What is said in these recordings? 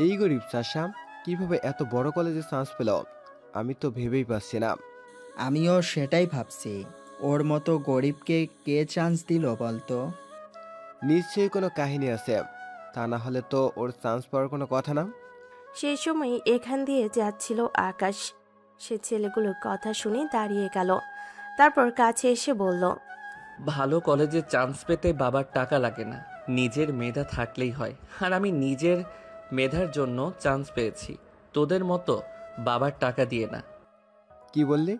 এই গরিব চাষা কিভাবে এত বড় কলেজে চান্স পেল? আমি তো ভেবেই পাচ্ছি না। আমিও সেটাই ভাবছি। ওর মতো গরিবকে কে চান্স দিল বলতো? নিশ্চয়ই কোনো কাহিনী আছে, তা না হলে তো ওর চান্স পাওয়ার কোনো কথা না। সেই সময় এখান দিয়ে যাচ্ছিল আকাশ। সে ছেলেগুলোর কথা শুনে দাঁড়িয়ে গেল, তারপর কাছে এসে বলল, ভালো কলেজে চান্স পেতে বাবার টাকা লাগে না, নিজের মেধা থাকলেই হয়। আর আমি নিজের মেধার জন্য চান্স পেয়েছি, তোদের মতো বাবার টাকা দিয়ে না। কি বললি?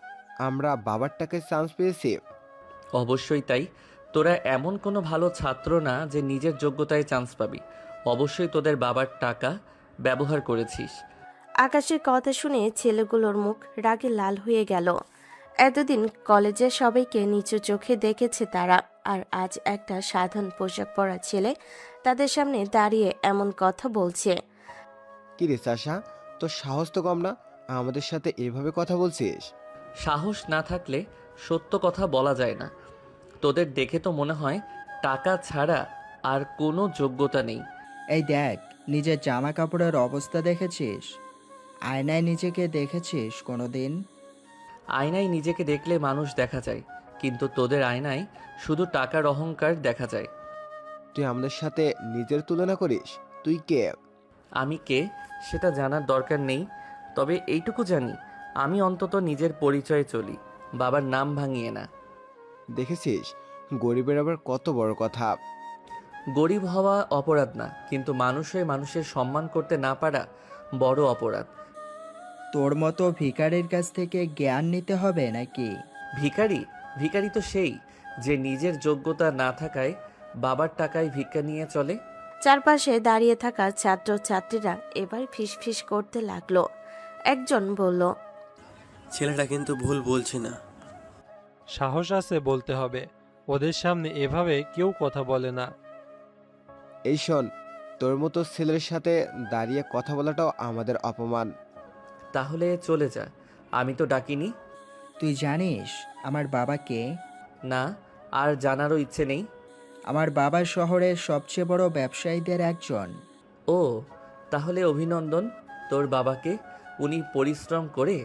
আমরা বাবার টাকায় চান্স পেয়েছি? অবশ্যই তাই। তোরা এমন কোনো ভালো ছাত্র না যে নিজের যোগ্যতায় চান্স পাবি। অবশ্যই তোদের বাবার টাকা ব্যবহার করেছিস। আকাশের কথা শুনে ছেলেগুলোর মুখ রাগে লাল হয়ে গেল। এতদিন কলেজে সবাইকে নিচু চোখে দেখেছে তারা, আর আজ একটা সাধারণ পোশাক পরা ছেলে তাদের সামনে দাঁড়িয়ে এমন কথা বলছে। কি রে চাষা, তোর সাহস তো কম না, আমাদের সাথে এভাবে কথা বলছিস? সাহস না থাকলে সত্য কথা বলা যায় না। তোদের দেখে তো মনে হয় টাকা ছাড়া আর কোনো যোগ্যতা নেই। এই দেখ, নিজের জামা কাপড়ের অবস্থা দেখেছিস? আয়নায় নিজেকে দেখেছিস কোনোদিন? আয়নায় নিজেকে দেখলে মানুষ দেখা যায়, কিন্তু তোদের আয়নায় শুধু টাকার অহংকার দেখা যায়। তুই আমাদের সাথে নিজের তুলনা করিস? তুই কে? আমি কে সেটা জানার দরকার নেই, তবে এইটুকু জানি, আমি অন্তত নিজের পরিচয়ে চলি, বাবার নাম ভাঙিয়ে না। দেখেছিস, গরিবের আবার কত বড় কথা। গরিব হওয়া অপরাধ না, কিন্তু মানুষ হয়ে মানুষের সম্মান করতে না পারা বড় অপরাধ। তোর মতো ভিখারির কাছ থেকে জ্ঞান নিতে হবে নাকি? ভিখারি? ভিখারি তো সেই যে নিজের যোগ্যতা না থাকায় বাবার টাকায় ভিক্ষা নিয়ে চলে। চারপাশে দাঁড়িয়ে থাকা ছাত্র ছাত্রীরা এবার ফিসফিস করতে লাগলো। একজন বলল, ছেলেটা কিন্তু ভুল বলছে না। সাহস আছে বলতে হবে, ওদের সামনে এভাবে কেউ কথা বলে না। এই শোন, তোর মতো ছেলের সাথে দাঁড়িয়ে কথা বলাটাও আমাদের অপমান। তাহলে চলে যা, আমি তো ডাকিনি। তুই জানিস আমার বাবাকে? না, আর জানারও ইচ্ছে নেই। আমার বাবা শহরের সবচেয়ে বড় ব্যবসায়ীদের একজন। ও, তাহলে অভিনন্দন তোর বাবাকে, উনি পরিশ্রম করে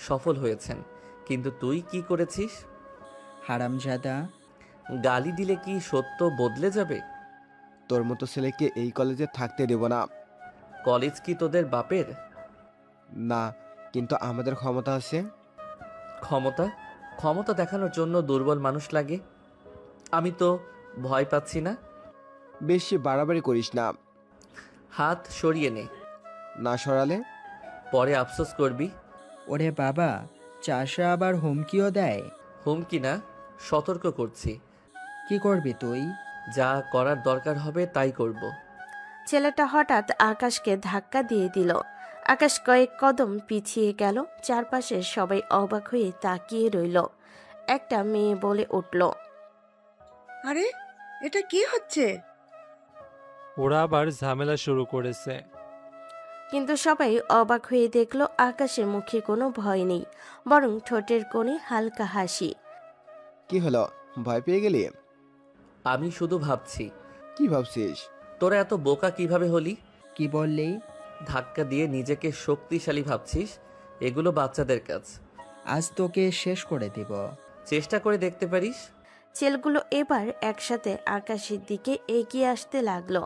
সফল হয়েছেন। কিন্তু তুই কি করেছিস? হারামজাদা! গালি দিলে কি সত্য বদলে যাবে? তোর মতো ছেলেকে এই কলেজে থাকতে দেব না। কলেজ কি তোদের বাপের? না, কিন্তু আমাদের ক্ষমতা আছে। ক্ষমতা? ক্ষমতা দেখানোর জন্য দুর্বল মানুষ লাগে। আমি তো ভয় পাচ্ছি না। বেশি বাড়াবাড়ি করিস না। হাত সরিয়ে নে, না সরালে? পরে আফসোস করবি। ওরে বাবা, চাষা আবার হুমকিও দেয়। হুমকি না, সতর্ক করছি। কি করবি তুই? যা করার দরকার হবে তাই করব। ছেলেটা হঠাৎ আকাশকে ধাক্কা দিয়ে দিল। আকাশ কয়েক কদম পিছিয়ে গেল। চারপাশে সবাই অবাক হয়ে তাকিয়ে রইল। একটা মেয়ে বলে উঠল, আরে, এটা কি হচ্ছে? ওরা আবার ঝামেলা শুরু করেছে। কিন্তু সবাই অবাক হয়ে দেখল আকাশের মুখে কোনো ভয় নেই, বরং ঠোঁটের কোণে হালকা হাসি। কি হলো, ভয় পেয়ে গেলি? আমি শুধু ভাবছি, কি ভাবছিস? তোরা এত বোকা কিভাবে হলি? কি বললি? ধাক্কা দিয়ে নিজেকে শক্তিশালী ভাবছিস, এগুলো বাচ্চাদের কাজ। আজ তোকে শেষ করে দিব। চেষ্টা করে দেখতে পারিস। ছেলেগুলো এবার একসাথে আকাশের দিকে এগিয়ে আসতে লাগলো।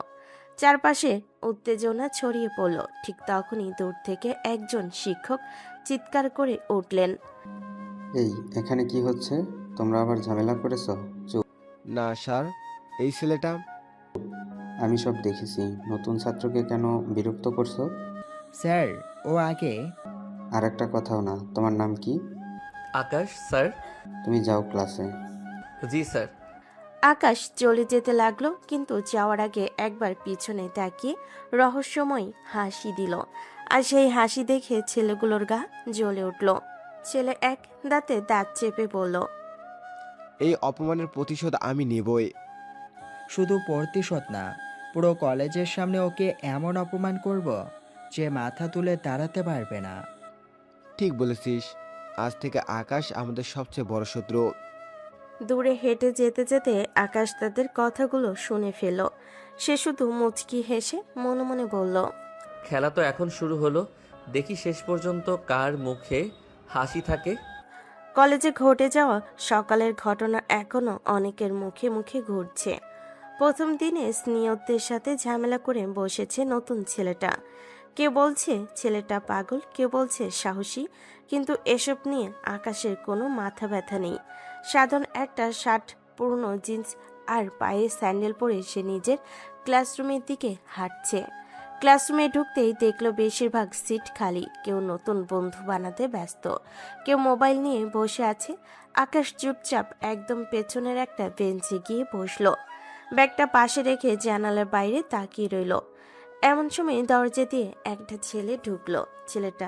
চারপাশে উত্তেজনা ছড়িয়ে পড়ল। ঠিক তখনই দূর থেকে একজন শিক্ষক চিৎকার করে উঠলেন, এই, এখানে কি হচ্ছে? তোমরা আবার ঝামেলা করেছো? চুপ! না স্যার, এই ছেলেটা। আমি সব দেখেছি। নতুন ছাত্রকে কেন বিরক্ত করছো? স্যার, ও আগে। আর একটা কথাও না। তোমার নাম কি? আকাশ স্যার। তুমি যাও ক্লাসে। জি স্যার। আকাশ চলে যেতে লাগলো, কিন্তু যাওয়ার আগে একবার পিছনে তাকিয়ে রহস্যময় হাসি দিল। আর সেই হাসি দেখে ছেলেগুলোর গা জ্বলে উঠল। ছেলে এক দাঁতে দাঁত চেপে বলল, এই অপমানের প্রতিশোধ আমি নেবই। শুধু প্রতিশোধ না, পুরো কলেজের সামনে ওকে এমন অপমান করব যে মাথা তুলে দাঁড়াতে পারবে না। ঠিক বলেছিস, আজ থেকে আকাশ আমাদের সবচেয়ে বড় শত্রু। দূরে হেঁটে যেতে যেতে আকাশ তাদের কথাগুলো শুনে ফেলল। সে শুধু মুচকি হেসে মনে মনে বলল, খেলা তো এখন শুরু হলো, দেখি শেষ পর্যন্ত কার মুখে হাসি থাকে। কলেজে ঘটে যাওয়া সকালের ঘটনা এখনো অনেকের মুখে মুখে ঘুরছে। প্রথম দিনে স্নেহদের সাথে ঝামেলা করে বসেছে নতুন ছেলেটা। কেউ বলছে ছেলেটা পাগল, কেউ বলছে সাহসী, কিন্তু এসব নিয়ে আকাশের কোনো মাথা ব্যথা নেই। সাধারণ একটা শার্ট, পুরনো জিন্স আর পায়ে স্যান্ডেল পরে সে নিজের ক্লাসরুমের দিকে হাঁটছে। ক্লাসরুমে ঢুকতেই দেখলো বেশিরভাগ সিট খালি, কেউ নতুন বন্ধু বানাতে ব্যস্ত, কেউ মোবাইল নিয়ে বসে আছে। আকাশ চুপচাপ একদম পেছনের একটা বেঞ্চে গিয়ে বসলো, ব্যাগটা পাশে রেখে জানালার বাইরে তাকিয়ে রইল। এমন সময় দরজা দিয়ে একটা ছেলে ঢুকলো। ছেলেটা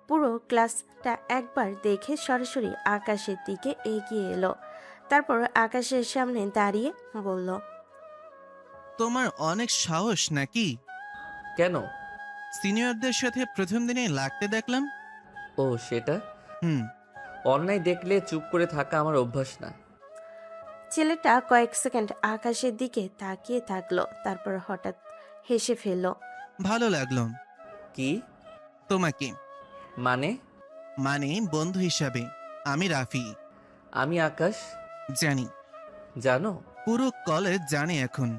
পুরো ক্লাসটা একবার দেখে সরাসরি আকাশের দিকে এগিয়ে এলো, তারপর আকাশের সামনে দাঁড়িয়ে বলল, তোমার অনেক সাহস নাকি? কেন? সিনিয়রদের সাথে প্রথম দিনে লাগতে দেখলাম। ও সেটা। হুম। অন্যায় দেখলে চুপ করে থাকা আমার অভ্যাস না। ছেলেটা কয়েক সেকেন্ড আকাশের দিকে তাকিয়ে থাকলো, তারপর হঠাৎ হেসে ফেলল। ভালো লাগলো। কি? তোমাকে। মানে? মানে বন্ধু হিসাবে। আমি রাফি। আমি আকাশ। জানি। জানো? পুরো কলেজ জানে এখন।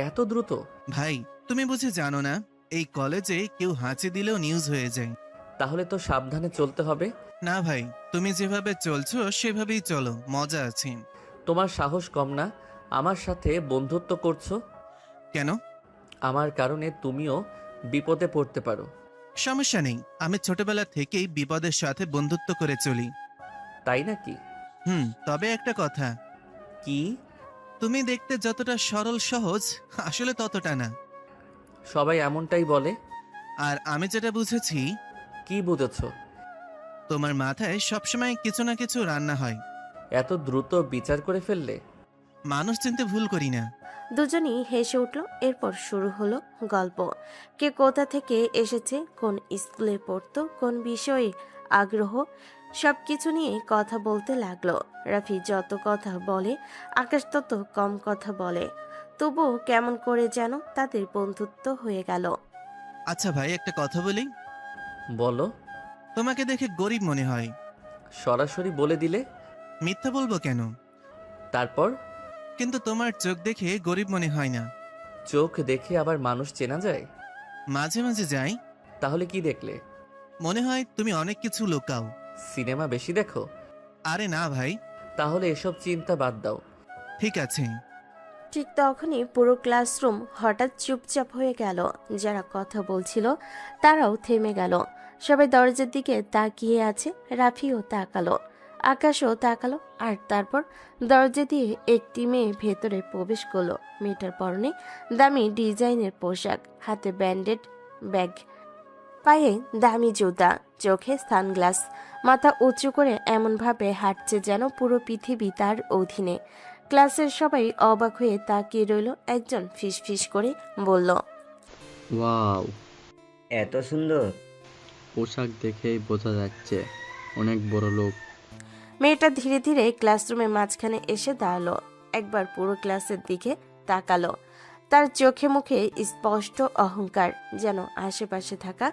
এত দ্রুত? ভাই, তুমি বুঝি জানো না, এই কলেজে কেউ হাঁচি দিলেও নিউজ হয়ে যায়। তাহলে তো সাবধানে চলতে হবে। না ভাই, তুমি যেভাবে চলছো সেভাবেই চলো, মজা আছে। তোমার সাহস কম না, আমার সাথে বন্ধুত্ব করছো। কেন? আমার কারণে তুমিও বিপদে পড়তে পারো। সমস্যা নেই, আমি ছোটবেলা থেকেই বিপদের সাথে বন্ধুত্ব করে চলি। তাই নাকি? তবে একটা কথা। কি? তুমি দেখতে যতটা সরল সহজ, আসলে ততটা না। সবাই এমনটাই বলে। আর আমি যেটা বুঝেছি। কি বুঝেছো? তোমার মাথায় সবসময় কিছু না কিছু রান্না হয়। এত দ্রুত বিচার করে ফেললে? মানুষ চিনতে ভুল করি না। দুজনই হেসে উঠল। এরপর শুরু হলো গল্প। কে কোথা থেকে এসেছে, কোন স্কুলে পড়তো, কোন বিষয়ে আগ্রহ, সবকিছু নিয়ে কথা বলতে লাগলো। রাফি যত কথা বলে আকাশ তত কম কথা বলে, তবুও কেমন করে যেন তাদের বন্ধুত্ব হয়ে গেল। আচ্ছা ভাই, একটা কথা বলি। বলো। তোমাকে দেখে গরিব মনে হয়। সরাসরি বলে দিলে। মিথ্যা বলবো কেন? তারপর? কিন্তু তোমার চোখ দেখে গরিব মনে হয় না। চোখ দেখে আবার মানুষ চেনা যায়? মাঝে মাঝে যাই। তাহলে কি দেখলে? মনে হয় তুমি অনেক কিছু লুকাও। সিনেমা বেশি দেখো? আরে না ভাই। তাহলে এসব চিন্তা বাদ দাও। ঠিক আছে। ঠিক তখনই পুরো ক্লাসরুম হঠাৎ চুপচাপ হয়ে গেল। যারা কথা বলছিল তারাও থেমে গেল। সবাই দরজার দিকে তাকিয়ে আছে। রাফিও তাকালো, আকাশও তাকালো, আর তারপর দরজা দিয়ে একটি মেয়ে ভেতরে প্রবেশ করলো। মেয়েটার পরনে দামি ডিজাইনের পোশাক, হাতে ব্যান্ডেড ব্যাগ, পায়ে দামি জুতা, চোখে সানগ্লাস, মাথা উঁচু করে এমনভাবে হাঁটছে যেন পুরো পৃথিবী তার অধীনে। ক্লাসের সবাই অবাক হয়ে তাকিয়ে রইল। একজন ফিসফিস করে বলল, ওয়াও, এত সুন্দর পোশাক দেখেই বোঝা যাচ্ছে অনেক বড় লোক। মেয়েটা ধীরে ধীরে ক্লাসরুমের মাঝখানে এসে দাঁড়ালো, একবার পুরো ক্লাসের দিকে তাকালো। তার চোখে মুখে স্পষ্ট অহংকার, যেন আশেপাশে থাকা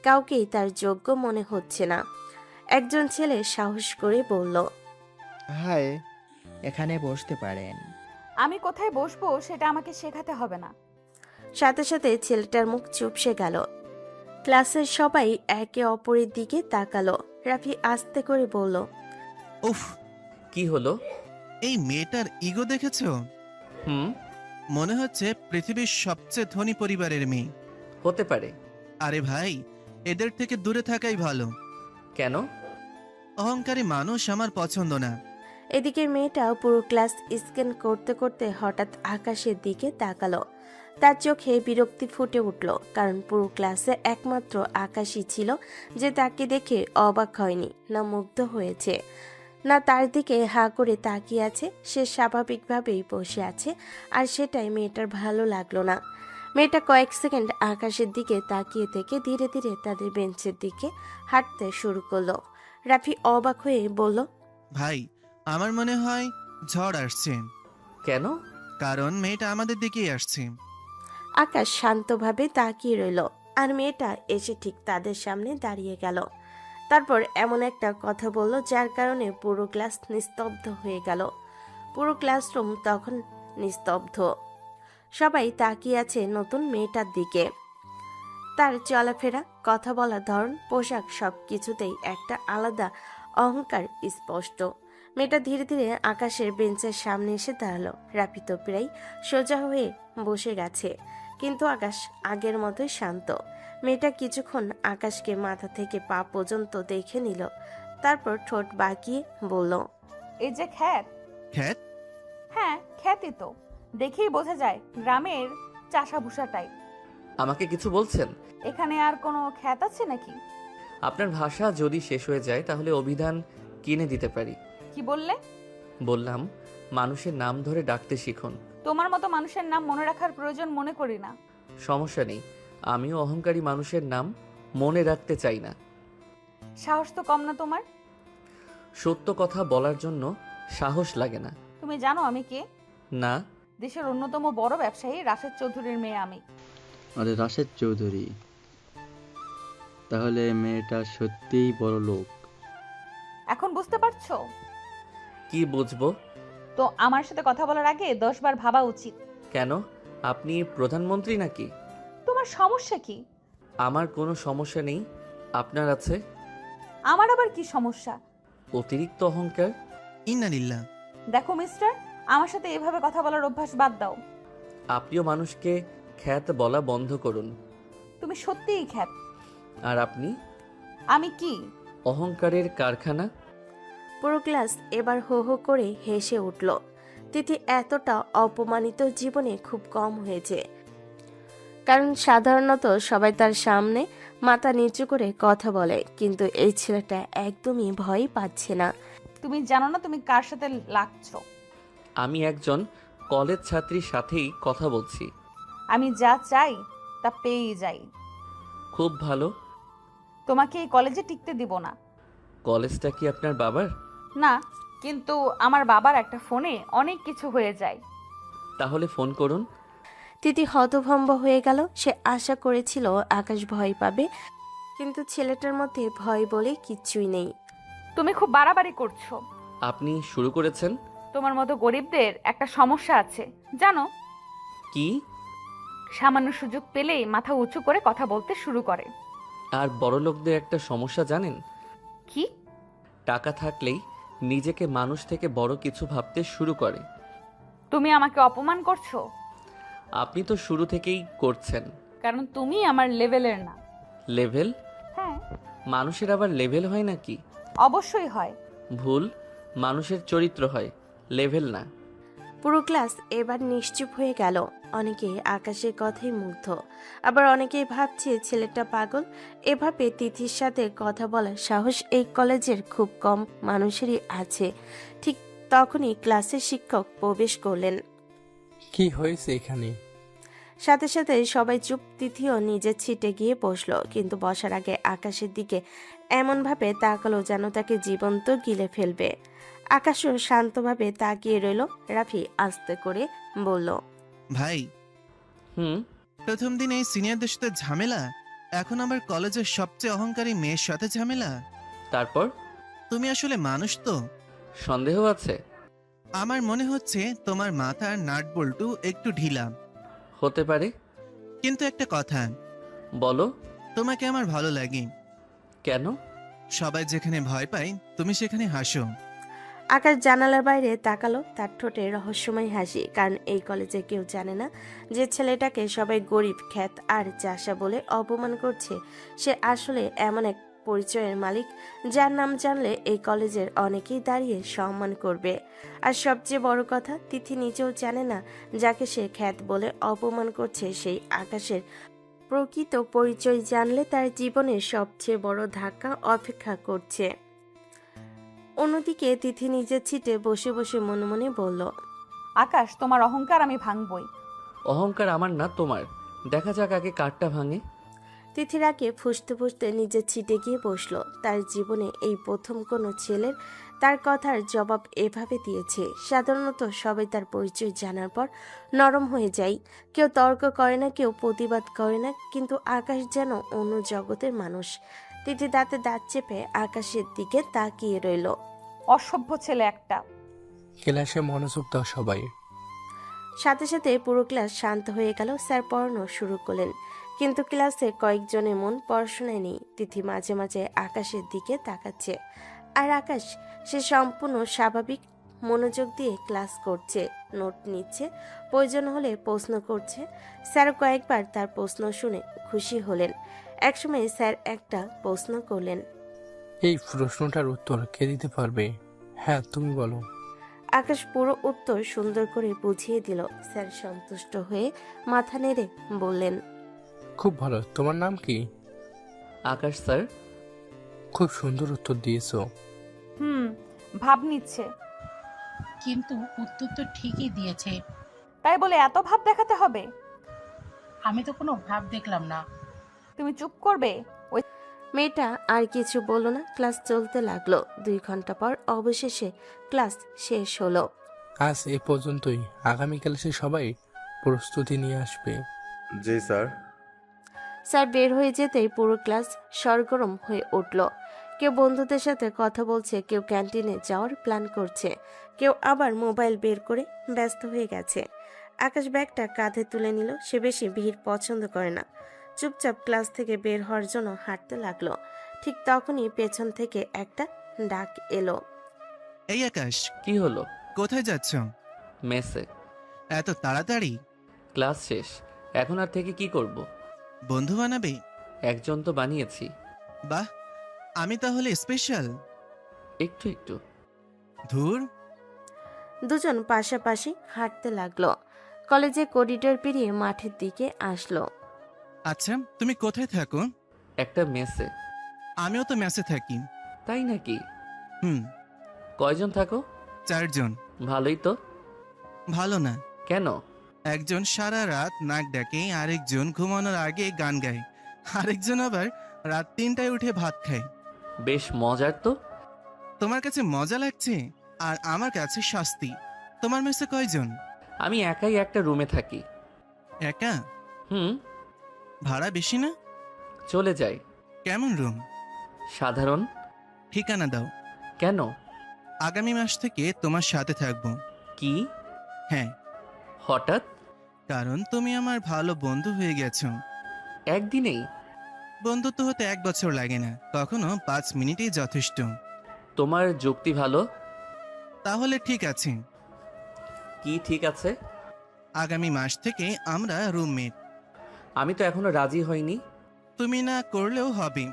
কাউকেই তার যোগ্য মনে হচ্ছে না। একজন ছেলে সাহস করে বলল, হাই। এখানে বসতে পারেন। আমি কোথায় বসবো সেটা আমাকে শেখাতে হবে না। সাথে সাথে ছেলেটার মুখ চুপসে গেল। ক্লাসের সবাই একে অপরের দিকে তাকালো। রাফি আস্তে করে বলল, উফ, কি হলো? এই মেয়েটার ইগো দেখেছো? মনে হচ্ছে পৃথিবীর সবচেয়ে ধনী পরিবারের মেয়ে। হতে পারে। আরে ভাই, এদের থেকে দূরে থাকাই ভালো। কেন? অহংকারী মানুষ আমার পছন্দ না। এদিকে মেয়েটা পুরো ক্লাস স্ক্যান করতে করতে হঠাৎ আকাশের দিকে তাকালো। তার চোখে বিরক্তি ফুটে উঠল, কারণ পুরো ক্লাসে একমাত্র আকাশই ছিল যে তাকে দেখে অবাক হয়নি, না মুগ্ধ হয়েছে, না তার দিকে হা করে তাকিয়ে আছে। সে স্বাভাবিকভাবেই বসে আছে, আর সেটাই মেয়েটার ভালো লাগলো না। মেয়েটা কয়েক সেকেন্ড আকাশের দিকে তাকিয়ে থেকে ধীরে ধীরে তাদের বেঞ্চের দিকে হাঁটতে শুরু করলো। রাফি অবাক হয়ে বলল, ভাই, আমার মনে হয় ঝড় আসছে। কেন? কারণ মেয়েটা আমাদের দিকেই আসছে। আকাশ শান্তভাবে তাকিয়ে রইল, আর মেয়েটা এসে ঠিক তাদের সামনে দাঁড়িয়ে গেল। তারপর এমন একটা কথা বলল যার কারণে পুরো ক্লাস নিস্তব্ধ হয়ে গেল। পুরো ক্লাসরুম তখন নিস্তব্ধ। সবাই তাকিয়ে আছে নতুন মেয়েটার দিকে। তার চলাফেরা, কথা বলার ধরন, পোশাক সব কিছুতেই একটা আলাদা অহংকার স্পষ্ট। মেয়েটা ধীরে ধীরে আকাশের বেঞ্চের সামনে এসে দাঁড়ালো। রাফি তো প্রায় সোজা হয়ে বসে গেছে, কিন্তু আকাশ আগের মতোই শান্ত। মেয়েটা কিছুক্ষণ আকাশকে মাথা থেকে পা পর্যন্ত দেখে নিল, তারপর ঠোঁট বাঁকিয়ে বলল, এই যে খ্যাত। খ্যাত? হ্যাঁ, খ্যাতই তো, দেখেই বোঝা যায় গ্রামের চাষাভুষা টাইপ। আমাকে কিছু বলছেন? এখানে আর কোনো খ্যাত আছে নাকি? আপনার ভাষা যদি শেষ হয়ে যায় তাহলে অভিধান কিনে দিতে পারি। কি বললে? বললাম মানুষের নাম ধরে ডাকতে শিখুন। তোমার মতো মানুষের নাম মনে রাখার প্রয়োজন মনে করি না। সমস্যা নেই, আমিও অহংকারী মানুষের নাম মনে রাখতে চাই না। সাহস তো কম না তোমার। সত্য কথা বলার জন্য সাহস লাগে না। তুমি জানো আমি কে? না। দেশের অন্যতম বড় ব্যবসায়ী রাশেদ চৌধুরীর মেয়ে আমি। আরে রাশেদ চৌধুরী, তাহলে মেয়েটা সত্যিই বড় লোক। এখন বুঝতে পারছো? কি বুঝবো? তো আমার সাথে কথা বলার আগে 10 বার ভাবা উচিত। কেন? আপনি প্রধানমন্ত্রী নাকি? তোমার সমস্যা কি? আমার কোনো সমস্যা নেই, আপনার আছে। আমার আবার কি সমস্যা? অতিরিক্ত অহংকার। ইন্নালিল্লাহ। দেখো মিস্টার, আমার সাথে এভাবে কথা বলার অভ্যাস বাদ দাও। আপনিও মানুষকে খ্যাত বলা বন্ধ করুন। তুমি সত্যিই খ্যাত। আর আপনি? আমি কি? অহংকারের কারখানা। পুরো ক্লাস এবার হো হো করে হেসে উঠল। তিথি এতটা অপমানিত জীবনে খুব কম হয়েছে, কারণ সাধারণত সবাই তার সামনে মাথা নিচু করে কথা বলে, কিন্তু এই ছেলেটা একদমই ভয় পাচ্ছে না। তুমি জানো না তুমি কার সাথে লাগছো? আমি একজন কলেজ ছাত্রীর সাথেই কথা বলছি। আমি যা চাই তা পেয়েই যাই। খুব ভালো। তোমাকে এই কলেজে টিকতে দিব না। কলেজটা কি আপনার বাবার? না, কিন্তু আমার বাবার একটা ফোনে অনেক কিছু হয়ে যায়। তাহলে ফোন করুন। তিথি হতভম্ব হয়ে গেল। সে আশা করেছিল আকাশ ভয় পাবে, কিন্তু ছেলেটার মধ্যে ভয় বলে কিচ্ছুই নেই। তুমি খুব বাড়াবাড়ি করছো। আপনি শুরু করেছেন। তোমার মতো গরিবদের একটা সমস্যা আছে জানো? কি? সামান্য সুযোগ পেলেই মাথা উঁচু করে কথা বলতে শুরু করে। আর বড়লোকদের একটা সমস্যা জানেন? কি? টাকা থাকলেই নিজেকে মানুষ থেকে বড় কিছু ভাবতে শুরু করে। তুমি আমাকে অপমান করছো। আপনি তো শুরু থেকেই করছেন। কারণ তুমি আমার লেভেলের না। লেভেল? হ্যাঁ। মানুষের আবার লেভেল হয় নাকি? অবশ্যই হয়। ভুল, মানুষের চরিত্র হয়, লেভেল না। পুরো ক্লাস এবার নিশ্চুপ হয়ে গেল। অনেকে আকাশের কথাই মুগ্ধ, আবার অনেকেই ভাবছে ছেলেটা পাগল। এভাবে তিথির সাথে কথা বলার সাহস এই কলেজের খুব কম মানুষেরই আছে। ঠিক তখনই ক্লাসের শিক্ষক প্রবেশ করলেন। কি হয়েছে এখানে? সাথে সাথে সবাই চুপ। তিথিও নিজের সিটে গিয়ে বসলো, কিন্তু বসার আগে আকাশের দিকে এমনভাবে তাকালো যেন তাকে জীবন্ত গিলে ফেলবে। আকাশও শান্তভাবে তাকিয়ে রইল। রাফি আস্তে করে বলল, ভাই। প্রথম দিন এই সিনিয়রদের সাথে ঝামেলা, এখন আবার কলেজের সবচেয়ে অহংকারী মেয়ের সাথে ঝামেলা। তারপর? তুমি আসলে মানুষ তো? সন্দেহ আছে? আমার মনে হচ্ছে তোমার মাথার নাট বল্টু একটু ঢিলা। হতে পারে। কিন্তু একটা কথা। বলো। তোমাকে আমার ভালো লাগে। কেন? সবাই যেখানে ভয় পায় তুমি সেখানে হাসো। আকাশ জানালার বাইরে তাকালো। তার ঠোঁটে রহস্যময় হাসি, কারণ এই কলেজে কেউ জানে না যে ছেলেটাকে সবাই গরিব, খ্যাত আর চাষা বলে অপমান করছে সে আসলে এমন এক পরিচয়ের মালিক যার নাম জানলে এই কলেজের অনেকেই দাঁড়িয়ে সম্মান করবে। আর সবচেয়ে বড় কথা, তিথি নিজেও জানে না যাকে সে খ্যাত বলে অপমান করছে সেই আকাশের প্রকৃত পরিচয় জানলে তার জীবনের সবচেয়ে বড় ধাক্কা অপেক্ষা করছে। অন্যদিকে তিথি নিজের ছিটে বসে বসে মনে মনে বলল, আকাশ, তোমার অহংকার আমি ভাঙবই। অহংকার আমার না তোমার, দেখা যাক আগে কারটা ভাঙে। তিথিরাকে ফুসতে ফুসতে নিজের ছিটে গিয়ে বসলো। তার জীবনে এই প্রথম কোনো ছেলের তার কথার জবাব এভাবে দিয়েছে। সাধারণত সবাই তার পরিচয় জানার পর নরম হয়ে যায়, কেউ তর্ক করে না, কেউ প্রতিবাদ করে না, কিন্তু আকাশ যেন অন্য জগতের মানুষ। তিথি দাঁতে দাঁত চেপে আকাশের দিকে তাকিয়ে রইল। অসভ্য ছেলে একটা। ক্লাসে মনোযোগ দাও সবাই। সাথে সাথে পুরো ক্লাস শান্ত হয়ে গেল। স্যার পড়ানো শুরু করলেন, কিন্তু ক্লাসে কয়েকজনের মন পড়াশোনায় নেই। তিথি মাঝে মাঝে আকাশের দিকে তাকাচ্ছে, আর আকাশ সে সম্পূর্ণ স্বাভাবিক মনোযোগ দিয়ে ক্লাস করছে, নোট নিচ্ছে, প্রয়োজন হলে প্রশ্ন করছে। স্যার কয়েকবার তার প্রশ্ন শুনে খুশি হলেন। একসময় স্যার একটা প্রশ্ন করলেন, এই প্রশ্নটার উত্তর কে দিতে পারবে? হ্যাঁ, তুমি বলো। আকাশ পুরো উত্তর সুন্দর করে বুঝিয়ে দিল। স্যার সন্তুষ্ট হয়ে মাথা নেড়ে বললেন, খুব ভালো। তোমার নাম কি? আকাশ স্যার। খুব সুন্দর উত্তর দিয়েছো। ভাব নিচ্ছে। কিন্তু উত্তর তো ঠিকই দিয়েছে। তাই বলে এত ভাব দেখাতে হবে? আমি তো কোনো ভাব দেখলাম না। তুমি চুপ করবে? ওই মেয়েটা আর কিছু বলল না। ক্লাস চলতে লাগলো। 2 ঘন্টা পর অবশেষে ক্লাস শেষ হলো। আজ এ পর্যন্তই। আগামীকাল সে সবাই প্রস্তুতি নিয়ে আসবে। জি স্যার। স্যার বের হয়ে যেতেই পুরো ক্লাস সরগরম হয়ে উঠল। কেউ বন্ধুদের সাথে কথা বলছে, কেউ ক্যান্টিনে যাওয়ার প্ল্যান করছে, কেউ আবার মোবাইল বের করে ব্যস্ত হয়ে গেছে। আকাশ ব্যাগটা কাঁধে তুলে নিল। সে বেশি ভিড় পছন্দ করে না। চুপচাপ ক্লাস থেকে বের হওয়ার জন্য হাঁটতে লাগলো। ঠিক তখনই পেছন থেকে একটা ডাক এলো। এই আকাশ, কি হলো? কোথায় যাচ্ছ? মেসে। এত তাড়াতাড়ি? ক্লাস শেষ, এখন আর থেকে কি করব? বন্ধু বানাবে? একজন তো বানিয়েছি। বাহ, আমি তাহলে স্পেশাল? একটু একটু। ধুর। দুজন পাশাপাশি হাঁটতে লাগলো। কলেজে করিডোর পেরিয়ে মাঠের দিকে আসলো। আচ্ছা, তুমি কোথায় থাকো? একটা মেসে। আমিও তো মেসে থাকি। তাই নাকি? হুম। কয়জন থাকো? 4 জন। ভালোই তো। ভালো না। কেন? একজন সারা রাত নাক ডাকে, আরেকজন ঘুমানোর আগে গান গায়, আরেকজন আবার রাত 3টায় উঠে ভাত খায়। বেশ মজার তো। তোমার কাছে মজা লাগছে, আর আমার কাছে শাস্তি। তোমার মেসে কয়জন? আমি একাই একটা রুমে থাকি। একা? হুম। ভাড়া বেশি না? চলে যাই। কেমন রুম? সাধারণ। ঠিকানা দাও। কেন? আগামী মাস থেকে তোমার সাথে থাকবো। কি? হ্যাঁ। হঠাৎ? কারণ তুমি আমার ভালো বন্ধু হয়ে গেছো। একদিনেই? বন্ধুত্ব হতে 1 বছর লাগে না, কখনো 5 মিনিটেই যথেষ্ট। তোমার যুক্তি ভালো। তাহলে ঠিক আছে। কি ঠিক আছে? আগামী মাস থেকে আমরা রুমমেট। আমি তো এখনো রাজি হইনি। তুমি না করলেও হবে।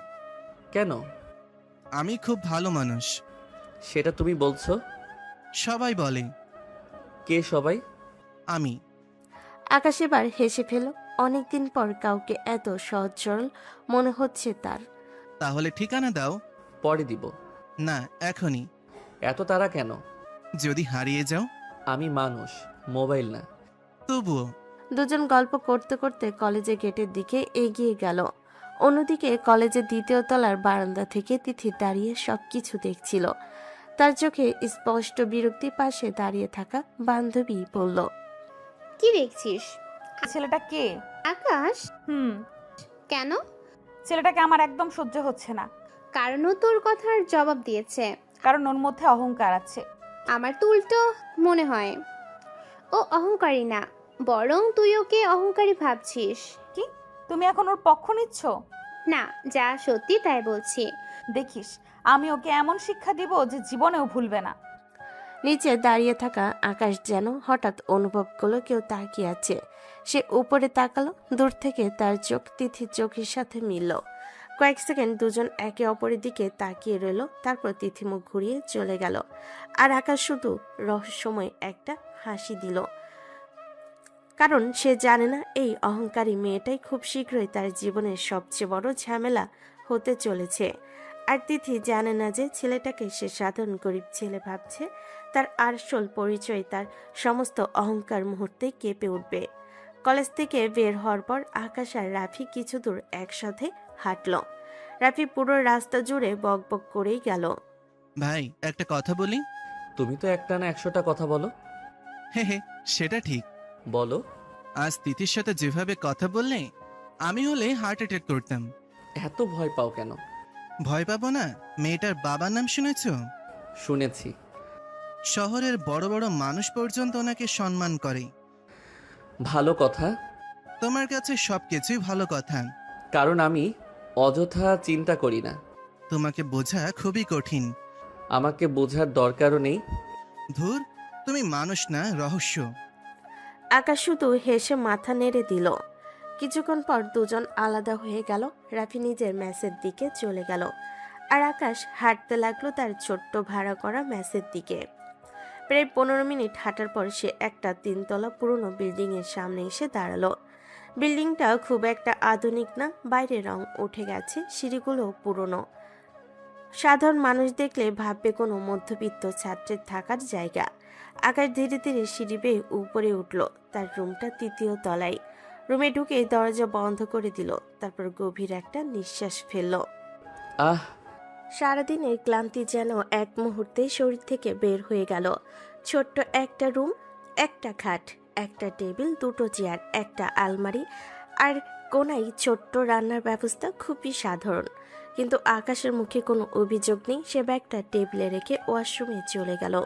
কেন? আমি খুব ভালো মানুষ। সেটা তুমি বলছো? সবাই বলে। কে সবাই? আমি। আকাশ এবার হেসে ফেল। অনেকদিন পর কাউকে এত সহজ সরল মনে হচ্ছে তার। তাহলে ঠিকানা দাও। পরে দিব। না, এখনই। এত তাড়া কেন? যদি হারিয়ে যাও? আমি মানুষ, মোবাইল না। তবুও। দুজন গল্প করতে করতে কলেজের গেটের দিকে এগিয়ে গেল। অন্যদিকে কলেজের 2য় তলার বারান্দা থেকে তিথি দাঁড়িয়ে সবকিছু দেখছিল। তার চোখে স্পষ্ট বিরক্তি। পাশে দাঁড়িয়ে থাকা বান্ধবী বলল, কি দেখছিস? ছেলেটা কে? আকাশ। কেন? ছেলেটাকে আমার একদম সহ্য হচ্ছে না। কারণ ও তোর কথার জবাব দিয়েছে। কারণ ওর মধ্যে অহংকার আছে। আমার তো উল্টো মনে হয়। ও অহংকারী না, বরং তুই ওকে অহংকারী ভাবছিস। কি? তুমি এখন ওর পক্ষ নিচ্ছ? না, যা সত্যি তাই বলছি। দেখিস, আমি ওকে এমন শিক্ষা দিব যে জীবনেও ভুলবে না। নিচে দাঁড়িয়ে থাকা আকাশ যেন হঠাৎ অনুভব করলো কেউ তাকিয়ে আছে। সে উপরে তাকালো। দূর থেকে তার চোখ তিথির চোখের সাথে মিলল। কয়েক সেকেন্ড দুজন একে অপরের দিকে তাকিয়ে রইল। তারপর তিথি মুখ ঘুরিয়ে চলে গেল, আর আকাশ শুধু রহস্যময় একটা হাসি দিল। কারণ সে জানে না এই অহংকারী মেয়েটাই খুব শীঘ্রই তার জীবনের সবচেয়ে বড় ঝামেলা হতে চলেছে। আর তিথি জানে না যে ছেলেটাকে সে সাধারণ গরিব ছেলে ভাবছে। তার আসল পরিচয়, তার সমস্ত অহংকার মুহূর্তে কেঁপে উঠবে। কলেজ থেকে বের হওয়ার পর আকাশ আর রাফি কিছু দূর একসাথে হাঁটল। রাফি পুরো রাস্তা জুড়ে বকবক করেই গেল। ভাই একটা কথা বলি। তুমি তো একটা না 100টা কথা বলো। হে হে, সেটা ঠিক। বলো। আজ তিথির সাথে যেভাবে কথা বললে, আমি হলে হার্ট অ্যাটাক করতাম। এত ভয় পাও কেন? ভয় পাবো না? মেয়েটার বাবার নাম শুনেছ? শুনেছি। শহরের বড় বড় মানুষ পর্যন্ত ওনাকে সম্মান করে। ভালো কথা। তোমার কাছে সবকিছুই ভালো কথা। কারণ আমি অযথা চিন্তা করি না। তোমাকে বোঝা খুবই কঠিন। আমাকে বোঝার দরকারও নেই। ধুর, তুমি মানুষ না, রহস্য। আকাশ শুধু হেসে মাথা নেড়ে দিল। কিছুক্ষণ পর দুজন আলাদা হয়ে গেল। রাফি নিজের ম্যাচের দিকে চলে গেল আর আকাশ হাঁটতে লাগলো তার ছোট্ট ভাড়া করা ম্যাচের দিকে। প্রায় 15 মিনিট হাঁটার পর সে একটা 3তলা পুরনো বিল্ডিং এর সামনে এসে দাঁড়ালো। বিল্ডিংটা খুব একটা আধুনিক না, বাইরের রং উঠে গেছে, সিঁড়িগুলো পুরনো। সাধারণ মানুষ দেখলে ভাববে কোনো মধ্যবিত্ত ছাত্রের থাকার জায়গা। আকাশ ধীরে ধীরে সিঁড়ি বেয়ে উপরে উঠল। তার রুমটা 3য় তলায়। রুমে ঢুকে দরজা বন্ধ করে দিল। তারপর গভীর একটা নিঃশ্বাস ফেলল। আহ, সারাদিনের ক্লান্তি যেন এক মুহূর্তে শরীর থেকে বের হয়ে গেল। ছোট্ট একটা রুম, একটা খাট, একটা টেবিল, 2টো চেয়ার, একটা আলমারি আর কোনায় ছোট্ট রান্নার ব্যবস্থা। খুবই সাধারণ, কিন্তু আকাশের মুখে কোনো অভিযোগ নেই। সে ব্যাগটা টেবিলে রেখে ওয়াশরুমে চলে গেল।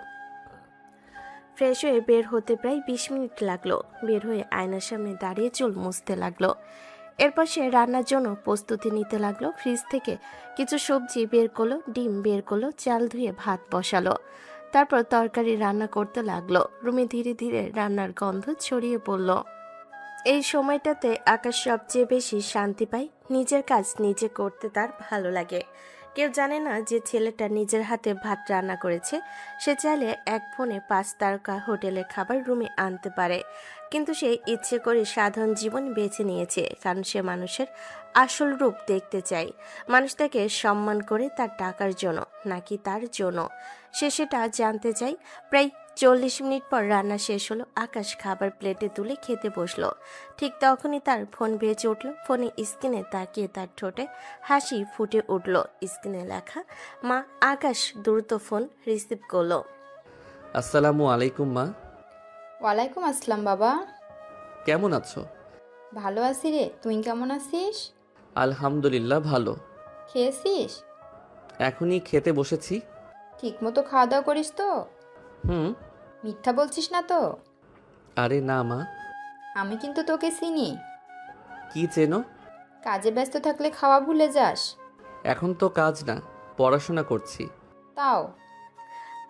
ফ্রেশ হয়ে বের হতে প্রায় 20 মিনিট লাগলো। বের হয়ে আয়নার সামনে দাঁড়িয়ে চুল মুছতে লাগলো। এরপর সে রান্নার জন্য প্রস্তুতি নিতে লাগলো। ফ্রিজ থেকে কিছু সবজি বের করলো, ডিম বের করলো, চাল ধুয়ে ভাত বসালো। তারপর তরকারি রান্না করতে লাগলো। রুমে ধীরে ধীরে রান্নার গন্ধ ছড়িয়ে পড়ল। এই সময়টাতে আকাশ সবচেয়ে বেশি শান্তি পায়। নিজের কাজ নিজে করতে তার ভালো লাগে। কেউ জানে না যে ছেলেটা নিজের হাতে ভাত রান্না করেছে। সে চাইলে এক ফোনে 5 তারকা হোটেলের খাবার রুমে আনতে পারে, কিন্তু সে ইচ্ছে করে সাধারণ জীবন বেছে নিয়েছে, কারণ সে মানুষের আসল রূপ দেখতে চায়। মানুষ তাকে সম্মান করে তার টাকার জন্য নাকি তার জন্য, সে সেটা জানতে চায়। প্রায় 40 মিনিট পর রান্না শেষ হলো। আকাশ খাবার প্লেটে তুলে খেতে বসলো। ঠিক তখনই তার ফোন বেজে উঠল। ফোনে স্ক্রিনে তাকিয়ে তার ঠোঁটে হাসি ফুটে উঠল। স্ক্রিনে লেখা মা। আকাশ দ্রুত ফোন রিসিভ করলো। আসসালামু আলাইকুম মা। ওয়ালাইকুম আসসালাম বাবা। কেমন আছো? ভালো আছি রে, তুই কেমন আছিস? আলহামদুলিল্লাহ ভালো। খেয়েছিস? এখনই খেতে বসেছি। ঠিক মতো খাওয়া দাওয়া করিস তো? হুম। মিথ্যা বলছিস না তো? আরে না মা। আমি কিন্তু তোকে চিনি। কি চেনো? কাজে ব্যস্ত থাকলে খাওয়া ভুলে যাস। এখন তো কাজ না, পড়াশোনা করছি। তাও?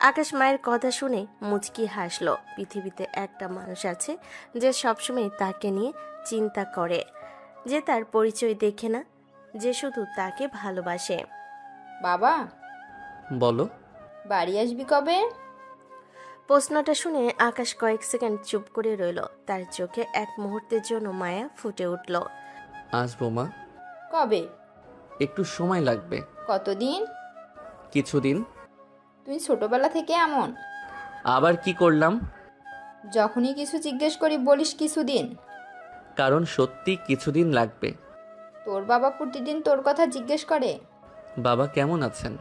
আকাশ মায়ের কথা শুনে মুচকি হাসলো। পৃথিবীতে একটা মানুষ আছে যে সবসময় তাকে নিয়ে চিন্তা করে, যে তার পরিচয় দেখে না, যে শুধু তাকে ভালোবাসে। বাবা, বলো। বাড়ি আসবি কবে? প্রশ্নটা শুনে আকাশ কয়েক সেকেন্ড চুপ করে রইল। তার চোখে এক মুহূর্তের জন্য মায়া ফুটে উঠল। আসবো মা। কবে? একটু সময় লাগবে। কতদিন? কিছুদিন। তুই ছোটবেলা থেকে এমন? আবার কি করলাম? যখনই কিছু জিজ্ঞেস করি বলিস কিছুদিন। কারণ সত্যি কিছুদিন লাগবে। তোর বাবা প্রতিদিন তোর কথা জিজ্ঞেস করে। বাবা কেমন আছেন?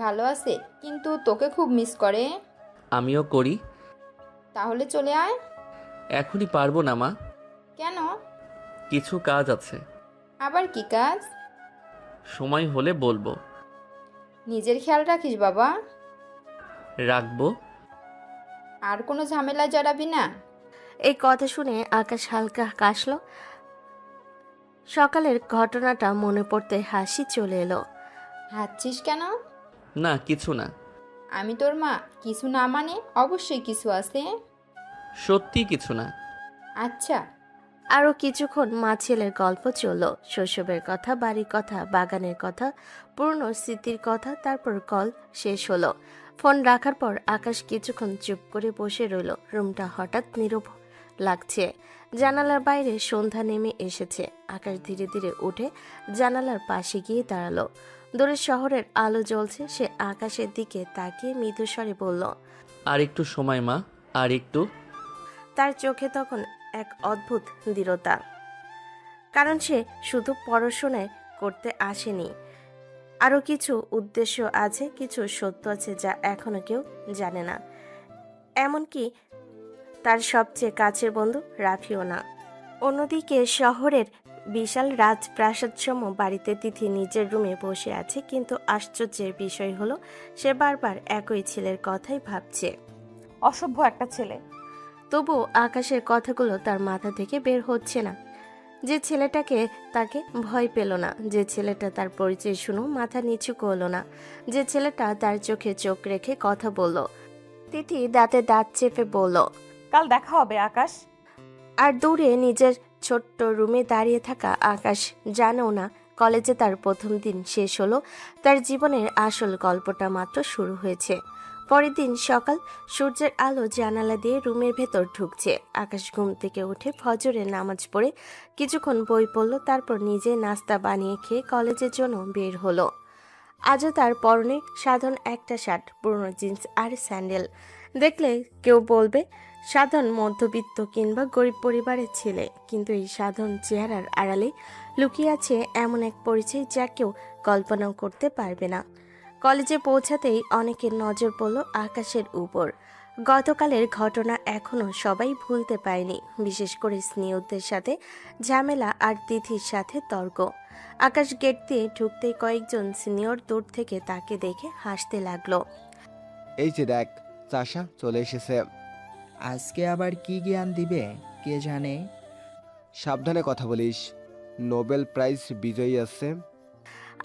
ভালো আছে, কিন্তু তোকে খুব মিস করে। আমিও করি। তাহলে চলে আয়। এখনই পারবো না মা। কেন? কিছু কাজ আছে। আবার কি কাজ? সময় হলে বলবো। নিজের খেয়াল রাখিস বাবা। রাখবো। আর কোনো ঝামেলা জড়াবি না। এই কথা শুনে আকাশ হালকা কাশলো। সকালের ঘটনাটা মনে পড়তে হাসি চলে এলো। হাসছিস কেন? না, কিছু না। আমি তোর মা, কিছু না মানে অবশ্যই কিছু আছে। সত্যি কিছু না। আচ্ছা। আরো কিছুক্ষণ মা ছেলের গল্প চলল। শৈশবের কথা, বাড়ির কথা, বাগানের কথা, পুরনো স্মৃতির কথা। তারপর কল শেষ হলো। ফোন রাখার পর আকাশ কিছুক্ষণ চুপ করে বসে রইল। রুমটা হঠাৎ নীরব লাগছে। জানালার বাইরে সন্ধ্যা নেমে এসেছে। আকাশ ধীরে ধীরে উঠে জানালার পাশে গিয়ে দাঁড়ালো। দূরে শহরের আলো জ্বলছে। সে আকাশের দিকে তাকিয়ে মৃদু স্বরে বলল, আর একটু সময় মা, আর একটু। তার চোখে তখন এক অদ্ভুত দৃঢ়তা। কারণ সে শুধু পড়াশোনায় করতে আসেনি, আরও কিছু উদ্দেশ্য আছে, কিছু সত্য আছে যা এখনো কেউ জানে না, এমনকি তার সবচেয়ে কাছের বন্ধু রাফিও না। অন্যদিকে শহরের বিশাল রাজপ্রাসাদসম বাড়িতে তিথি নিজের রুমে বসে আছে, কিন্তু আশ্চর্যের বিষয় হলো সে বারবার একই ছেলের কথাই ভাবছে। অসভ্য একটা ছেলে। তবু আকাশের কথাগুলো তার মাথা থেকে বের হচ্ছে না। যে ছেলেটাকে তাকে ভয় পেল না, যে ছেলেটা তার পরিচয় শুনেও মাথা নিচু করলো না, যে ছেলেটা তার চোখে চোখ রেখে কথা বলল। তিথি দাঁতে দাঁত চেপে বলল, কাল দেখা হবে আকাশ। আর দূরে নিজের ছোট্ট রুমে দাঁড়িয়ে থাকা আকাশ জানেও না কলেজে তার প্রথম দিন শেষ হলো, তার জীবনের আসল গল্পটা মাত্র শুরু হয়েছে। পরের দিন সকাল, সূর্যের আলো জানালা দিয়ে রুমের ভেতর ঢুকছে। আকাশ ঘুম থেকে উঠে ফজরের নামাজ পড়ে কিছুক্ষণ বই পড়ল, তারপর নিজে নাস্তা বানিয়ে খেয়ে কলেজের জন্য বের হলো। আজও তার পরনে সাধারণ একটা শার্ট, পুরনো জিন্স আর স্যান্ডেল। দেখলে কেউ বলবে সাধারণ মধ্যবিত্ত কিংবা গরিব পরিবারের ছেলে, কিন্তু এই সাধারণ চেহারার আড়ালে লুকিয়ে আছে এমন এক পরিচয় যা কেউ কল্পনাও করতে পারবে না। কলেজে পৌঁছাতেই অনেকের নজর পড়ল আকাশের উপর। গতকালের ঘটনা এখনো সবাই ভুলতে পারেনি, বিশেষ করে স্নেহদের সাথে ঝামেলা আর তিথির সাথে তর্ক। আকাশ গেট দিয়ে ঢুকতেই কয়েকজন সিনিয়র দূর থেকে তাকে দেখে হাসতে লাগলো। এই যে দেখ, চাষা চলে এসেছে। আজকে আবার কি জ্ঞান দিবে কে জানে। সাবধানে কথা বলিস, নোবেল প্রাইজ বিজয়ী আছে।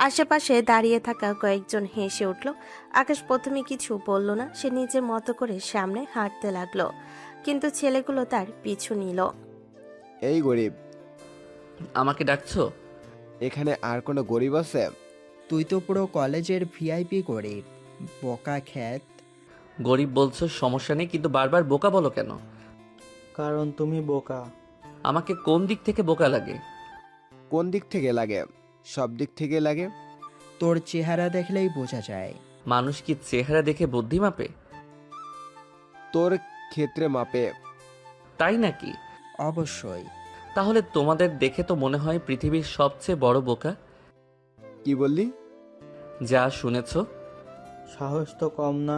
আশেপাশে দাঁড়িয়ে থাকা কয়েকজন হেসে উঠল। আকাশ প্রথমে কিছু বলল না, সে নিজের মতো করে সামনে হাঁটতে লাগলো, কিন্তু ছেলেগুলো তার পিছু নিল। এই গরিব, আমাকে ডাকছো? এখানে আর কোনো গরিব আছে? তুই তো পুরো কলেজের ভিআইপি গরিব, বোকা খ্যাত। গরিব বলছো, সমস্যা নেই, কিন্তু বারবার বোকা বলো কেন? কারণ তুমি বোকা। আমাকে কোন দিক থেকে বোকা লাগে? কোন দিক থেকে লাগে? সব দিক থেকে লাগে। তোর চেহারা দেখলেই বোঝা যায়। মানুষ কি চেহারা দেখে বুদ্ধি মাপে? তোর ক্ষেত্রে মাপে। তাই নাকি? অবশ্যই। তাহলে তোমাদের দেখে তো মনে হয় পৃথিবীর সবচেয়ে বড় বোকা। কি বললি? যা শুনেছ। সাহস তো কম না।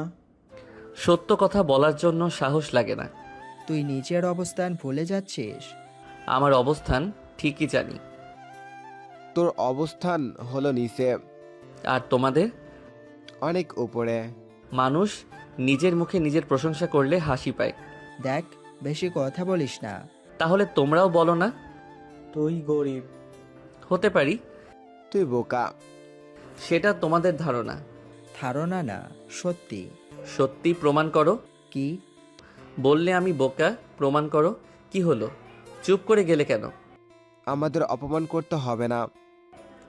সত্য কথা বলার জন্য সাহস লাগে না। তুই নিজের অবস্থান ভুলে যাচ্ছিস। আমার অবস্থান ঠিকই জানি। তোর অবস্থান হলো নিচে। আর তোমাদের? অনেক উপরে। মানুষ নিজের মুখে নিজের প্রশংসা করলে হাসি পায়। দেখ, বেশি কথা বলিস না। তাহলে তোমরাও বলো না। তুই গরিব। হতে পারি। তুই বোকা। সেটা তোমাদের ধারণা। ধারণা না, সত্যি। সত্যি প্রমাণ করো। কি? বললে আমি বোকা, প্রমাণ করো। কি হলো, চুপ করে গেলে কেন? আমাদের অপমান করতে হবে না।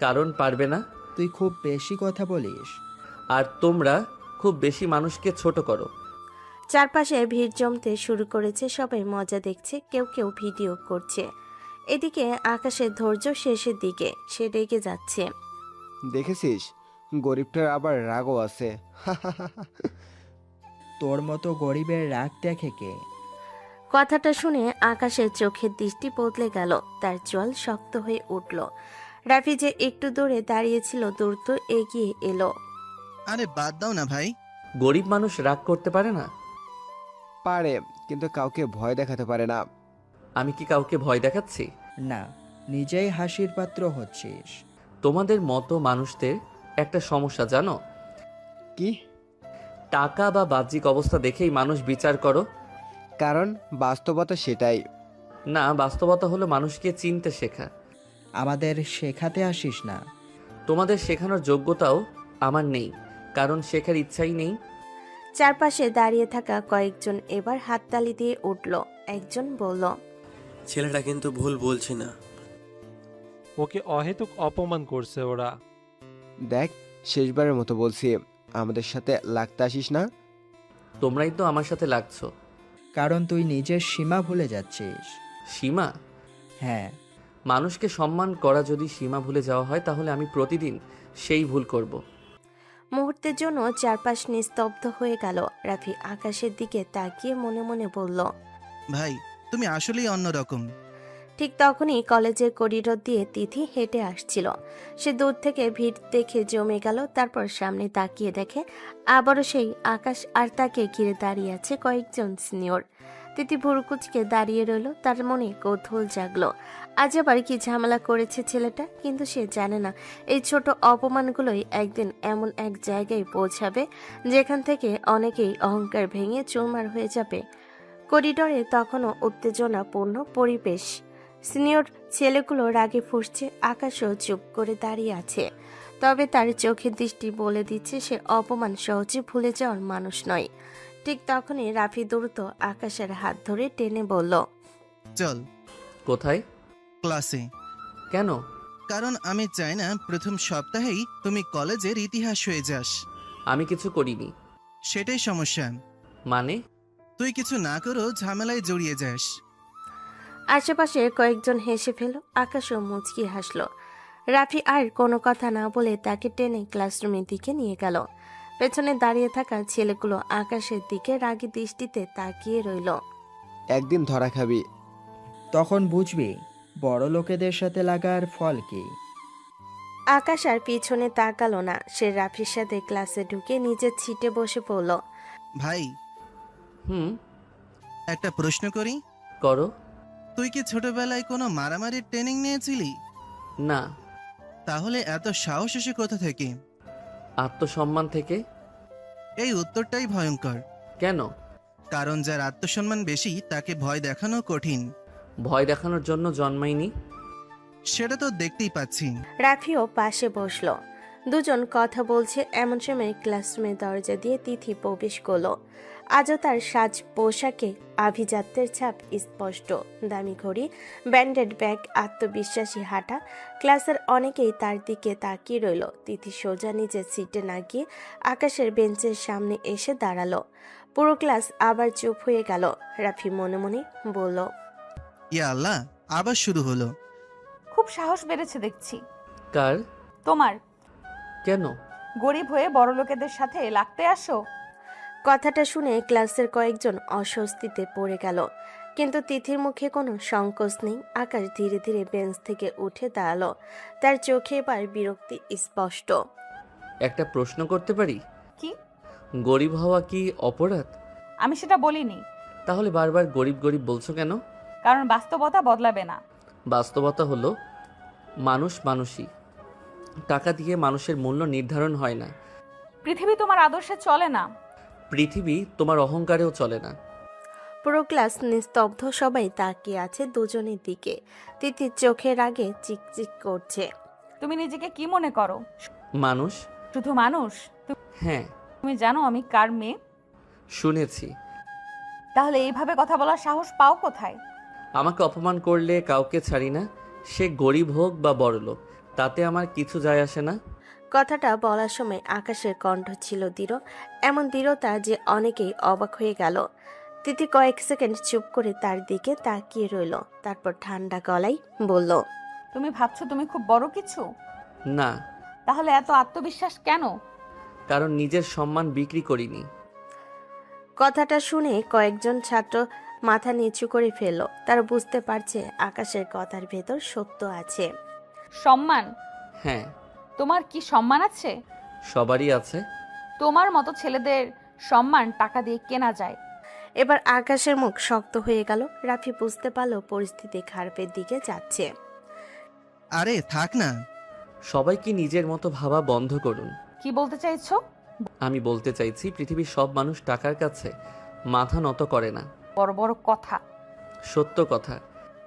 কারণ পারবে না। তুই খুব বেশি কথা বলিস। আর তোমরা খুব বেশি মানুষকে ছোট করো। চারপাশে ভিড় জমতে শুরু করেছে, সবাই মজা দেখছে, কেউ কেউ ভিডিও করছে। এদিকে আকাশের ধৈর্য শেষের দিকে, সে রেগে যাচ্ছে। দেখেছিস, গরিবটার আবার রাগও আছে। তোর মতো গরিবের রাগ দেখে কে? কথাটা শুনে আকাশের চোখের দৃষ্টি বদলে গেল, তার চোয়াল শক্ত হয়ে উঠল। রাফি যে একটু দূরে দাঁড়িয়েছিল দ্রুত এগিয়ে এলো। আরে বাদ দাও না ভাই। গরিব মানুষ রাগ করতে পারে না? পারে, কিন্তু কাউকে ভয় দেখাতে পারে না। আমি কি কাউকে ভয় দেখাচ্ছি? না, নিজেই হাসির পাত্র হচ্ছিস। তোমাদের মতো মানুষদের একটা সমস্যা জানো? কি? টাকা বা বাহ্যিক অবস্থা দেখেই মানুষ বিচার করো। কারণ বাস্তবতা সেটাই না। বাস্তবতা হলো মানুষকে চিনতে শেখা। আমাদের শেখাতে আসিস না। তোমাদের শেখানোর যোগ্যতাও আমার নেই, কারণ শেখার ইচ্ছাই নেই। চারপাশে দাঁড়িয়ে থাকা কয়েকজন এবার হাততালি দিয়ে উঠল। একজন বলল, ছেলেটা কিন্তু ভুল বলছে না। ওকে অহেতুক অপমান করছে ওরা। দেখ, শেষবারের মতো বলছি, আমাদের সাথে লাগতে আসিস না। তোমরাই তো আমার সাথে লাগছো। কারণ তুই নিজের সীমা ভুলে যাচ্ছিস। সীমা? হ্যাঁ। মানুষকে সম্মান করা যদি সীমা ভুলে যাওয়া হয়, তাহলে আমি প্রতিদিন সেই ভুল করব। মুহূর্তের জন্য চারপাশ নিস্তব্ধ হয়ে গেল। রাফি আকাশের দিকে তাকিয়ে মনে মনে বলল, ভাই, তুমি আসলেই অন্যরকম। ঠিক তখনই কলেজের করিডোর দিয়ে তিথি হেঁটে আসছিল। সে দূর থেকে ভিড় দেখে জমে গেল, তারপর সামনে তাকিয়ে দেখে আবারও সেই আকাশ, আর তাকে ঘিরে দাঁড়িয়ে আছে কয়েকজন সিনিয়র। তিথি ভুরুকুচকে দাঁড়িয়ে রইল, তার মনে কৌতূহল জাগলো। আজ আবার কি ঝামেলা করেছে ছেলেটা, কিন্তু সে জানে না এই ছোট অপমানগুলোই একদিন এমন এক জায়গায় পৌঁছাবে যেখান থেকে অনেকেই অহংকার ভেঙে চুরমার হয়ে যাবে। করিডোরে তখনও উত্তেজনাপূর্ণ পরিবেশ। সিনিয়র ছেলেগুলো রাগে ফুঁসছে, আকাশও চুপ করে দাঁড়িয়ে আছে। তবে তার চোখের দৃষ্টি বলে দিচ্ছে সে অপমান সহজে ভুলে যাওয়ার মানুষ নয়। ঠিক তখনই রাফি দ্রুত আকাশের হাত ধরে টেনে বলল, চল। কোথায়? ক্লাসে। কেন? কারণ আমি চাই না প্রথম সপ্তাহেই তুমি কলেজের ইতিহাস হয়ে যাস। আমি কিছু করিনি। সেটাই সমস্যা। মানে? তুই কিছু না করো ঝামেলায় জড়িয়ে যাস। আশেপাশে কয়েকজন হেসে ফেল, আকাশও মুচকি হাসলো। রাফি আর কোনো কথা না বলে তাকে টেনে ক্লাসরুমের দিকে নিয়ে গেল। পেছনে দাঁড়িয়ে থাকা ছেলেগুলো আকাশের দিকে রাগী দৃষ্টিতে তাকিয়ে রইল। একদিন ধরা খাবি। তখন বুঝবি বড় লোকেদের সাথে লাগার ফল কি। আকাশ আর পিছনে তাকালো না, সে রাফির সাথে ক্লাসে ঢুকে নিজের সিটে বসে পড়ল। ভাই, হুম, একটা প্রশ্ন করি? করো। তুই কি ছোটবেলায় কোনো মারামারির ট্রেনিং নিয়েছিলি? না। তাহলে এত সাহস এসে কোথা থেকে? আত্মসম্মান থেকে। এই উত্তরটাই ভয়ঙ্কর। কেন? কারণ যার আত্মসম্মান বেশি তাকে ভয় দেখানো কঠিন। ভয় দেখানোর জন্য জন্মাইনি। সেটা তো দেখতেই পাচ্ছি। রাফিও পাশে বসলো। দুজন কথা বলছে, এমন সময় ক্লাসরুমের দরজা দিয়ে তিথি প্রবেশ করলো। আজও তার সাজ পোশাকে আভিজাত্যের ছাপ স্পষ্ট। দামি ঘড়ি, ব্যান্ডেড ব্যাগ, আত্মবিশ্বাসী হাঁটা। ক্লাসের অনেকেই তার দিকে তাকিয়ে রইল। তিথি সোজা নিজের সিটে না গিয়ে আকাশের বেঞ্চের সামনে এসে দাঁড়ালো। পুরো ক্লাস আবার চুপ হয়ে গেল। রাফি মনে মনে বলল, ইয়া আল্লাহ, আবার শুরু হলো। খুব সাহস বেড়েছে দেখছি। কার? তোমার। কেন? গরিব হয়ে বড় লোকেদের সাথে লাগতে আসো? কথাটা শুনে ক্লাসের কয়েকজন অস্বস্তিতে পড়ে গেল, কিন্তু তিথির মুখে কোনো সংকোচ নেই। আকাশ ধীরে ধীরে বেঞ্চ থেকে উঠে দাঁড়ালো, তার চোখে এবার বিরক্তি স্পষ্ট। একটা প্রশ্ন করতে পারি? কি? গরিব হওয়া কি অপরাধ? আমি সেটা বলিনি। তাহলে বারবার গরিব গরিব বলছো কেন? কারণ বাস্তবতা বদলাবে না। বাস্তবতা হলো মানুষ মানুষই। টাকা দিয়ে মানুষের মূল্য নির্ধারণ হয় না। পৃথিবী তোমার আদর্শে চলে না। পৃথিবী তোমার অহংকারেও চলে না। পুরো ক্লাস নিস্তব্ধ, সবাই তাকিয়ে আছে দুজনের দিকে। তিথির চোখের আগে চিকচিক করছে। তুমি নিজেকে কি মনে করো? মানুষ। শুধু মানুষ? হ্যাঁ। তুমি জানো আমি কার মেয়ে? শুনেছি। তাহলে এইভাবে কথা বলার সাহস পাও কোথায়? আমাকে অপমান করলে কাউকে ছাড়ি না, সে গরিব হোক বা বড়লোক, তাতে আমার কিছু যায় আসে না। কথাটা বলার সময় আকাশের কণ্ঠ ছিল দৃঢ়, এমন দৃঢ়তা যে অনেকেই অবাক হয়ে গেল। তিথি কয়েক সেকেন্ড চুপ করে তার দিকে তাকিয়ে রইল, তারপর ঠান্ডা গলায় বলল, তুমি ভাবছো তুমি খুব বড় কিছু? না। তাহলে এত আত্মবিশ্বাস কেন? কারণ নিজের সম্মান বিক্রি করিনি। কথাটা শুনে কয়েকজন ছাত্র মাথা নিচু করে ফেলল। তারা বুঝতে পারছে আকাশের কথার ভেতর সত্য আছে। সম্মান? হ্যাঁ। তোমার কি সম্মান আছে? সবারই আছে। তোমার মতো ছেলেদের সম্মান টাকা দিয়ে কেনা যায়। এবার আকাশের মুখ শক্ত হয়ে গেল। রাফি বুঝতে পারল পরিস্থিতি খারাপের দিকে যাচ্ছে। আরে থাক না। সবাইকে নিজের মতো ভাবা বন্ধ করুন। কি বলতে চাইছো? আমি বলতে চাইছি পৃথিবীর সব মানুষ টাকার কাছে মাথা নত করে না। বড় বড় কথা। সত্য কথা।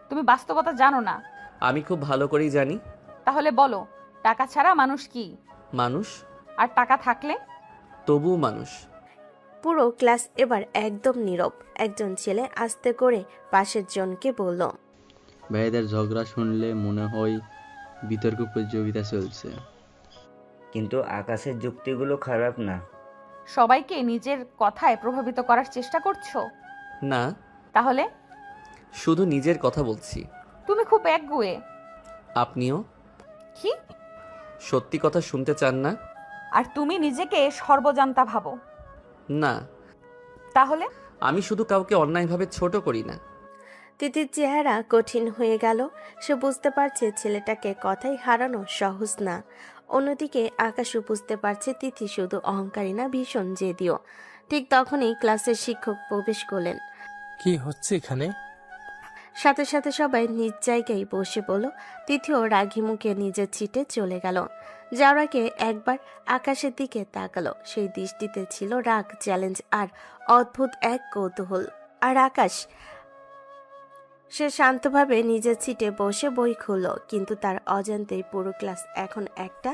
তুমি বাস্তবতা জানো না। আমি খুব ভালো করেই জানি। তাহলে বলো, টাকা ছাড়া মানুষ কি? মানুষ। আর টাকা থাকলে? তবুও মানুষ। পুরো ক্লাস এবার একদম নীরব। একজন ছেলে আস্তে করে পাশের জনকে বলল, ভাইদের ঝগড়া শুনলে মনে হয় বিতর্ক প্রতিযোগিতা চলছে। কিন্তু আকাশের যুক্তিগুলো খারাপ না। সবাইকে নিজের কথায় প্রভাবিত করার চেষ্টা করছো? না। তাহলে? শুধু নিজের কথা বলছি। তুমি খুব একগুঁয়ে। আপনিও। কি? সত্যি কথা শুনতে চান না? আর তুমি নিজেকে সর্বজান্তা ভাবো? না। তাহলে? আমি শুধু কাউকে অন্যায়ভাবে ছোট করি না। তিথির চেহারা কঠিন হয়ে গেল। সে বুঝতে পারছে ছেলেটাকে কথাই হারানো সহজ না। অন্যদিকে আকাশও বুঝতে পারছে তিথি শুধু অহংকারী না, ভীষণ জেদিও। ঠিক তখনই ক্লাসের শিক্ষক প্রবেশ করলেন। কি হচ্ছে এখানে? সাথে সাথে সবাই নিজ জায়গায় বসে পড়ল। তিথিও রাগী মুখে নিজের সিটে চলে গেল। যাওয়ার আগে একবার আকাশের দিকে তাকালো। সেই দৃষ্টিতে ছিল রাগ, চ্যালেঞ্জ আর অদ্ভুত এক কৌতূহল। আর আকাশ, সে শান্তভাবে নিজের সিটে বসে বই খুলল, কিন্তু তার অজান্তেই পুরো ক্লাস এখন একটা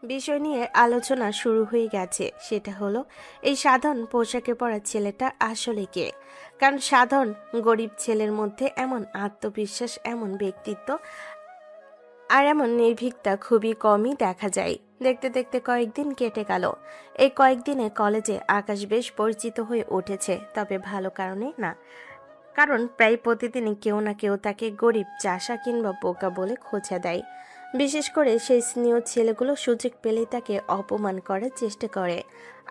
বিষয় নিয়ে আলোচনা শুরু হয়ে গেছে। সেটা হলো এই সাধারণ পোশাকে পরা ছেলেটা আসলে কে। কারণ সাধারণ গরিব ছেলের মধ্যে এমন আত্মবিশ্বাস, এমন ব্যক্তিত্ব আর এমন নির্ভীকতা খুবই কমই দেখা যায়। দেখতে দেখতে কয়েকদিন কেটে গেল। এই কয়েকদিনে কলেজে আকাশ বেশ পরিচিত হয়ে উঠেছে, তবে ভালো কারণে না। কারণ প্রায় প্রতিদিনই কেউ না কেউ তাকে গরিব, চাষা কিংবা বোকা বলে খোঁচা দেয়। বিশেষ করে সেই স্নেহ ছেলেগুলো সুযোগ পেলেই তাকে অপমান করার চেষ্টা করে।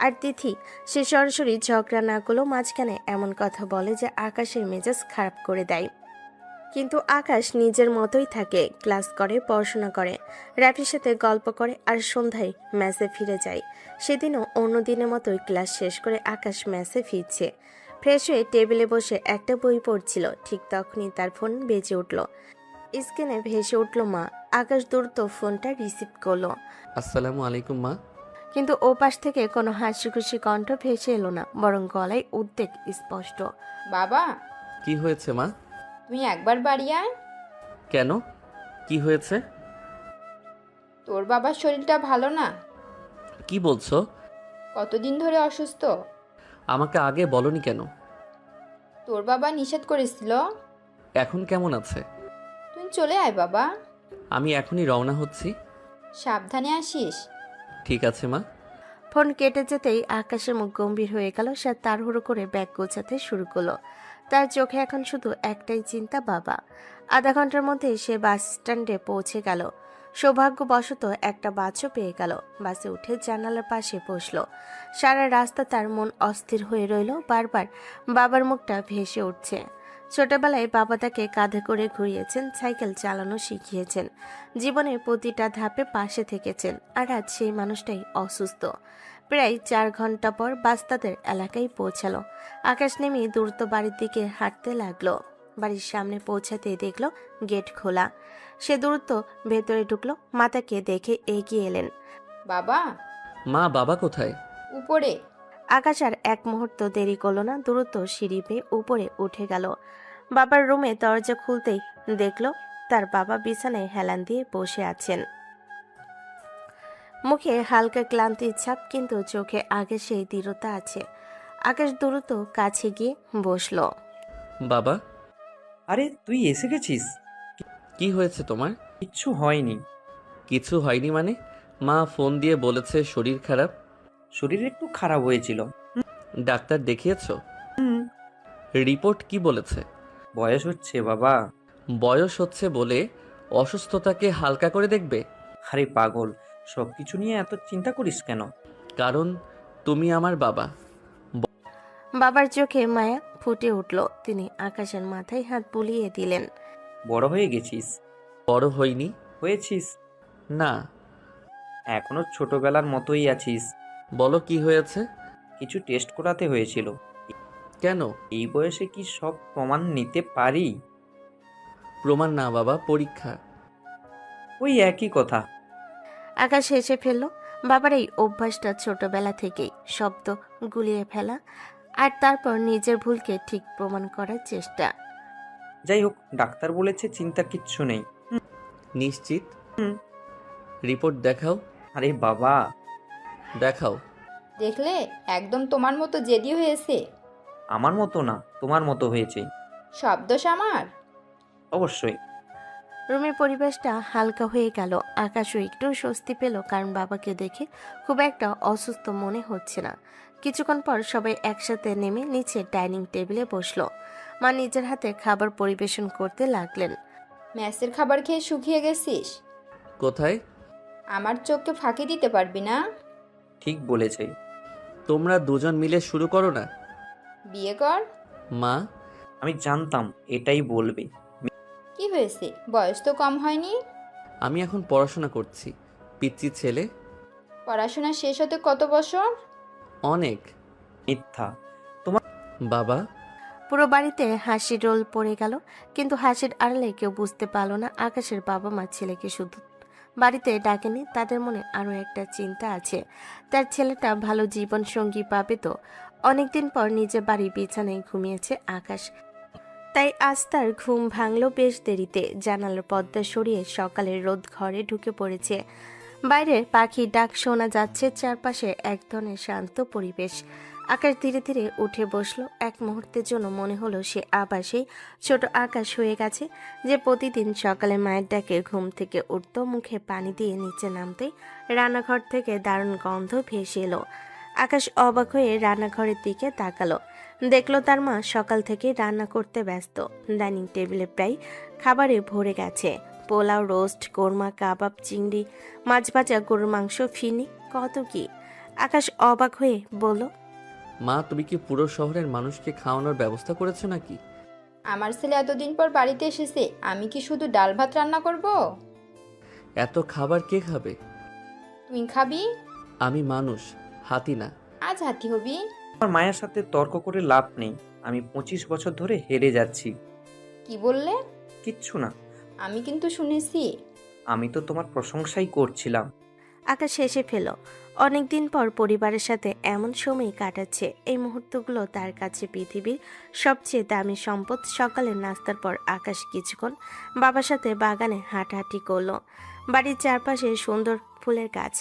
আর তিথি, সে সরাসরি ঝগড়া না করলেও মাঝখানে এমন কথা বলে যে আকাশের মেজাজ খারাপ করে দেয়। কিন্তু আকাশ নিজের মতোই থাকে, ক্লাস করে, পড়াশোনা করে, রাফির সাথে গল্প করে আর সন্ধ্যায় ম্যাচে ফিরে যায়। সেদিনও অন্য দিনের মতোই ক্লাস শেষ করে আকাশ ম্যাচে ফিরছে। ফ্রেশ হয়ে টেবিলে বসে একটা বই পড়ছিল। ঠিক তখনই তার ফোন বেজে উঠল। স্ক্রিনে ভেসে উঠল মা। আকাশ দ্রুত ফোনটা রিসিভ করলো। আসসালামু আলাইকুম মা। কিন্তু ও পাশ থেকে কোনো হাসি খুশি কণ্ঠ ভেসে এলো না, বরং গলায় উদ্বেগ স্পষ্ট। বাবা, কি হয়েছে মা? তুই একবার বাড়ি আয়। কেন, কি হয়েছে? তোর বাবার শরীরটা ভালো না। কি বলছো? কতদিন ধরে অসুস্থ? আমাকে আগে বলনি কেন? তোর বাবা নিষেধ করেছিল। এখন কেমন আছে? তুই চলে আয় বাবা। আমি এখনই রওনা হচ্ছি। সাবধানে আসিস। ঠিক আছে মা। ফোন কেটে যেতেই আকাশের মুখ গম্ভীর হয়ে গেল। সে তাড়াহুড়ো করে ব্যাগ গোছাতে শুরু করলো। তার চোখে এখন শুধু একটাই চিন্তা, বাবা। আধা ঘন্টার মধ্যে সে বাস স্ট্যান্ডে পৌঁছে গেল। সৌভাগ্যবশত একটা বাসও পেয়ে গেল। বাসে উঠে জানালার পাশে বসলো। সারা রাস্তা তার মন অস্থির হয়ে রইল। বারবার বাবার মুখটা ভেসে উঠছে। ছোটবেলায় বাবা তাকে কাঁধে করে ঘুরিয়েছেন, সাইকেল চালানো শিখিয়েছেন, জীবনের প্রতিটা ধাপে পাশে থেকেছেন। আর আজ সেই মানুষটাই অসুস্থ। প্রায় 4 ঘন্টা পর বাস তাদের এলাকায় পৌঁছালো। আকাশ নেমে দ্রুত বাড়ির দিকে হাঁটতে লাগলো। বাড়ির সামনে পৌঁছাতেই দেখলো গেট খোলা। সে দ্রুত ভেতরে ঢুকলো। মাতাকে দেখে এগিয়ে এলেন। বাবা। মা, বাবা কোথায়? উপরে। আকাশ আর এক মুহূর্ত দেরি করলো না, দ্রুত সিঁড়ি বেয়ে উপরে উঠে গেল। বাবার রুমে দরজা খুলতেই দেখলো তার বাবা বিছানায় হেলান দিয়ে বসে আছেন। মুখে হালকা ক্লান্তির ছাপ, কিন্তু চোখে আগে সেই দৃঢ়তা আছে। আকাশ দ্রুত কাছে গিয়ে বসলো। বাবা। আরে তুই এসে গেছিস? কি হয়েছে তোমার? কিচ্ছু হয়নি। কিছু হয়নি মানে? মা ফোন দিয়ে বলেছে শরীর খারাপ। শরীর একটু খারাপ হয়েছিল। ডাক্তার দেখিয়েছো? রিপোর্ট কি বলেছে? বয়স হচ্ছে বাবা। বয়স হচ্ছে বলে অসুস্থতাকে হালকা করে দেখবে? আরে পাগল, সবকিছু নিয়ে এত চিন্তা করিস কেন? কারণ তুমি আমার বাবা। বাবার চোখে মায়া ফুটে উঠল। তিনি আকাশের মাথায় হাত বুলিয়ে দিলেন। বড় হয়ে গেছিস। বড় হইনি। হয়েছিস না, এখনো ছোটবেলার মতোই আছিস। বলো কি হয়েছে? কিছু টেস্ট করাতে হয়েছিল। কেন? এই বয়সে কি সব প্রমাণ নিতে পারি? প্রমাণ না বাবা, পরীক্ষা। ওই একই কথা। আকাশ হেসে ফেলল। বাবার এই অভ্যাসটা ছোটবেলা থেকেই, শব্দ গুলিয়ে ফেলা আর তারপর নিজের ভুলকে ঠিক প্রমাণ করার চেষ্টা। যাই হোক, ডাক্তার বলেছে চিন্তার কিচ্ছু নেই। নিশ্চিত? রিপোর্ট দেখাও। আরে বাবা। দেখাও। দেখলে, একদম তোমার মতো জেদি হয়েছে। আমার মতো না, তোমার মতো হয়েছে। শব্দ আমার। অবশ্যই। রুমের পরিবেশটা হালকা হয়ে গেল। আকাশও একটু স্বস্তি পেল, কারণ বাবাকে দেখে খুব একটা অসুস্থ মনে হচ্ছে না। কিছুক্ষণ পর সবাই একসাথে নেমে নিচে ডাইনিং টেবিলে বসলো। মা নিজের হাতে খাবার পরিবেশন করতে লাগলেন। ম্যাসের খাবার খেয়ে শুকিয়ে গেছিস। কোথায়? আমার চোখকে ফাঁকি দিতে পারবি না। ঠিক বলেছে। তোমরা দুজন মিলে শুরু করো না। বিয়ে কর। মা, আমি জানতাম এটাই বলবে। কি হয়েছে? বয়স তো কম হয়নি। আমি এখন পড়াশোনা করছি। পিচ্চি ছেলে। পড়াশোনা শেষ হতে কত বছর? অনেক। মিথ্যা। বাবা। পুরো বাড়িতে হাসির রোল পড়ে গেল, কিন্তু হাসির আড়ালে কেউ বুঝতে পারল না আকাশের বাবা মা ছেলেকে শুধু বাড়িতে ডাকেনি, তাদের মনে আরো একটা চিন্তা আছে। তার ছেলেটা ভালো জীবন সঙ্গী পাবে তো। অনেকদিন পর নিজের বাড়ি বিছানায় ঘুমিয়েছে আকাশ, তাই আজ তার ঘুম ভাঙল বেশ দেরিতে। জানালার পর্দা সরিয়ে সকালের রোদ ঘরে ঢুকে পড়েছে। বাইরের পাখির ডাক শোনা যাচ্ছে, চারপাশে এক ধরনের শান্ত পরিবেশ। আকাশ ধীরে ধীরে উঠে বসলো। এক মুহূর্তের জন্য মনে হলো সে আবার সেই ছোট আকাশ হয়ে গেছে, যে প্রতিদিন সকালে মায়ের ডাকে ঘুম থেকে উঠত, মুখে পানি দিয়ে নিচে নামতেই রান্নাঘর থেকে দারুণ গন্ধ ভেসে এলো। আকাশ অবাক হয়ে রান্নাঘরের দিকে তাকালো, দেখলো তার মা সকাল থেকে রান্না করতে ব্যস্ত। ডাইনিং টেবিলে প্রায় খাবারে ভরে গেছে, পোলাও, রোস্ট, কোরমা, কাবাব, চিংড়ি, মাছ ভাজা, গরুর মাংস, ফিনি, কত কি। আকাশ অবাক হয়ে বলল, মা, তুমি কি পুরো শহরের মানুষকে খাওয়ানোর ব্যবস্থা করেছো নাকি? আমার ছেলে এতদিন পর বাড়িতে এসেছে, আমি কি শুধু ডাল ভাত রান্না করব? এত খাবার কে খাবে? তুই খাবি। আমি মানুষ, হাতি না। আজ হাতি হবি? আমার মায়ের সাথে তর্ক করে লাভ নেই। আমি 25 বছর ধরে হেরে যাচ্ছি। কি বললে? কিচ্ছু না। আমি কিন্তু শুনেছি। আমি তো তোমার প্রশংসাই করছিলাম। আকাশ হেসে ফেল। অনেকদিন পর পরিবারের সাথে এমন সময় কাটাচ্ছে, এই মুহূর্তগুলো তার কাছে পৃথিবীর সবচেয়ে দামি সম্পদ। সকালের নাস্তার পর আকাশ কিছুক্ষণ বাবার সাথে বাগানে হাঁটাহাঁটি করলো। বাড়ির চারপাশে সুন্দর ফুলের গাছ,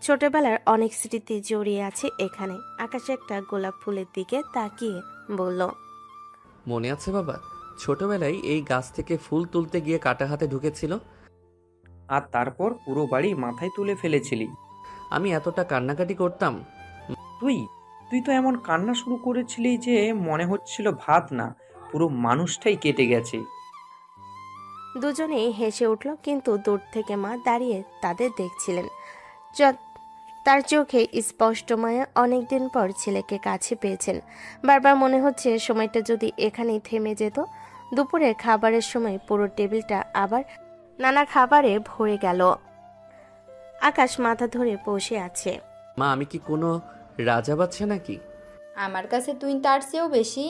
ছোটবেলার অনেক স্মৃতি জড়িয়ে আছে এখানে। আকাশ একটা গোলাপ ফুলের দিকে তাকিয়ে বলল, মনে আছে বাবা, ছোটবেলায় এই গাছ থেকে ফুল তুলতে গিয়ে কাটা হাতে ঢুকেছিল, আর তারপর পুরো বাড়ি মাথায় তুলে ফেলেছিলি। আমি এতটা কান্নাকাটি করতাম। তুই তো এমন কান্না শুরু করেছিলি যে মনে হচ্ছিল ভাত না, পুরো মানুষটাই কেটে গেছে। দুজনেই হেসে উঠল, কিন্তু দূর থেকে মা দাঁড়িয়ে তাদের দেখছিলেন। তার চোখে স্পষ্ট মায়া। অনেকদিন পর ছেলেকে কাছে পেয়েছেন। বারবার মনে হচ্ছে সময়টা যদি এখানেই থেমে যেত। দুপুরের খাবারের সময় পুরো টেবিলটা আবার নানা খাবারে ভরে গেল। আকাশ মাথা ধরে বসে আছে। মা, আমি কি কোনো রাজা বাচ্চা নাকি? আমার কাছে তুই তার চেয়েও বেশি।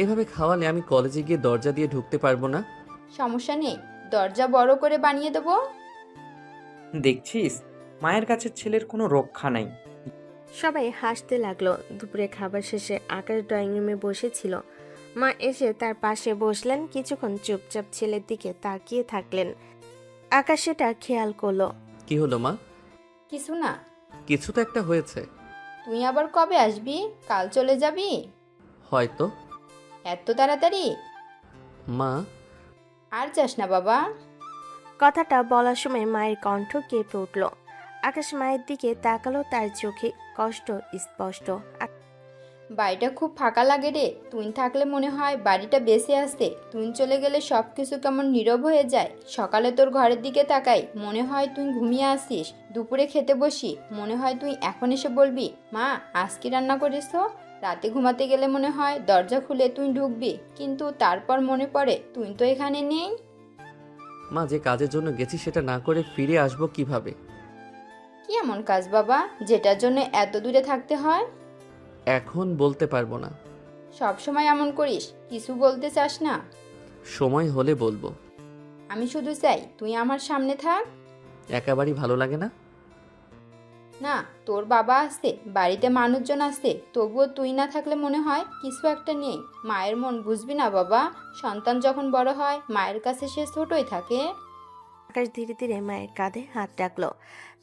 এভাবে খাওয়ালে আমি কলেজে গিয়ে দরজা দিয়ে ঢুকতে পারবো না। সমস্যা নেই, দরজা বড় করে বানিয়ে দেবো। দেখছিস, মায়ের কাছে ছেলের কোনো রক্ষা নাই। সবাই হাসতে লাগলো। দুপুরে খাবার শেষে আকাশ ড্রয়িং রুমে বসেছিল। মা এসে তার পাশে বসলেন, কিছুক্ষণ চুপচাপ ছেলের দিকে তাকিয়ে থাকলেন। আকাশ সেটা খেয়াল করলো। কি হলো মা? কিছু না। কিছু তো একটা হয়েছে। তুই আবার কবে আসবি? কাল চলে যাবি? হয়তো। এত তাড়াতাড়ি? মা। আর যাস না বাবা। কথাটা বলার সময় মায়ের কণ্ঠ কেঁপে উঠল। আকাশ মায়ের দিকে তাকালো, তার চোখে কষ্ট স্পষ্ট। বাড়িটা খুব ফাঁকা লাগে রে। তুই থাকলে মনে হয় বাড়িটা বেঁচে আসতে। তুই চলে গেলে সব কিছু কেমন নীরব হয়ে যায়। সকালে তোর ঘরের দিকে তাকাই, মনে হয় তুই ঘুমিয়ে আসিস। দুপুরে খেতে বসি, মনে হয় তুই এখন এসে বলবি, মা আজ কি রান্না করিস তো। রাতে ঘুমাতে গেলে মনে হয় দরজা খুলে তুই ঢুকবি, কিন্তু তারপর মনে পড়ে তুই তো এখানে নেই। মা, যে কাজের জন্য গেছি সেটা না করে ফিরে আসবো কিভাবে? কি এমন কাজ বাবা যেটার জন্য এত দূরে থাকতে হয়? এখন বলতে পারবো না। সব সময় এমন করিস, কিছু বলতে চাস না? সময় হলে বলবো। আমি শুধু চাই তুই আমার সামনে থাক। একেবারেই ভালো লাগে না। না, তোর বাবা আছে, বাড়িতে মানুষজন আছে, তবুও তুই না থাকলে মনে হয় কিছু একটা নেই। মায়ের মন বুঝবি না বাবা। সন্তান যখন বড় হয় মায়ের কাছে সে ছোটই থাকে। আকাশ ধীরে ধীরে মায়ের কাঁধে হাত রাখলো।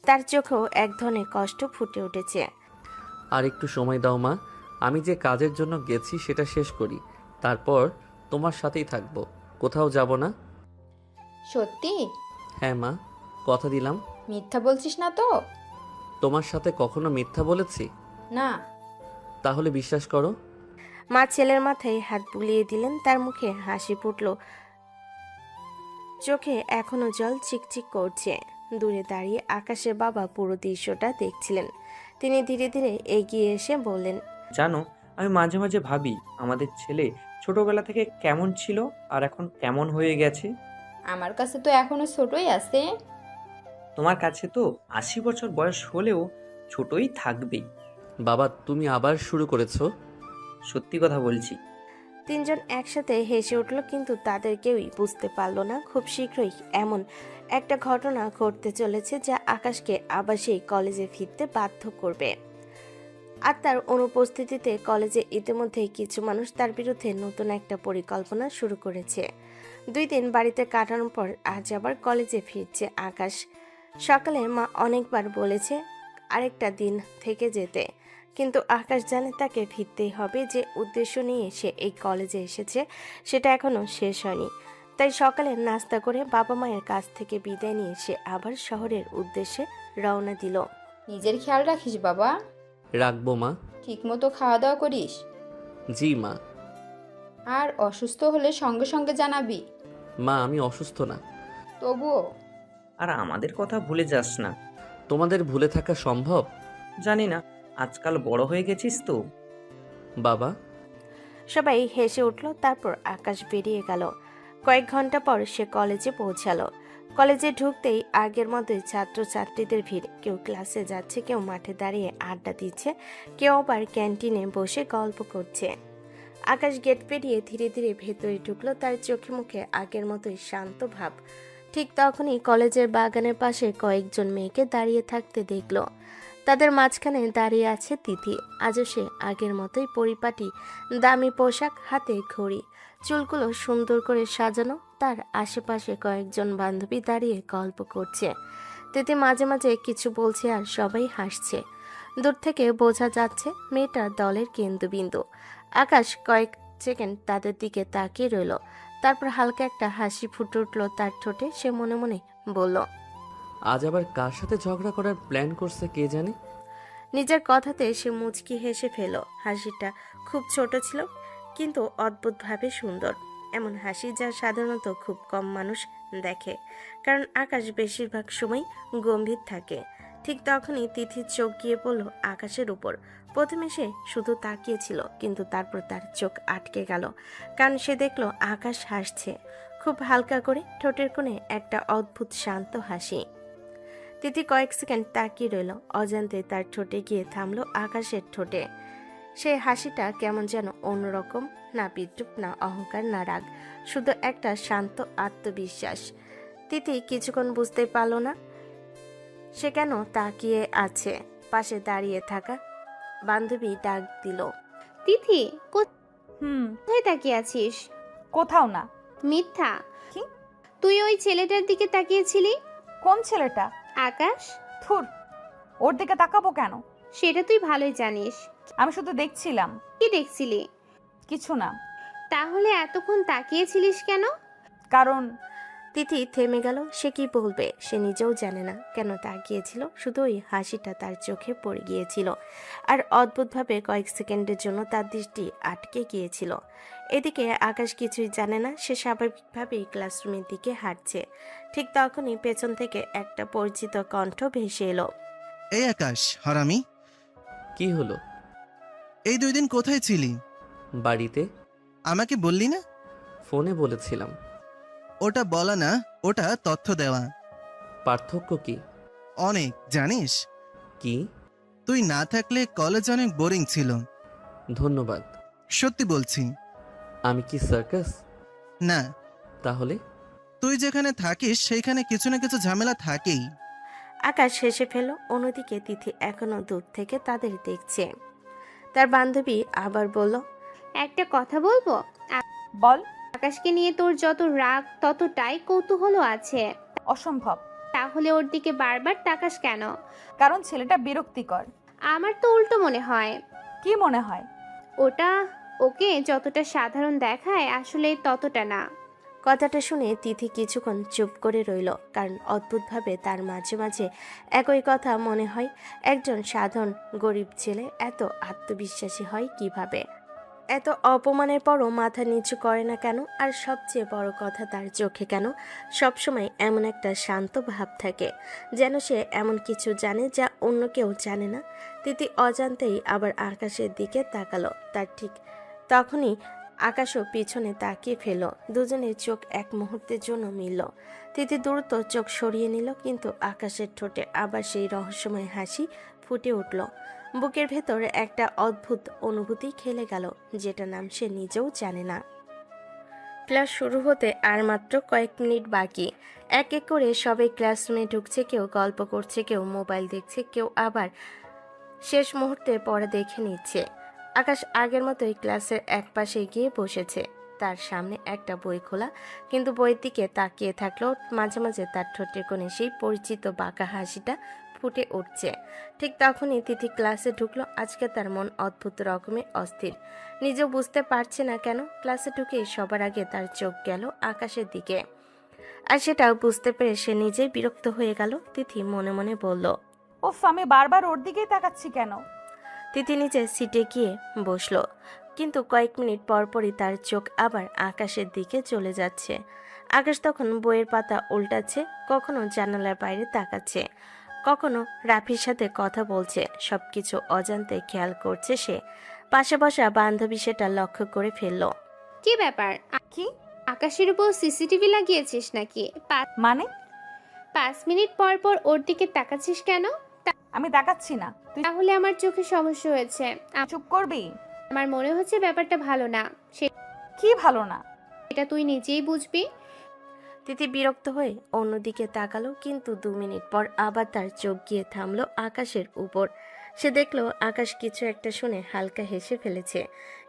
তার চোখেও এক ধরনের কষ্ট ফুটে উঠেছে। আর একটু সময় দাও মা, আমি যে কাজের জন্য গেছি সেটা শেষ করি, তারপর তোমার সাথেই থাকবো, কোথাও যাব না। সত্যি? হ্যাঁ মা, কথা দিলাম। মিথ্যা বলছিস না তো? তোমার সাথে কখনো মিথ্যা বলেছি? না। তাহলে বিশ্বাস করো। মা ছেলের মাথায় হাত বুলিয়ে দিলেন, তার মুখে হাসি ফুটল, চোখে এখনো জল চিকচিক করছে। দূরে দাঁড়িয়ে আকাশের বাবা পুরো দৃশ্যটা দেখছিলেন। তিনি ধীরে ধীরে এগিয়ে এসে বললেন, জানো, আমি মাঝে মাঝে ভাবি আমাদের ছেলে ছোটবেলা থেকে কেমন ছিল আর এখন কেমন হয়ে গেছে? আমার কাছে তো এখনো ছোটই আছে। তোমার কাছে তো 80 বছর বয়স হলেও ছোটই থাকবেই। বাবা, তুমি আবার শুরু করেছো? সত্যি কথা বলছি। তিনজন একসাথে হেসে উঠল, কিন্তু তাদের কেউই বুঝতে পারল না খুব শীঘ্রই এমন একটা ঘটনা ঘটতে চলেছে যা আকাশকে আবার সেই কলেজে ফিরতে বাধ্য করবে। আর তার অনুপস্থিতিতে কলেজে ইতিমধ্যেই কিছু মানুষ তার বিরুদ্ধে নতুন একটা পরিকল্পনা শুরু করেছে। 2 দিন বাড়িতে কাটানোর পর আজ আবার কলেজে ফিরছে আকাশ। সকালে মা অনেকবার বলেছে আরেকটা দিন থেকে যেতে, কিন্তু আকাশ জানে তাকে ফিরতেই হবে। যে উদ্দেশ্য নিয়ে সে এই কলেজে এসেছে সেটা এখনো শেষ হয়নি। তাই সকালে নাস্তা করে বাবা মায়ের কাছ থেকে বিদায় নিয়ে সে আবার শহরের উদ্দেশ্যে রওনা দিল। নিজের খেয়াল রাখিস বাবা। রাখবো মা। ঠিকমতো খাওয়া দাওয়া করিস। জি মা। আর অসুস্থ হলে সঙ্গে সঙ্গে জানাবি। মা, আমি অসুস্থ না। তবুও। আর আমাদের কথা ভুলে যাস না। তোমাদের ভুলে থাকা সম্ভব? জানি না, আজকাল বড় হয়ে গেছিস তো। বাবা। সবাই হেসে উঠল। তারপর আকাশ বেরিয়ে গেল। কয়েক ঘন্টা পর সে কলেজে পৌঁছালো। কলেজে ঢুকতেই আগের মতোই ছাত্রছাত্রীদের ভিড়। কেউ ক্লাসে যাচ্ছে, কেউ মাঠে দাঁড়িয়ে আড্ডা দিচ্ছে, কেউ আবার ক্যান্টিনে বসে গল্প করছে। আকাশ গেট পেরিয়ে ধীরে ধীরে ভেতরে ঢুকলো। তার চোখে মুখে আগের মতোই শান্ত ভাব। ঠিক তখনই কলেজের বাগানের পাশে কয়েকজন মেয়েকে দাঁড়িয়ে থাকতে দেখলো। তাদের মাঝখানে দাঁড়িয়ে আছে তিথি। আজও সে আগের মতোই পরিপাটি, দামি পোশাক, হাতে ঘড়ি, চুলগুলো সুন্দর করে সাজানো। তার আশেপাশে কয়েকজন বান্ধবী দাঁড়িয়ে গল্প করছে। তিথি মাঝে মাঝে কিছু বলছে আর সবাই হাসছে। দূর থেকে বোঝা যাচ্ছে মেয়েটা দলের কেন্দ্রবিন্দু। আকাশ কয়েক সেকেন্ড তাদের দিকে তাকিয়ে রইল। তারপর হালকা একটা হাসি ফুটে উঠল তার ঠোঁটে। সে মনে মনে বলল, আজ আবার কার সাথে ঝগড়া করার প্ল্যান করছে কে জানে। নিজের কথাতে সে মুচকি হেসে ফেল। হাসিটা খুব ছোট ছিল, কিন্তু অদ্ভুতভাবে সুন্দর। এমন হাসি যা সাধারণত খুব কম মানুষ দেখে, কারণ আকাশ বেশিরভাগ সময় গম্ভীর থাকে। ঠিক তখনই তিথির চোখ গিয়ে পড়ল আকাশের উপর। প্রথমে সে শুধু তাকিয়েছিল, কিন্তু তারপর তার চোখ আটকে গেল, কারণ সে দেখল আকাশ হাসছে খুব হালকা করে, ঠোঁটের কোণে একটা অদ্ভুত শান্ত হাসি। তিথি কয়েক সেকেন্ড তাকিয়ে রইল। অজান্তে তার ঠোঁটে গিয়ে থামলো আকাশের ঠোঁটে। সেই হাসিটা কেমন যেন অন্যরকম, না বিদ্রুপ, না অহংকার, না রাগ, শুধু একটা শান্ত আত্মবিশ্বাস। তিথি কিছুক্ষণ বুঝতে পারল না সে কেন তাকিয়ে আছে। পাশে দাঁড়িয়ে থাকা বান্ধবী ডাক দিল, তিথি কোথায় তাকিয়ে আছিস? কোথাও না। মিথ্যা। কি? তুই ওই ছেলেটার দিকে তাকিয়েছিলি। কোন ছেলেটা? আকাশ। থুর, ওর দিকে তাকাবো কেন? সেটা তুই ভালোই জানিস। আমি শুধু দেখছিলাম। কি দেখছিলি? কিছু না। তাহলে এতক্ষণ তাকিয়েছিলিস কেন? কারণ। তিথি থেমে গেল। সে কি বলবে সে নিজেও জানে না কেন তাকিয়েছিল, শুধু ওই হাসিটা তার চোখে পড়ে গিয়েছিল। আর অদ্ভুতভাবে কয়েক সেকেন্ডের জন্য তার দৃষ্টি আটকে গিয়েছিল। এদিকে আকাশ কিছুই জানে না। সে স্বাভাবিকভাবেই ক্লাসরুমের দিকে হাঁটছে। ঠিক তখনই পেছন থেকে একটা পরিচিত কণ্ঠ ভেসে এলো, এই আকাশ, হারামি। কি হলো? এই 2 দিন কোথায় ছিলি? বাড়িতে। আমাকে বললি না? ফোনে বলেছিলাম। ওটা বলা না, ওটা তথ্য দেওয়া। পার্থক্য কি? অনেক, জানিস? কি? তুই না থাকলে কলেজ অনেক বোরিং ছিল। ধন্যবাদ। সত্যি বলছি। আমি কি সার্কাস? না। তাহলে? তুই যেখানে থাকিস সেইখানে কিছু না কিছু ঝামেলা থাকেই। আকাশ হেসে ফেল। অন্যদিকে তিথি এখনো দূর থেকে তাদের দেখছে। তার বান্ধবী আবার বলল, একটা কথা বলবো? বল। আকাশকে নিয়ে তোর যত রাগ ততটাই কৌতূহল আছে। অসম্ভব। তাহলে ওর দিকে বারবার তাকাস কেন? কারণ ছেলেটা বিরক্তিকর। আমার তো উল্টো মনে হয়। কি মনে হয়? ওটা ওকে যতটা সাধারণ দেখায় আসলে ততটা না। কথাটা শুনে তিথি কিছুক্ষণ চুপ করে রইল, কারণ অদ্ভুতভাবে তার মাঝে মাঝে একই কথা মনে হয়। একজন সাধারণ গরিব ছেলে এত আত্মবিশ্বাসী হয় কিভাবে? এত অপমানের পরও মাথা নিচু করে না কেন? আর সবচেয়ে বড় কথা, তার চোখে কেন সবসময় এমন একটা শান্ত ভাব থাকে, যেন সে এমন কিছু জানে যা অন্য কেউ জানে না। তিথি অজান্তেই আবার আকাশের দিকে তাকালো। তার ঠিক তখনই আকাশও পিছনে তাকিয়ে ফেলল। দুজনের চোখ এক মুহূর্তের জন্য মিলল। তিথি দ্রুত চোখ সরিয়ে নিল, কিন্তু আকাশের ঠোঁটে আবার সেই রহস্যময় হাসি ফুটে উঠল। বুকের ভেতর একটা অদ্ভুত অনুভূতি খেলে গেল, যেটা নাম সে নিজেও জানে না। ক্লাস শুরু হতে আর মাত্র কয়েক মিনিট বাকি। এক এক করে সবাই ক্লাসরুমে ঢুকছে, কেউ গল্প করছে, কেউ মোবাইল দেখছে, কেউ আবার শেষ মুহূর্তে পড়া দেখে নিচ্ছে। আকাশ আগের মতোই ক্লাসের এক পাশে গিয়ে বসেছে। তার সামনে একটা বই খোলা, কিন্তু বইয়ের দিকে তাকিয়ে থাকলেও মাঝে মাঝে তার ঠোঁটের কোণে সেই পরিচিত বাঁকা হাসিটা ফুটে উঠছে। ঠিক তখনই তিথি ক্লাসে ঢুকলো। আজকে তার মন অদ্ভুত রকমের অস্থির, নিজেও বুঝতে পারছে না কেন। ক্লাসে ঢুকেই সবার আগে তার চোখ গেল আকাশের দিকে, আর সেটাও বুঝতে পেরে সে নিজেই বিরক্ত হয়ে গেল। তিথি মনে মনে বলল, ওফ, আমি বারবার ওর দিকেই তাকাচ্ছি কেন? তিথি নিচে সিটে গিয়ে বসলো, কিন্তু কয়েক মিনিট পরপরই তার চোখ আবার আকাশের দিকে চলে যাচ্ছে। আকাশ তখন বইয়ের পাতা উল্টাচ্ছে, কখনো জানালার বাইরে তাকাচ্ছে, কখনো রাফির সাথে কথা বলছে। সবকিছু অজান্তে খেয়াল করছে সে। পাশে বসা বান্ধবী সেটা লক্ষ্য করে ফেলল। কি ব্যাপার? কি আকাশের উপর সিসিটিভি লাগিয়েছিস নাকি? মানে 5 মিনিট পর পর ওর দিকে তাকাচ্ছিস কেন? আমি তাকাচ্ছি না। তুই তাহলে আমার চোখে সমস্যা হয়েছে। চুপ করবি? আমার মনে হচ্ছে ব্যাপারটা ভালো না। কি ভালো না? এটা তুই নিজেই বুঝবি। তিথি বিরক্ত হয়ে অন্যদিকে তাকালো, কিন্তু 2 মিনিট পর আবার তার চোখ গিয়ে থামলো আকাশের উপর। সে দেখলো আকাশ কিছু একটা শুনে হালকা হেসে ফেলেছে।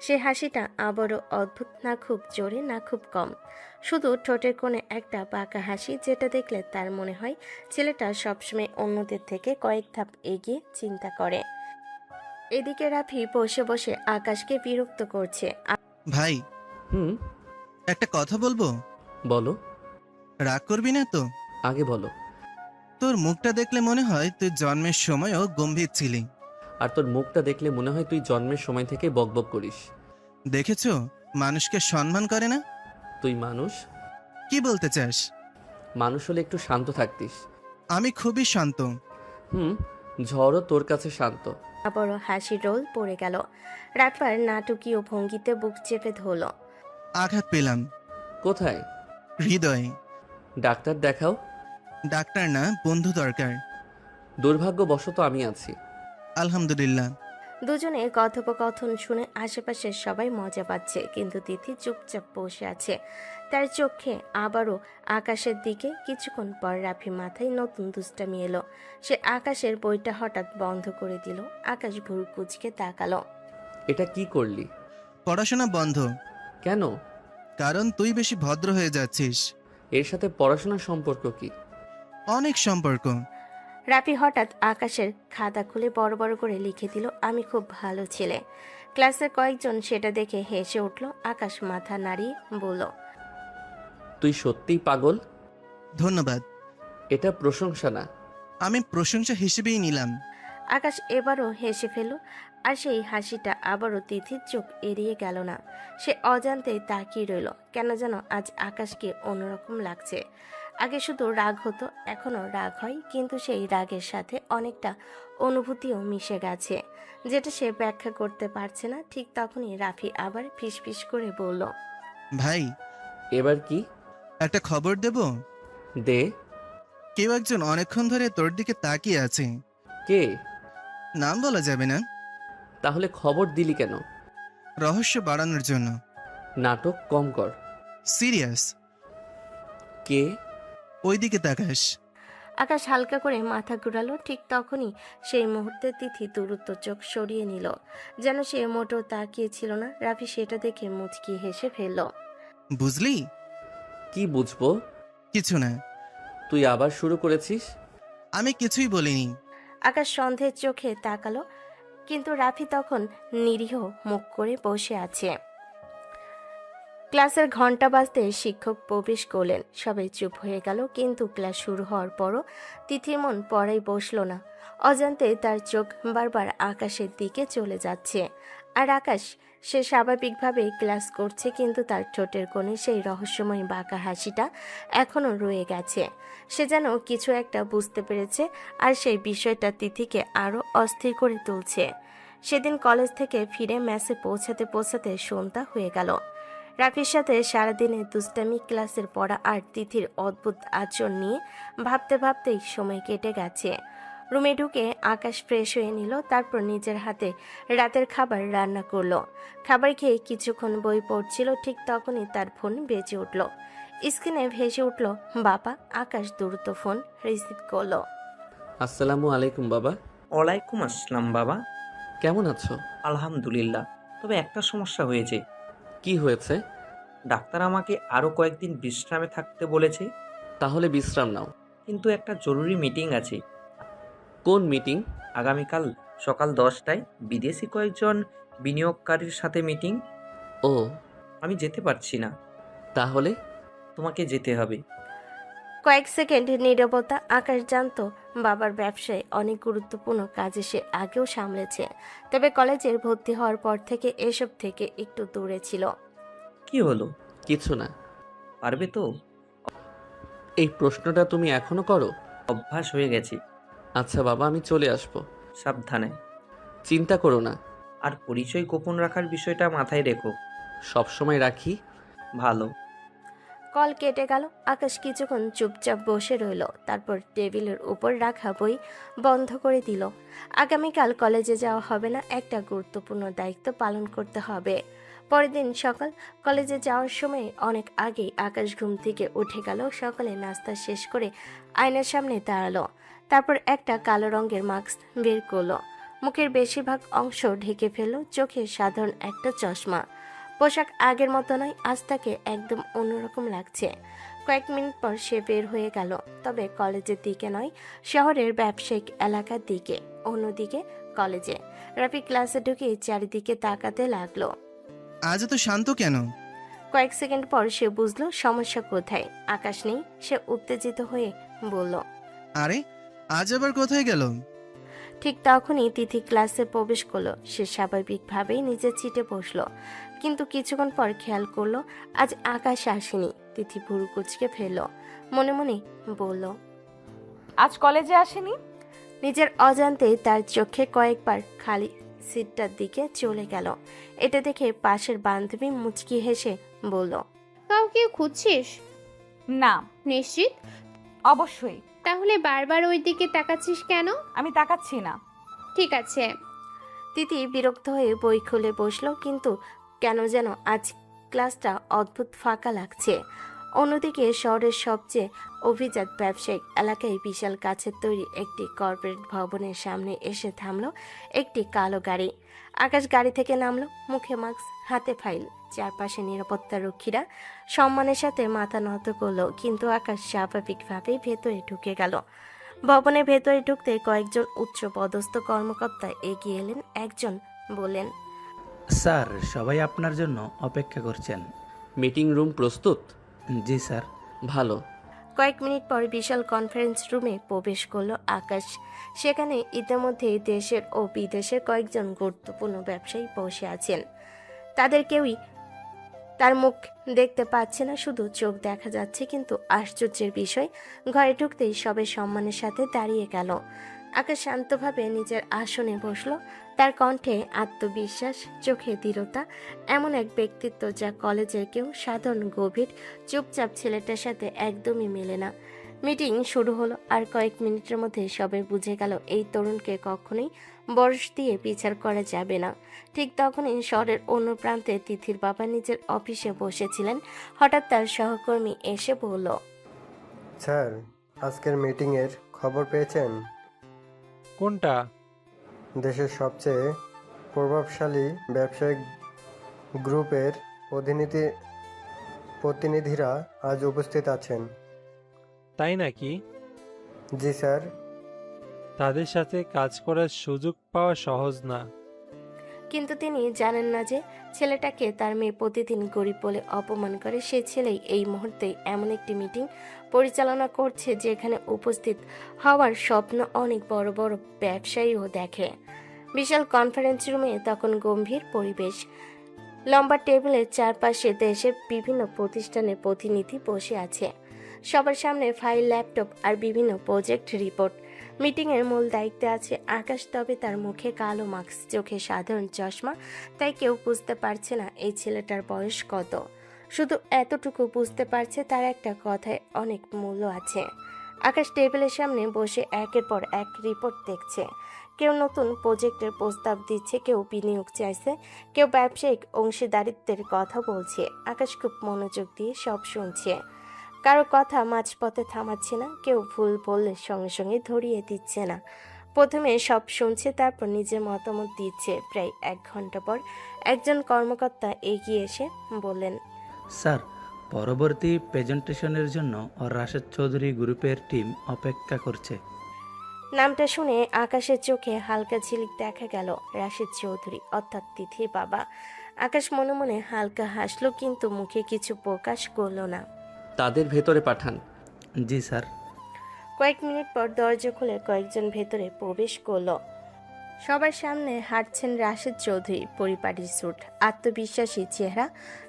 সে হাসিটা আবারও অদ্ভুত, না খুব জোরে না খুব কম, শুধু ঠোঁটের কোণে একটা বাঁকা হাসি, যেটা দেখলে তার মনে হয় ছেলেটা সবসময় অন্যদের থেকে কয়েক ধাপ এগিয়ে চিন্তা করে। এদিকে রাফি বসে বসে আকাশকে বিরক্ত করছে। ভাই, একটা কথা বলবো? বলো। রাগ করবি না তো? আগে বলো। তোর মুখটা দেখলে মনে হয় তুই জন্মের সময়ও গম্ভীর ছিলি। আর তোর মুখটা দেখলে মনে হয় তুই জন্মের সময় থেকে বকবক করিস। দেখেছো, মানুষকে সম্মান করে না। তুই মানুষ? কি বলতে চাস? মানুষ হলে একটু শান্ত থাকতিস। আমি খুবই শান্ত। ঝড়ও তোর কাছে শান্ত। আবারও হাসির রোল পড়ে গেল। রাতবার নাটকীয় ভঙ্গিতে বুক চেপে ধরল। আঘাত পেলাম। কোথায়? হৃদয়ে। ডাক্তার দেখাও। ডাক্তার না, বন্ধু দরকার। দুর্ভাগ্যবশত আমি আছি। আলহামদুলিল্লাহ। দুজনে কথোপকথন শুনে আশেপাশের সবাই মজা পাচ্ছে, কিন্তু তিথি চুপচাপ বসে আছে। তার চোখে আবারও আকাশের দিকে। কিছুক্ষণ পর রাফি মাথায় নতুন দুষ্টামি এলো। সে আকাশের বইটা হঠাৎ বন্ধ করে দিল। আকাশ ভুরু কুচকে তাকালো। এটা কি করলি? পড়াশোনা বন্ধ। কেন? কারণ তুই বেশি ভদ্র হয়ে যাচ্ছিস। এর সাথে পড়াশোনার সম্পর্ক কি? অনেক সম্পর্ক। রাফি হঠাৎ আকাশের খাতা খুলে বড় বড় করে লিখে দিল, আমি খুব ভালো ছেলে। ক্লাসের কয়েকজন সেটা দেখে হেসে উঠল। আকাশ মাথা নাড়িয়ে বলল, তুই সত্যিই পাগল। ধন্যবাদ। এটা প্রশংসা না। আমি প্রশংসা হিসেবেই নিলাম। আকাশ এবারও হেসে ফেলল, আর সেই হাসিটা আবারও তিথির চোখ এড়িয়ে গেল না। সে অজান্তেই তাকিয়ে রইল। কেন যেন আজ আকাশকে অন্যরকম লাগছে। আগে শুধু রাগ হতো, এখনো রাগ হয়, কিন্তু সেই রাগের সাথে অনেকটা অনুভূতিও মিশে গেছে, যেটা সে ব্যাখ্যা করতে পারছে না। ঠিক তখনই রাফি আবার ফিসফিস করে বলল, ভাই, এবার কি? একটা খবর দেব? দে। কেউ একজন অনেকক্ষণ ধরে তোর দিকে তাকিয়ে আছে। কে? নাম বলা যাবে না। তাহলে খবর দিলি কেন? রহস্য বাড়ানোর জন্য। নাটক কম কর। সিরিয়াস। কে? ওইদিকে তাকাস। আকাশ হালকা করে মাথা ঘুরালো। ঠিক তখনই সেই মুহূর্তে তিথি দূরত্ব চোখ সরিয়ে নিল, যেন সে মোটেও তাকিয়েছিল না। রাফি সেটা দেখে মুচকি হেসে ফেলল। বুঝলি? কি বুঝবো? কিছু না। তুই আবার শুরু করেছিস? আমি কিছুই বলিনি। আকাশ সন্দেহের চোখে তাকালো, কিন্তু রাফি তখন নিরীহ মুখ করে বসে আছে। ক্লাসের ঘন্টা বাজতে শিক্ষক প্রবেশ করলেন। সবাই চুপ হয়ে গেল, কিন্তু ক্লাস শুরু হওয়ার পরও তিথির মন পড়াই বসলো না। অজান্তে তার চোখ বারবার আকাশের দিকে চলে যাচ্ছে। আর আকাশ, সে স্বাভাবিকভাবেই ক্লাস করছে, কিন্তু তার ঠোঁটের কোণে সেই রহস্যময় বাঁকা হাসিটা এখনো রয়ে গেছে। সে যেন কিছু একটা বুঝতে পেরেছে, আর সেই বিষয়টা তিথিকে আরও অস্থির করে তুলছে। সেদিন কলেজ থেকে ফিরে মেসে পৌঁছাতে পৌঁছাতে সন্ধ্যা হয়ে গেল। রাফির সাথে সারাদিনে দুষ্টামি, ক্লাসের পড়া আর তিথির অদ্ভুত আচরণ নিয়ে ভাবতে ভাবতেই সময় কেটে গেছে। রুমে ঢুকে আকাশ ফ্রেশ হয়ে নিল, তারপর নিজের হাতে রাতের খাবার রান্না করলো। খাবার খেয়ে কিছুক্ষণ বই পড়ছিল, ঠিক তখনই তার ফোন বেজে উঠল। স্ক্রিনে ভেসে উঠল বাবা। আকাশ দ্রুত ফোন রিসিভ করলো। আসসালামু আলাইকুম বাবা। ওয়ালাইকুম আসসালাম বাবা। কেমন আছো? আলহামদুলিল্লাহ, তবে একটা সমস্যা হয়েছে। কি হয়েছে? ডাক্তার আমাকে আরও কয়েকদিন বিশ্রামে থাকতে বলেছে। তাহলে বিশ্রাম নাও। কিন্তু একটা জরুরি মিটিং আছে। কোন মিটিং? আগামীকাল সকাল 10টায় বিদেশি কয়েকজন বিনিয়োগকারীর সাথে মিটিং। ও, আমি যেতে পারছি না। তাহলে? তোমাকে যেতে হবে। কয়েক সেকেন্ড নীরবতা। আকাশ জানতো বাবার ব্যবসায় অনেক গুরুত্বপূর্ণ কাজে সে আগেও সামলেছে, তবে কলেজের ভর্তি হওয়ার পর থেকে এসব থেকে একটু দূরে ছিল। কি হলো? কিছু না। পারবে তো? এই প্রশ্নটা তুমি এখনো করো? অভ্যাস হয়ে গেছে। আচ্ছা বাবা, আমি চলে আসবো। সাবধানে। চিন্তা করো না। আর পরিচয় গোপন রাখার বিষয়টা মাথায় রেখো। সব সময় রাখি। ভালো। কল কেটে গেল। আকাশ কিছুক্ষণ চুপচাপ বসে রইল, তারপর টেবিলের উপর রাখা বই বন্ধ করে দিল। আগামীকাল কলেজে যাওয়া হবে না, একটা গুরুত্বপূর্ণ দায়িত্ব পালন করতে হবে। পরের দিন সকাল। কলেজে যাওয়ার সময় অনেক আগেই আকাশ ঘুম থেকে উঠে গেল। সকালে নাস্তা শেষ করে আয়নার সামনে দাঁড়ালো, তারপর একটা কালো রঙের মাস্ক বের করলো। মুখের বেশিরভাগ অংশ ঢেকে ফেললো। চোখে সাধারণ একটা চশমা। পোশাক আগের মতো নয়, আজ তাকে একদম অন্যরকম লাগছে। কয়েক মিনিট পর সে বের হয়ে গেল, তবে কলেজের দিকে নয়, শহরের ব্যবসায়িক এলাকার দিকে। অন্যদিকে কলেজে রাফি ক্লাসে ঢুকে চারিদিকে তাকাতে লাগলো। আজ এত শান্ত কেন? কয়েক সেকেন্ড পর সে বুঝলো সমস্যা কোথায়। আকাশ নেই। সে উত্তেজিত হয়ে বলল, আরে আজ আবার কোথায় গেল? ঠিক তখনই তিথি ক্লাসে প্রবেশ করলো। সে স্বাভাবিকভাবেই নিজের সিটে বসলো, কিন্তু কিছুক্ষণ পর খেয়াল করলো আজ আকাশ আসেনি। তিথি ভুরু কুচকে ফেলল, মনে মনে বলল, আজ কলেজে আসেনি। নিজের অজান্তেই তার চোখে কয়েকবার খালি সিটটার দিকে চলে গেল। এটা দেখে পাশের বান্ধবী মুচকি হেসে বলল, কাউকে খুঁজছিস? না। নিশ্চিত? অবশ্যই। তাহলে বারবার ওই দিকে তাকাচ্ছিস কেন? আমি তাকাচ্ছি না। ঠিক আছে। তিথি বিরক্ত হয়ে বই খুলে বসলো, কিন্তু কেন যেন আজ ক্লাসটা অদ্ভুত ফাঁকা লাগছে। অন্যদিকে শহরের সবচেয়ে অভিজাত ব্যবসায়িক এলাকায় বিশাল কাছের তৈরি একটি কর্পোরেট ভবনের সামনে এসে থামলো একটি কালো গাড়ি। আকাশ গাড়ি থেকে নামলো, মুখে মাস্ক, হাতে ফাইল। চারপাশে নিরাপত্তা রক্ষীরা সম্মানের সাথে মাথা নত করলো, কিন্তু আকাশ স্বাভাবিকভাবেই ভেতরে ঢুকে গেল। ভবনের ভেতরে ঢুকতে কয়েকজন উচ্চ পদস্থ কর্মকর্তা এগিয়ে এলেন। একজন বললেন, স্যার, সবাই আপনার জন্য অপেক্ষা করছেন। মিটিং রুম প্রস্তুত? জি স্যার। ভালো। কয়েক মিনিট পর বিশাল কনফারেন্স রুমে প্রবেশ করলো আকাশ। সেখানে ইতিমধ্যেই দেশের ও বিদেশের কয়েকজন গুরুত্বপূর্ণ ব্যবসায়ী বসে আছেন। তাদের কেউই তার মুখ দেখতে পাচ্ছে না, শুধু চোখ দেখা যাচ্ছে। কিন্তু আশ্চর্যের বিষয়, ঘরে ঢুকতেই সবাই সম্মানের সাথে দাঁড়িয়ে গেল। আকাশ শান্তভাবে নিজের আসনে বসলো, তার কণ্ঠে আত্মবিশ্বাস, চোখে দৃঢ়তা। এমন এক ব্যক্তিত্ব যা কলেজের কেউ সাধারণ গভীর চুপচাপ ছেলেটার সাথে একদমই মেলে না। মিটিং শুরু হলো, আর কয়েক মিনিটের মধ্যে সবাই বুঝে গেল এই তরুণকে কখনোই বয়স দিয়ে বিচার করা যাবে না। ঠিক তখনই শহরের অন্য প্রান্তে তিথির বাবা নিজের অফিসে বসেছিলেন। হঠাৎ তার সহকর্মী এসে বলল, স্যার, আজকের মিটিংয়ের খবর পেয়েছেন? কোনটা? দেশের সবচেয়ে প্রভাবশালী ব্যবসায়িক গ্রুপের প্রতিনিধিরা আজ উপস্থিত আছেন। তাই নাকি? জি স্যার। তাদের সাথে কাজ করার সুযোগ পাওয়া সহজ না। কিন্তু তিনি জানেন না যে ছেলেটাকে তার মেয়ে প্রতিদিন গরিব বলে অপমান করে। সে ছেলেই এই মুহূর্তে এমন একটি মিটিং পরিচালনা করছে যেখানে উপস্থিত হওয়ার স্বপ্ন অনেক বড় বড় ব্যবসায়ীও দেখে। বিশাল কনফারেন্স রুমে তখন গম্ভীর পরিবেশ। লম্বা টেবিলের চারপাশে দেশের বিভিন্ন প্রতিষ্ঠানের প্রতিনিধি বসে আছে। সবার সামনে ফাইল, ল্যাপটপ আর বিভিন্ন প্রজেক্ট রিপোর্ট। মিটিংয়ের মূল দায়িত্বে আছে আকাশ, তবে তার মুখে কালো মাস্ক, চোখে সাধারণ চশমা, তাই কেউ বুঝতে পারছে না এই ছেলেটার বয়স কত। শুধু এতটুকু বুঝতে পারছে তার একটা কথায় অনেক মূল্য আছে। আকাশ টেবিলের সামনে বসে একের পর এক রিপোর্ট দেখছে। কেউ নতুন প্রজেক্টের প্রস্তাব দিচ্ছে, কেউ বিনিয়োগ চাইছে, কেউ ব্যবসায়িক অংশীদারিত্বের কথা বলছে। আকাশ খুব মনোযোগ দিয়ে সব শুনছে, কারো কথা মাঝপথে থামাচ্ছে না, কেউ ভুল বললে সঙ্গে সঙ্গে ধরিয়ে দিচ্ছে না। প্রথমে সব শুনছে, তারপর নিজের মতামত দিচ্ছে। প্রায় 1 ঘন্টা পর একজন কর্মকর্তা এগিয়ে এসে বললেন, স্যার, পরবর্তী প্রেজেন্টেশনের জন্য রাশেদ চৌধুরী গ্রুপের টিম অপেক্ষা করছে। নামটা শুনে আকাশের চোখে হালকা ঝিলিক দেখা গেল। রাশেদ চৌধুরী অর্থাৎ তিথির বাবা। আকাশ মনে মনে হালকা হাসলো, কিন্তু মুখে কিছু প্রকাশ করলো না। তাদের ভেতরে পাঠান। জি স্যার। কয়েক মিনিট পর দরজা খুলে কয়েকজন ভেতরে প্রবেশ করলো। সবার সামনে হাঁটছেন রাশেদ চৌধুরী, পরিপাটি স্যুট, আত্মবিশ্বাসী চেহারা,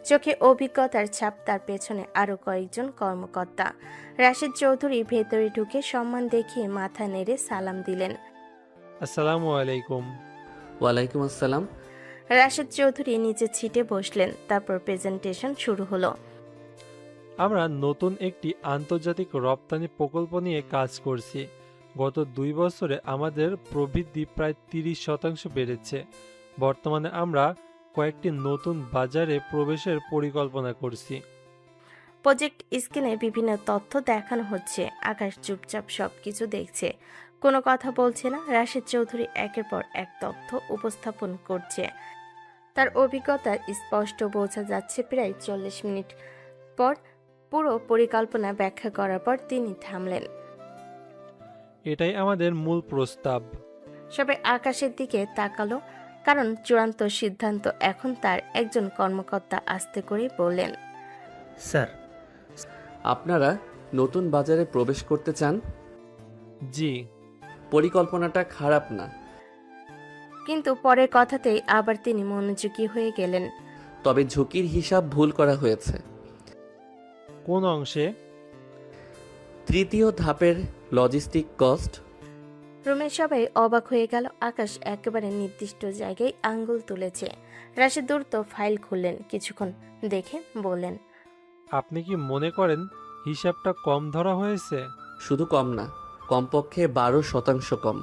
চোখে অভিজ্ঞতার ছাপ। তার পেছনে আরো কয়েকজন কর্মকর্তা। রাশেদ চৌধুরী ভেতরে ঢুকে সম্মান দেখিয়ে মাথা নেড়ে সালাম দিলেন। আসসালামু আলাইকুম। ওয়ালাইকুম আসসালাম। রাশেদ চৌধুরী নিচে ছিটে বসলেন। তারপর প্রেজেন্টেশন শুরু হলো। আমরা নতুন একটি আন্তর্জাতিক রপ্তানি প্রকল্প নিয়ে কাজ করছি। গত 2 বছরে আমাদের প্রবৃদ্ধি প্রায় 30% বেড়েছে। বর্তমানে আমরা কয়েকটি নতুন বাজারে প্রবেশের পরিকল্পনা করছি। প্রজেক্ট স্ক্রিনে বিভিন্ন তথ্য দেখানো হচ্ছে। আকাশ চুপচাপ সবকিছু দেখছে, কোনো কথা বলছে না। রাশেদ চৌধুরী একের পর এক তথ্য উপস্থাপন করছে। তার অভিজ্ঞতা স্পষ্ট বোঝা যাচ্ছে। প্রায় 40 মিনিট পর পুরো পরিকল্পনা ব্যাখ্যা করার পর তিনি থামলেন। এটাই আমাদের মূল প্রস্তাব। সবাই আকাশের দিকে তাকালো, কারণ চূড়ান্ত সিদ্ধান্ত এখন তার। একজন কর্মকর্তা আস্তে করে বললেন, স্যার, আপনারা নতুন বাজারে প্রবেশ করতে চান? জি। পরিকল্পনাটা খারাপ না, কিন্তু পরের কথাতেই আবার তিনি মনোযোগী হয়ে গেলেন। তবে ঝুঁকির হিসাব ভুল করা হয়েছে। কোন অংশে? 3য় ধাপের লজিস্টিক কস্ট। রুমের সবাই অবাক হয়ে গেল। আকাশ একেবারে নির্দিষ্ট জায়গায় আঙ্গুল তুলেছে। রাশেদ দ্রুত ফাইল খুললেন, কিছুক্ষণ দেখে বললেন, আপনি কি মনে করেন হিসাবটা কম ধরা হয়েছে? শুধু কম না, কমপক্ষে 12% কম।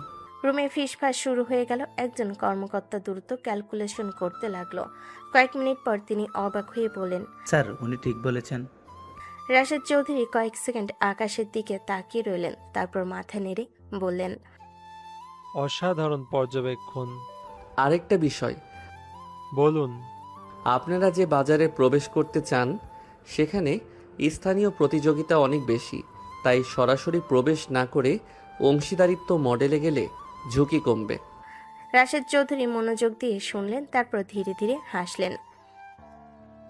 রুমে ফিসফাস শুরু হয়ে গেল। একজন কর্মকর্তা দ্রুত ক্যালকুলেশন করতে লাগলো। কয়েক মিনিট পর তিনি অবাক হয়ে বলেন, স্যার, উনি ঠিক বলেছেন। রাশেদ চৌধুরী কয়েক সেকেন্ড আকাশের দিকে তাকিয়ে রইলেন, তারপর মাথা নেড়ে বললেন, অসাধারণ পর্যবেক্ষণ। আরেকটা বিষয়। বলুন। আপনারা যে বাজারে প্রবেশ করতে চান সেখানে স্থানীয় প্রতিযোগিতা অনেক বেশি। তাই সরাসরি প্রবেশ না করে অংশীদারিত্ব মডেলে গেলে ঝুঁকি কমবে। রাশেদ চৌধুরী মনোযোগ দিয়ে শুনলেন, তারপর ধীরে ধীরে হাসলেন।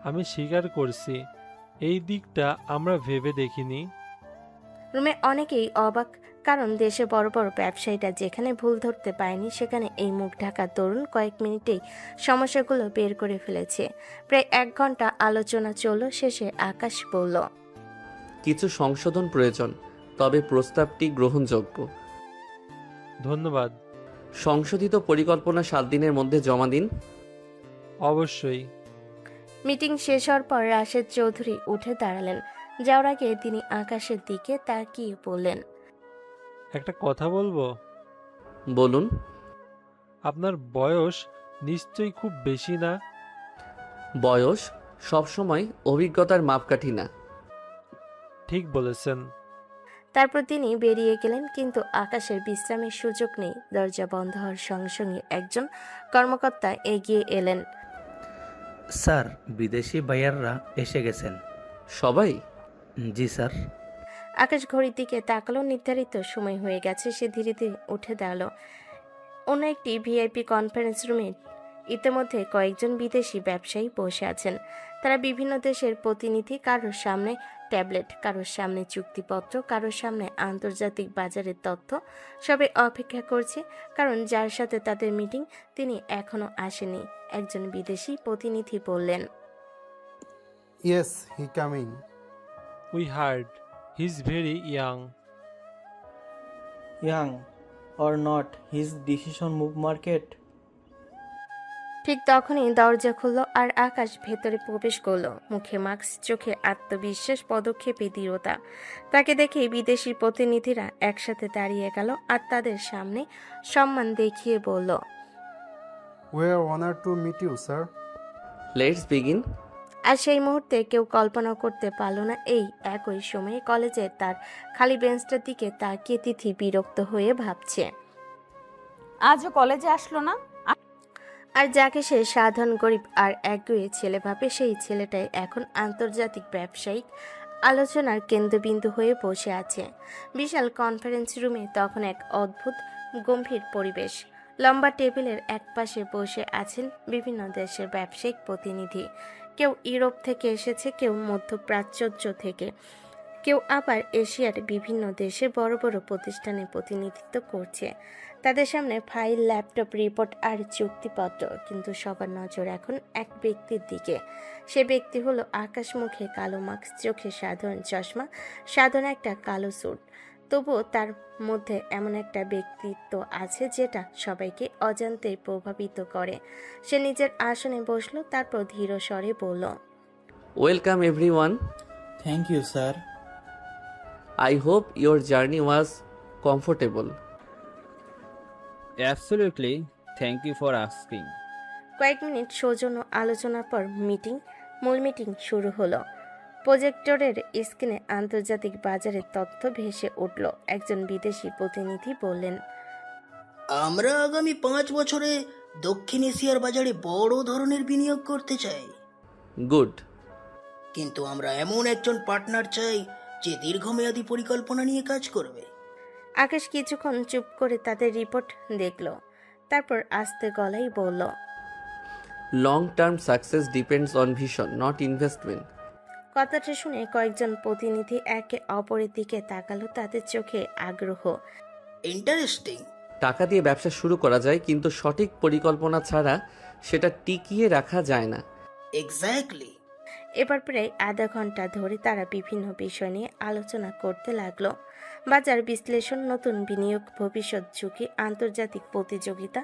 আমি স্বীকার করছি, এই দিকটা আমরা ভেবে দেখিনি। রুমে অনেকেই অবাক, কারণ দেশে বড় বড় ব্যবসায়ীরা যেখানে ভুল ধরতে পারেনি সেখানে এই মুখ ঢাকা তরুণ কয়েক মিনিটেই সমস্যাগুলো বের করে ফেলেছে। প্রায় 1 ঘন্টা আলোচনা চলল। শেষে আকাশ বলল, কিছু সংশোধন প্রয়োজন, তবে প্রস্তাবটি গ্রহণযোগ্য। ধন্যবাদ। সংশোধিত পরিকল্পনা 7 দিনের মধ্যে জমা দিন। অবশ্যই। মিটিং শেষ হওয়ার পর রাশেদ চৌধুরী উঠে দাঁড়ালেন। যাওয়ার আগে তিনি আকাশের দিকে তাকিয়ে বললেন, একটা কথা বলবো? বলুন। আপনার বয়স নিশ্চয়ই খুব বেশি না? বয়স সবসময় অভিজ্ঞতার মাপকাঠি না। ঠিক বলেছেন। তারপর তিনি বেরিয়ে গেলেন, কিন্তু আকাশের বিশ্রামের সুযোগ নেই। দরজা বন্ধ হওয়ার সঙ্গে সঙ্গে একজন কর্মকর্তা এগিয়ে এলেন। স্যার, বিদেশি বায়াররা এসে গেছেন। সবাই? জি স্যার। আকাশ ঘড়ির দিকে তাকালো। নির্ধারিত সময় হয়ে গেছে। সে ধীরে ধীরে উঠে দাঁড়ালো। অন্য একটি ভিআইপি কনফারেন্স রুমে ইতিমধ্যে কয়েকজন বিদেশি ব্যবসায়ী বসে আছেন। তারা বিভিন্ন দেশের প্রতিনিধি, কারোর সামনে ট্যাবলেট, কারোর সামনে চুক্তিপত্র, কারোর সামনে আন্তর্জাতিক বাজারের তথ্য। সবাই অপেক্ষা করছে, কারণ যার সাথে তাদের মিটিং তিনি এখনো আসেনি। একজন বিদেশি প্রতিনিধি বললেন, yes, he coming. We heard he is very young. Young or not, his decision move market. ঠিক তখনই দরজা খুলল আর আকাশ ভেতরে প্রবেশ করলো, মুখে মাস্ক, চোখে আত্মবিশ্বাস, পদক্ষেপে দৃঢ়তা। তাকে দেখে বিদেশি প্রতিনিধিরা একসাথে দাঁড়িয়ে গেল আর তাদের সামনে সম্মান দেখিয়ে বলল, We are honored to meet you, sir. Let's begin. আর সেই মুহূর্তে কেউ কল্পনা করতে পারল না এই একই সময়ে কলেজের তার খালি বেঞ্চটার দিকে তাকিয়ে তিথি বিরক্ত হয়ে ভাবছে, আজও কলেজে আসলো না। আর যাকে সে সাধারণ গরিব আর একগুঁয়ে ছেলে ভাবে, সেই ছেলেটাই এখন আন্তর্জাতিক ব্যবসায়িক আলোচনার কেন্দ্রবিন্দু হয়ে বসে আছে। বিশাল কনফারেন্স রুমে তখন এক অদ্ভুত গম্ভীর পরিবেশ। লম্বা টেবিলের একপাশে বসে আছেন বিভিন্ন দেশের ব্যবসায়িক প্রতিনিধি। কেউ ইউরোপ থেকে এসেছে, কেউ মধ্যপ্রাচ্য থেকে, কেউ আবার এশিয়ার বিভিন্ন দেশের বড় বড় প্রতিষ্ঠানে প্রতিনিধিত্ব করছে। তাদের সামনে ফাইল, ল্যাপটপ, রিপোর্ট আর চুক্তিপত্র, কিন্তু সবার নজর এখন এক ব্যক্তির দিকে। সে ব্যক্তি হলো আকাশ। মুখে কালো মাস্ক, চোখে সাধারণ চশমা, সাধারণ একটা কালো স্যুট। তবুও তার মধ্যে এমন একটা ব্যক্তিত্ব আছে যেটা সবাইকে অজান্তেই প্রভাবিত করে। সে নিজের আসনে বসলো, তারপর ধীর স্বরে বলল, welcome everyone. Thank you sir. I hope your journey was comfortable. Absolutely. Thank you for asking. কয়েক মিনিট সৌজন্য আলোচনার পর মূল মিটিং শুরু হলো। প্রজেক্টরের স্ক্রিনে আন্তর্জাতিক বাজারের তথ্য ভেসে উঠল। একজন বিদেশি প্রতিনিধি বললেন, আমরা আগামী 5 বছরে দক্ষিণ এশিয়ার বাজারে বড় ধরনের বিনিয়োগ করতে চাই। গুড। কিন্তু আমরা এমন একজন পার্টনার চাই যে দীর্ঘমেয়াদী পরিকল্পনা নিয়ে কাজ করবে। আকাশ কিছুক্ষণ চুপ করে তাদের রিপোর্ট দেখল, তারপর আস্তে গলায় বলল, long term success depends on vision, not investment. কথাটা শুনে কয়েকজন প্রতিনিধি একে অপরের দিকে তাকালো, তাদের চোখে আগ্রহ। ইন্টারেস্টিং। টাকা দিয়ে ব্যবসা শুরু করা যায়, কিন্তু সঠিক পরিকল্পনা ছাড়া সেটা টিকিয়ে রাখা যায় না। এক্স্যাক্টলি। এবার প্রায় আধা ঘন্টা ধরে তারা বিভিন্ন বিষয় নিয়ে আলোচনা করতে লাগলো। বাজার বিশ্লেষণ, নতুন বিনিয়োগ, ভবিষ্যৎ ঝুঁকি, আন্তর্জাতিক প্রতিযোগিতা,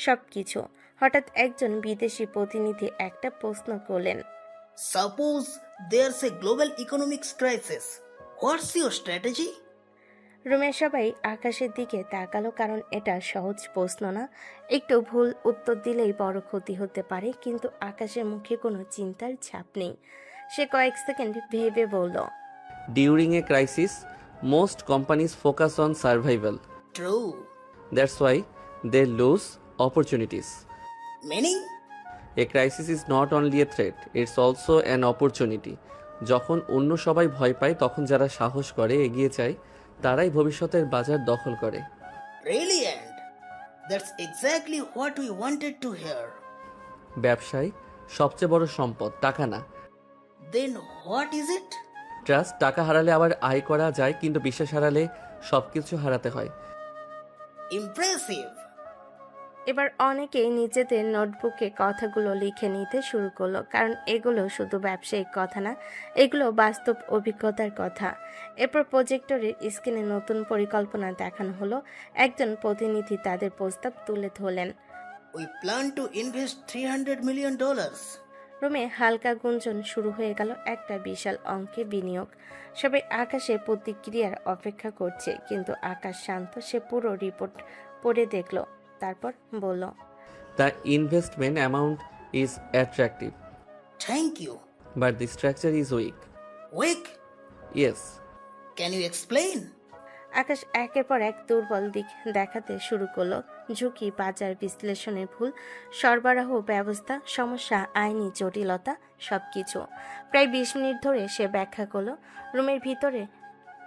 সবকিছু। হঠাৎ একজন বিদেশি প্রতিনিধি একটা প্রশ্ন করলেন, suppose there's A global economics crisis, what's your strategy? রুমের সবাই আকাশের দিকে তাকালো, কারণ এটা সহজ প্রশ্ন না। একটু ভুল উত্তর দিলেই বড় ক্ষতি হতে পারে। কিন্তু আকাশের মুখে কোনো চিন্তার ছাপ নেই। সে কয়েক সেকেন্ড ভেবে বলল, during a crisis most companies focus on survival. True. That's why they lose opportunities. Meaning? A crisis is not only a threat, it's also an opportunity. যখন অন্য সবাই ভয় পায়, তখন যারা সাহস করে, এগিয়ে যায়, তারাই ভবিষ্যতের বাজার দখল করে। Brilliant. That's exactly what we wanted to hear. ব্যবসায় সবচেয়ে বড় সম্পদ টাকা না। Then what is it? Trust. টাকা হারালে আবার আয় করা যায়, কিন্তু বিশ্বাস হারালে সবকিছু হারাতে হয়। ইমপ্রেসিভ। এবার অনেকেই নিজেদের নোটবুকে কথাগুলো লিখে নিতে শুরু করলো, কারণ এগুলো শুধু ব্যবসায়িক কথা না, এগুলো বাস্তব অভিজ্ঞতার কথা। এরপর প্রজেক্টরের স্ক্রিনে নতুন পরিকল্পনা দেখানো হলো। একজন প্রতিনিধি তাদের প্রস্তাব তুলে ধরলেন, We plan to invest $300 million. রুমে হালকা গুঞ্জন শুরু হয়ে গেল। একটা বিশাল অঙ্কে বিনিয়োগ। সবাই আকাশের প্রতিক্রিয়ার অপেক্ষা করছে, কিন্তু আকাশ শান্ত। সে পুরো রিপোর্ট পড়ে দেখল, তারপর বলল, The investment amount is attractive. Thank you. But the structure is weak. Weak? Yes. Can you explain? আকাশ একের পর এক দুর্বল দিক দেখাতে শুরু করলো। ঝুঁকি, বাজার বিশ্লেষণের ভুল, সরবরাহ ব্যবস্থা সমস্যা, আইনি জটিলতা, সবকিছু। প্রায় 20 মিনিট ধরে সে ব্যাখ্যা করলো।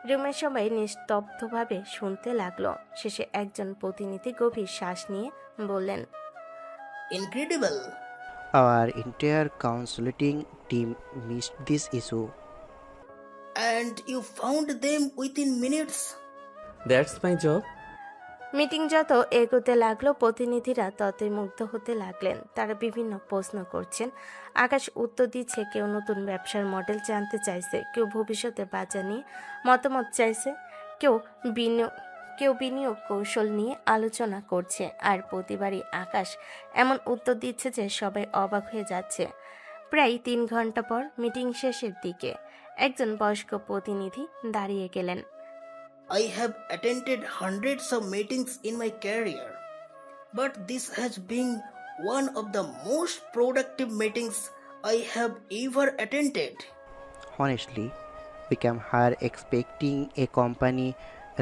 রুমের সবাই নিস্তব্ধভাবে শুনতে লাগলো। শেষে একজন প্রতিনিধি গভীর শ্বাস নিয়ে বললেন, incredible. Our entire consulting team missed this issue. And you found them within minutes? That's my job. Meeting যত এগোতে লাগলো, প্রতিনিধিরা ততই মুগ্ধ হতে লাগলেন। তারা বিভিন্ন প্রশ্ন করছেন, আকাশ উত্তর দিচ্ছে। কেউ নতুন ব্যবসার মডেল জানতে চাইছে, কেউ ভবিষ্যতে বাজার নিয়ে মতামত চাইছে, কেউ কেউ বিনিয়োগ কৌশল নিয়ে আলোচনা করছে, আর প্রতিবারই আকাশ এমন উত্তর দিচ্ছে যে সবাই অবাক হয়ে যাচ্ছে। প্রায় 3 ঘন্টা পর মিটিং শেষের দিকে একজন বয়স্ক প্রতিনিধি দাঁড়িয়ে গেলেন। I have attended hundreds of meetings in my career, but this has been one of the most productive meetings I have ever attended. Honestly, we came here expecting a company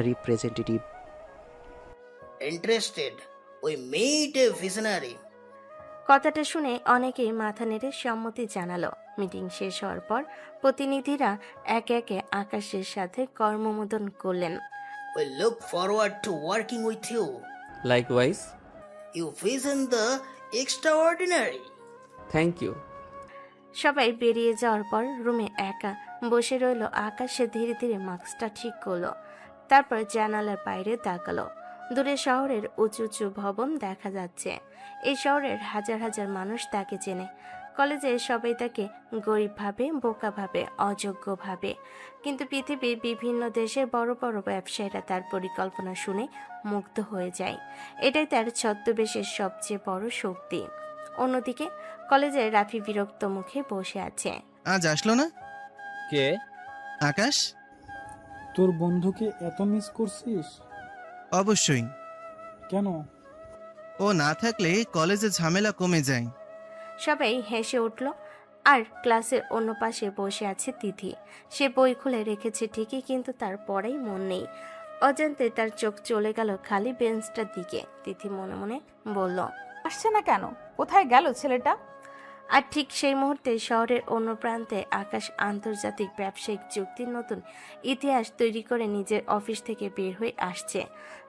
representative. Interested, we meet a visionary. কথাটা শুনে অনেকেই মাথা নেড়ে সম্মতি জানালো। Meeting শেষ হওয়ার পর প্রতিনিধিরা একে একে আকাশের সাথে কর্মমোদন করলেন। We look forward to working with you. Likewise. You vision the extraordinary. Thank you. সবাই বেরিয়ে যাওয়ার পর রুমে একা বসে রইল। আকাশে ধীরে ধীরে মাস্কটা ঠিক করলো, তারপর জানালার বাইরে তাকালো। দূরে শহরের উঁচু উঁচু ভবন দেখা যাচ্ছে। এই শহরের হাজার হাজার মানুষ তাকে চেনে। কলেজে সবাই তাকে গরিব ভাবে, বোকা ভাবে, অযোগ্য ভাবে, কিন্তু পৃথিবীর বিভিন্ন দেশের বড় বড় ব্যবসায়ীরা তার পরিকল্পনা শুনে মুগ্ধ হয়ে যায়। এটাই তার ছদ্মবেশের সবচেয়ে বড় শক্তি। অন্যদিকে কলেজে রাফি বিরক্ত মুখে বসে আছে। আজ আসলো না? কে? আকাশ। তোর বন্ধুকে এত মিস করছিস? অবশ্যই। কেন? ও না থাকলে কলেজে ঝামেলা কমে যায়। সবাই হেসে উঠল। আর ক্লাসের অন্য পাশে বসে আছে তিথি। সে বই খুলে রেখেছে ঠিকই, কিন্তু তার পড়াই মন নেই। অজান্তে তার চোখ চলে গেল খালি বেঞ্চটার দিকে। তিথি মনে মনে বলল, আসছে না কেন? কোথায় গেল ছেলেটা? আর ঠিক সেই মুহূর্তে শহরের অন্য প্রান্তে আকাশ আন্তর্জাতিক ব্যবসায়িক চুক্তির নতুন ইতিহাস তৈরি করে নিজের অফিস থেকে বের হয়ে আসছে।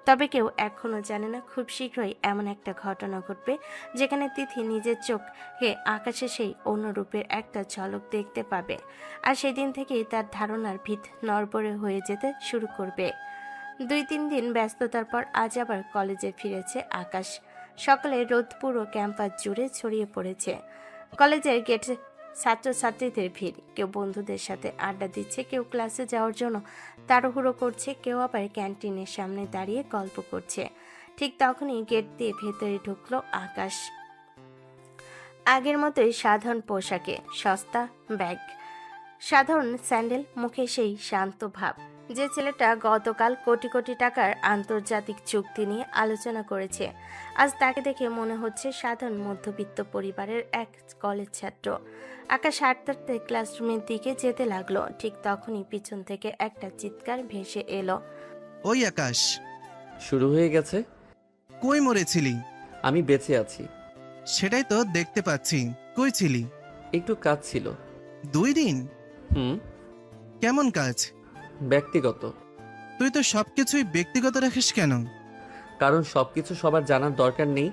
তবে কেউ এখনো জানে না খুব শীঘ্রই এমন একটা ঘটনা ঘটবে যেখানে তিথি নিজের চোখে আকাশে সেই অন্য রূপের একটা ঝলক দেখতে পাবে। আর সেদিন থেকেই তার ধারণার ভিত নড়বড়ে হয়ে যেতে শুরু করবে। 2-3 দিন ব্যস্ততার পর আজ আবার কলেজে ফিরেছে আকাশ। সকালে রোদ পুরো ক্যাম্পাস জুড়ে ছড়িয়ে পড়েছে। কলেজের গেটে ছাত্রছাত্রীদের ভিড়। কেউ বন্ধুদের সাথে আড্ডা দিচ্ছে, কেউ ক্লাসে যাওয়ার জন্য তাড়াহুড়ো করছে, কেউ আবার ক্যান্টিনের সামনে দাঁড়িয়ে গল্প করছে। ঠিক তখনই গেট দিয়ে ভেতরে ঢুকলো আকাশ। আগের মতোই সাধারণ পোশাকে, সস্তা ব্যাগ, সাধারণ স্যান্ডেল, মুখে সেই শান্ত ভাব। যে ছেলেটা গতকাল কোটি কোটি টাকার আন্তর্জাতিক চুক্তি নিয়ে আলোচনা করেছে, আজ তাকে দেখে মনে হচ্ছে সাধারণ মধ্যবিত্ত পরিবারের এক কলেজ ছাত্র। আকাশ হাঁটতে হাঁটতে ক্লাসরুমের দিকে যেতে লাগলো। ঠিক তখনই পিছন থেকে একটা চিৎকার ভেসে এলো। ওই আকাশ! শুরু হয়ে গেছে? কই মরেছিলি? আমি বেঁচে আছি। সেটাই তো দেখতে পাচ্ছি। কই ছিলি? একটু কাজ ছিল। 2 দিন? কেমন কাজ? ব্যক্তিগত। তুই তো সবকিছুই ব্যক্তিগত রাখিস কেন? কারণ সবকিছু সবার জানার দরকার নেই।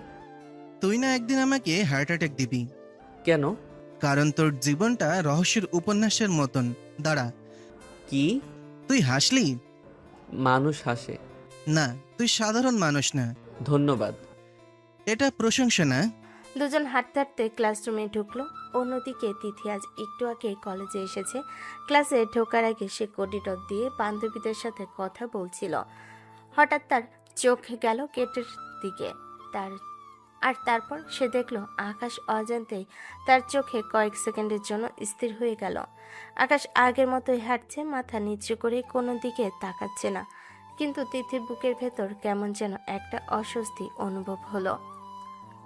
তুই না একদিন আমাকে হার্ট অ্যাটাক দিবি। কেন? কারণ তোর জীবনটা রহস্যের উপন্যাসের মতন। দাঁড়া। কি? তুই হাসলি? মানুষ হাসে। না, তুই সাধারণ মানুষ না। ধন্যবাদ। এটা প্রশংসা না। দুজন হাঁটতে হাঁটতে ক্লাসরুমে ঢুকলো। অন্যদিকে তিথি আজ একটু আগে কলেজে এসেছে। ক্লাসে ঢোকার আগে সে করিডোর দিয়ে বান্ধবীদের সাথে কথা বলছিল। হঠাৎ তার চোখ গেল গেটের দিকে। তারপর সে দেখলো আকাশ অজান্তেই তার চোখে কয়েক সেকেন্ডের জন্য স্থির হয়ে গেল। আকাশ আগের মতোই হাঁটছে, মাথা নিচু করে কোনো দিকে তাকাচ্ছে না। কিন্তু তিথির বুকের ভেতর কেমন যেন একটা অস্বস্তি অনুভব হলো।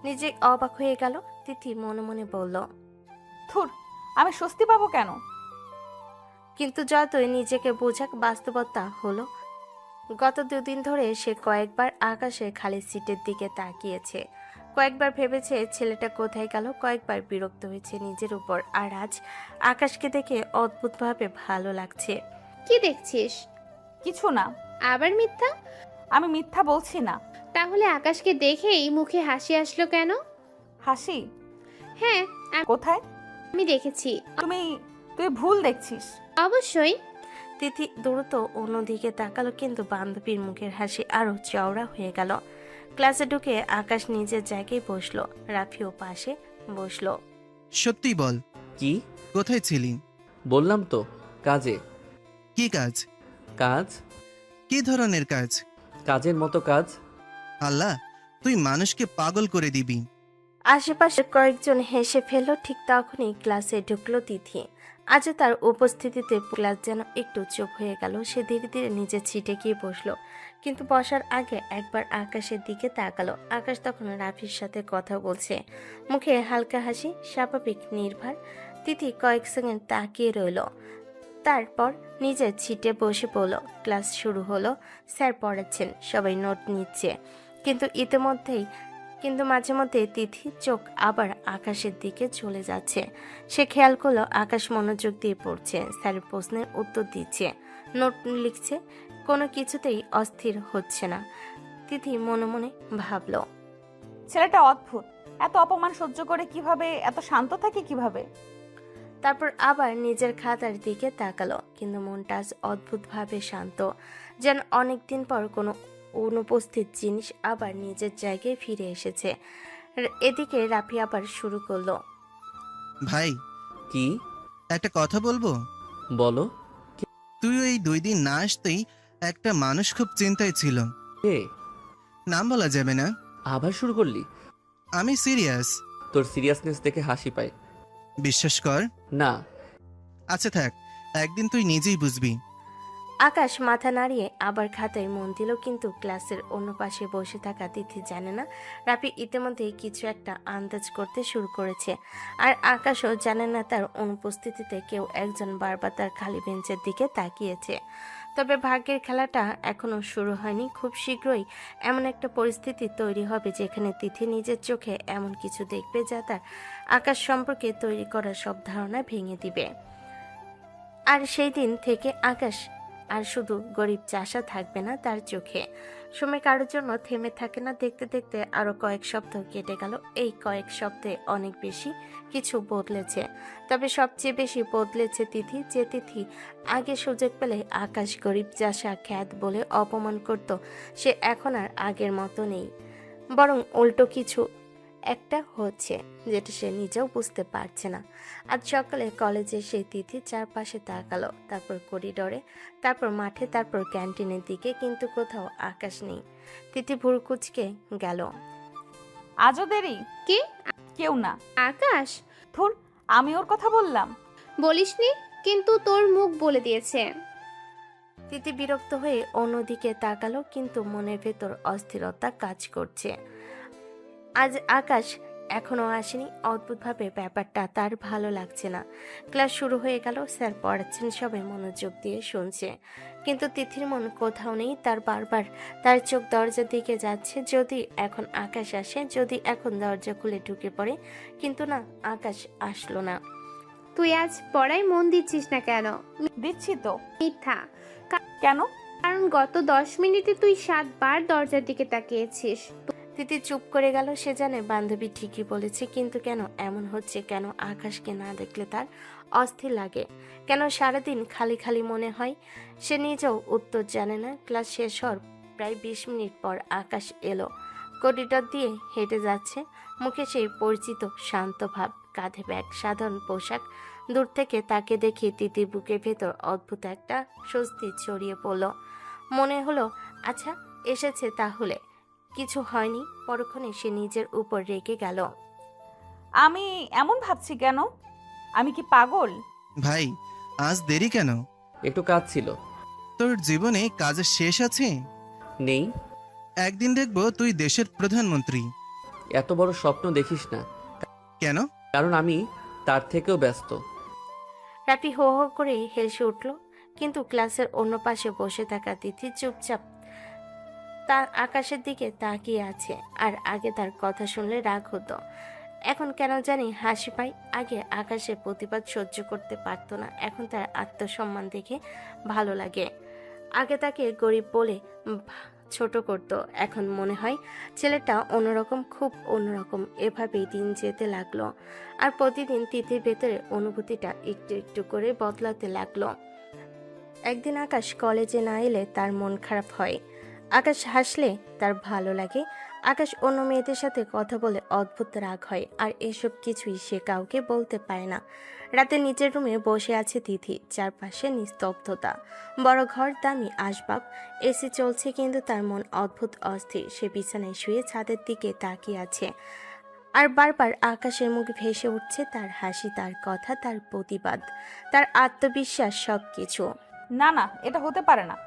নিজে অবাক হয়ে গেল। তিথি মনে মনে বলল, থুর, আমি স্বস্তি পাবো কেন? কিন্তু যতই নিজেকে বোঝাক বাস্তবতা হলো গত 2 দিন ধরে সে কয়েকবার আকাশের খালি সিটের দিকে তাকিয়েছে। কয়েকবার ভেবেছে ছেলেটা কোথায় গেল, কয়েকবার বিরক্ত হয়েছে নিজের উপর। আর আজ আকাশকে দেখে অদ্ভুতভাবে ভালো লাগছে। কি দেখছিস? কিছু না। আবার মিথ্যা? আমি মিথ্যা বলছি না। তাহলে আকাশকে দেখেই মুখে হাসি আসলো কেন? হাসি? হ্যাঁ। কোথায়? আমি দেখেছি। তুই ভুল দেখছিস। অবশ্যই। তিথি দ্রুত অন্যদিকে তাকালো, কিন্তু বান্ধবীর মুখের হাসি আরো চওড়া হয়ে গেল। ক্লাসে ঢুকে আকাশ নিজের জায়গায় বসলো। রাফিও পাশে বসলো। সত্যি বল, কি? কোথায় ছিলি? বললাম তো, কাজে। কি কাজ? কাজ? কি ধরনের কাজ? কাজের মতো কাজ। আল্লাহ, তুই মানুষকে পাগল করে দিবি। আশেপাশে কয়েকজন হেসে ফেলল। ঠিক তখনই ক্লাসে ঢুকলো তিথি। আজও তার উপস্থিতিতে ক্লাস যেন একটু চুপ হয়ে গেল। সে ধীরে ধীরে নিজের সিটে গিয়ে বসলো, কিন্তু বসার আগে একবার আকাশের দিকে তাকালো। আকাশ তখন রাফির সাথে কথা বলছে, মুখে হালকা হাসি, স্বাভাবিক নির্ভর। তিথি কয়েক সেকেন্ড তাকিয়ে রইল, তারপর নিজের সিটে বসে পড়ল। ক্লাস শুরু হলো, স্যার পড়াচ্ছেন, সবাই নোট নিচ্ছে, কিন্তু মাঝে মধ্যে তিথির চোখ আবার আকাশের দিকে চলে যাচ্ছে। সে খেয়াল করলো আকাশ মনোযোগ দিয়ে পড়ছে, স্যারের প্রশ্নের উত্তর দিচ্ছে, নোট লিখছে, কোনো কিছুতেই অস্থির হচ্ছে না। তিথি মনে মনে ভাবলো, ছেলেটা অদ্ভুত, এত অপমান সহ্য করে কিভাবে, এত শান্ত থাকে কিভাবে। তারপর আবার নিজের খাতার দিকে তাকালো, কিন্তু মনটা আজ অদ্ভুতভাবে শান্ত, যেন অনেকদিন পর কোনো অনুপস্থিত জিনিস আবার নিজের জায়গায় ফিরে এসেছে। এদিকে রাফি আবার শুরু করলো, ভাই কি? একটা কথা বলবো? বলো। তুই এই 2 দিন না আসতেই একটা মানুষ খুব চিন্তায় ছিল। কে? নাম বলা যাবে না। আবার শুরু করলি? আমি সিরিয়াস। তোর সিরিয়াসনেস দেখে হাসি পায়। বিশ্বাস কর। না। আচ্ছা থাক, একদিন তুই নিজেই বুঝবি। আকাশ মাথা নাড়িয়ে আবার খাতায় মন দিল, কিন্তু ক্লাসের অন্য পাশে বসে থাকা তিথি জানে না রাফি ইতিমধ্যেই কিছু একটা আন্দাজ করতে শুরু করেছে। আর আকাশও জানে না তার অনুপস্থিতিতে কেউ একজন বারবার তার খালি বেঞ্চের দিকে তাকিয়েছে। তবে ভাগ্যের খেলাটা এখনো শুরু হয়নি। খুব শীঘ্রই এমন একটা পরিস্থিতি তৈরি হবে যেখানে তিথি নিজের চোখে এমন কিছু দেখবে যা তার আকাশ সম্পর্কে তৈরি করা সব ধারণা ভেঙে দিবে। আর সেই দিন থেকে আকাশ আর শুধু গরিব চাষা থাকবে না তার চোখে। সময় কারোর জন্য থেমে থাকে না। দেখতে দেখতে আরো কয়েক সপ্তাহ কেটে গেল। এই কয়েক সপ্তাহে অনেক বেশি কিছু বদলেছে, তবে সবচেয়ে বেশি বদলেছে তিথি। যে তিথি আগে সুযোগ পেলে আকাশ গরিব চাষা খ্যাত বলে অপমান করত, সে এখন আর আগের মতো নেই, বরং উল্টো কিছু একটা হচ্ছে যেটা সে নিজেও বুঝতে পারছে না। আজ সকালে কলেজে সেই তিথি চারপাশে তাকালো, তারপর করিডোরে, তারপর মাঠে, তারপর ক্যান্টিনের দিকে, কিন্তু কোথাও আকাশ নেই। তিথি ভুরু কুঁচকে গেল। আজও দেরি? কে? কেউ না। আকাশ? ধুর, আমি ওর কথা বললাম? বলিসনি, কিন্তু তোর মুখ বলে দিয়েছে। তিথি বিরক্ত হয়ে অন্যদিকে তাকালো, কিন্তু মনের ভেতর অস্থিরতা কাজ করছে। আজ আকাশ এখনো আসেনি। অদ্ভুতভাবে ব্যাপারটা তার ভালো লাগছে না। ক্লাস শুরু হয়ে গেল, স্যার পড়াচ্ছেন, সবাই মনোযোগ দিয়ে শুনছে, কিন্তু তিথির মন কোথাও নেই। তার বারবার তার চোখ দরজার দিকে যাচ্ছে, যদি এখন আকাশ আসে, যদি এখন দরজা খুলে ঢুকে পড়ে, কিন্তু না, আকাশ আসলো না। তুই আজ পড়ায় মন দিচ্ছিস না কেন? দিচ্ছি তো। মিথ্যা। কেন? কারণ গত 10 মিনিটে তুই 7 বার দরজার দিকে তাকিয়েছিস। তিথি চুপ করে গেল। সে জানে বান্ধবী ঠিকই বলেছে, কিন্তু কেন এমন হচ্ছে? কেন আকাশকে না দেখলে তার অস্থির লাগে? কেন সারাদিন খালি খালি মনে হয়? সে নিজেও উত্তর জানে না। ক্লাস শেষ হওয়ার প্রায় 20 মিনিট পর আকাশ এলো। করিডোর দিয়ে হেঁটে যাচ্ছে, মুখে সেই পরিচিত শান্ত ভাব, কাঁধে ব্যাগ, সাধারণ পোশাক। দূর থেকে তাকে দেখে তিথির বুকের ভেতর অদ্ভুত একটা স্বস্তি ছড়িয়ে পড়ল। মনে হলো, আচ্ছা এসেছে তাহলে, কিছু হয়নি। পরক্ষণে সে নিজের উপর রেগে গেল। আমি এমন ভাবছি কেন? আমি কি পাগল? ভাই, আজ দেরি কেন? একটু কাজ ছিল। তোর জীবনে কাজের শেষ আছে? নেই। একদিন দেখবো তুই দেশের প্রধানমন্ত্রী। এত বড় স্বপ্ন দেখিস না। কেন? কারণ আমি তার থেকেও ব্যস্ত। রাফি হো হো করে হেসে উঠল, কিন্তু ক্লাসের অন্য পাশে বসে থাকা তিথি চুপচাপ তার আকাশের দিকে তাকিয়ে আছে। আর আগে তার কথা শুনলে রাগ হতো, এখন কেন জানি হাসি পায়। আগে আকাশের প্রতিবাদ সহ্য করতে পারতো না, এখন তার আত্মসম্মান দেখে ভালো লাগে। আগে তাকে গরিব বলে ছোট করতো, এখন মনে হয় ছেলেটা অন্যরকম, খুব অন্যরকম। এভাবেই দিন যেতে লাগলো, আর প্রতিদিন তিথির ভেতরে অনুভূতিটা একটু একটু করে বদলাতে লাগলো। একদিন আকাশ কলেজে না এলে তার মন খারাপ হয়। আকাশ হাসলে তার ভালো লাগে। আকাশ অন্য মেয়েদের সাথে কথা বলে অদ্ভুত রাগ হয়, আর এসব কিছুই সে কাউকে বলতে পারে না। রাতে নিচের রুমে বসে আছে তিথি, চারপাশে নিস্তব্ধতা, বড় ঘর, দামি আসবাব, এসি চলছে, কিন্তু তার মন অদ্ভুত অস্থির। সে বিছানায় শুয়ে ছাদের দিকে তাকিয়ে আছে, আর বারবার আকাশের মুখ ভেসে উঠছে, তার হাসি, তার কথা, তার প্রতিবাদ, তার আত্মবিশ্বাস, সবকিছু। না না, এটা হতে পারে না।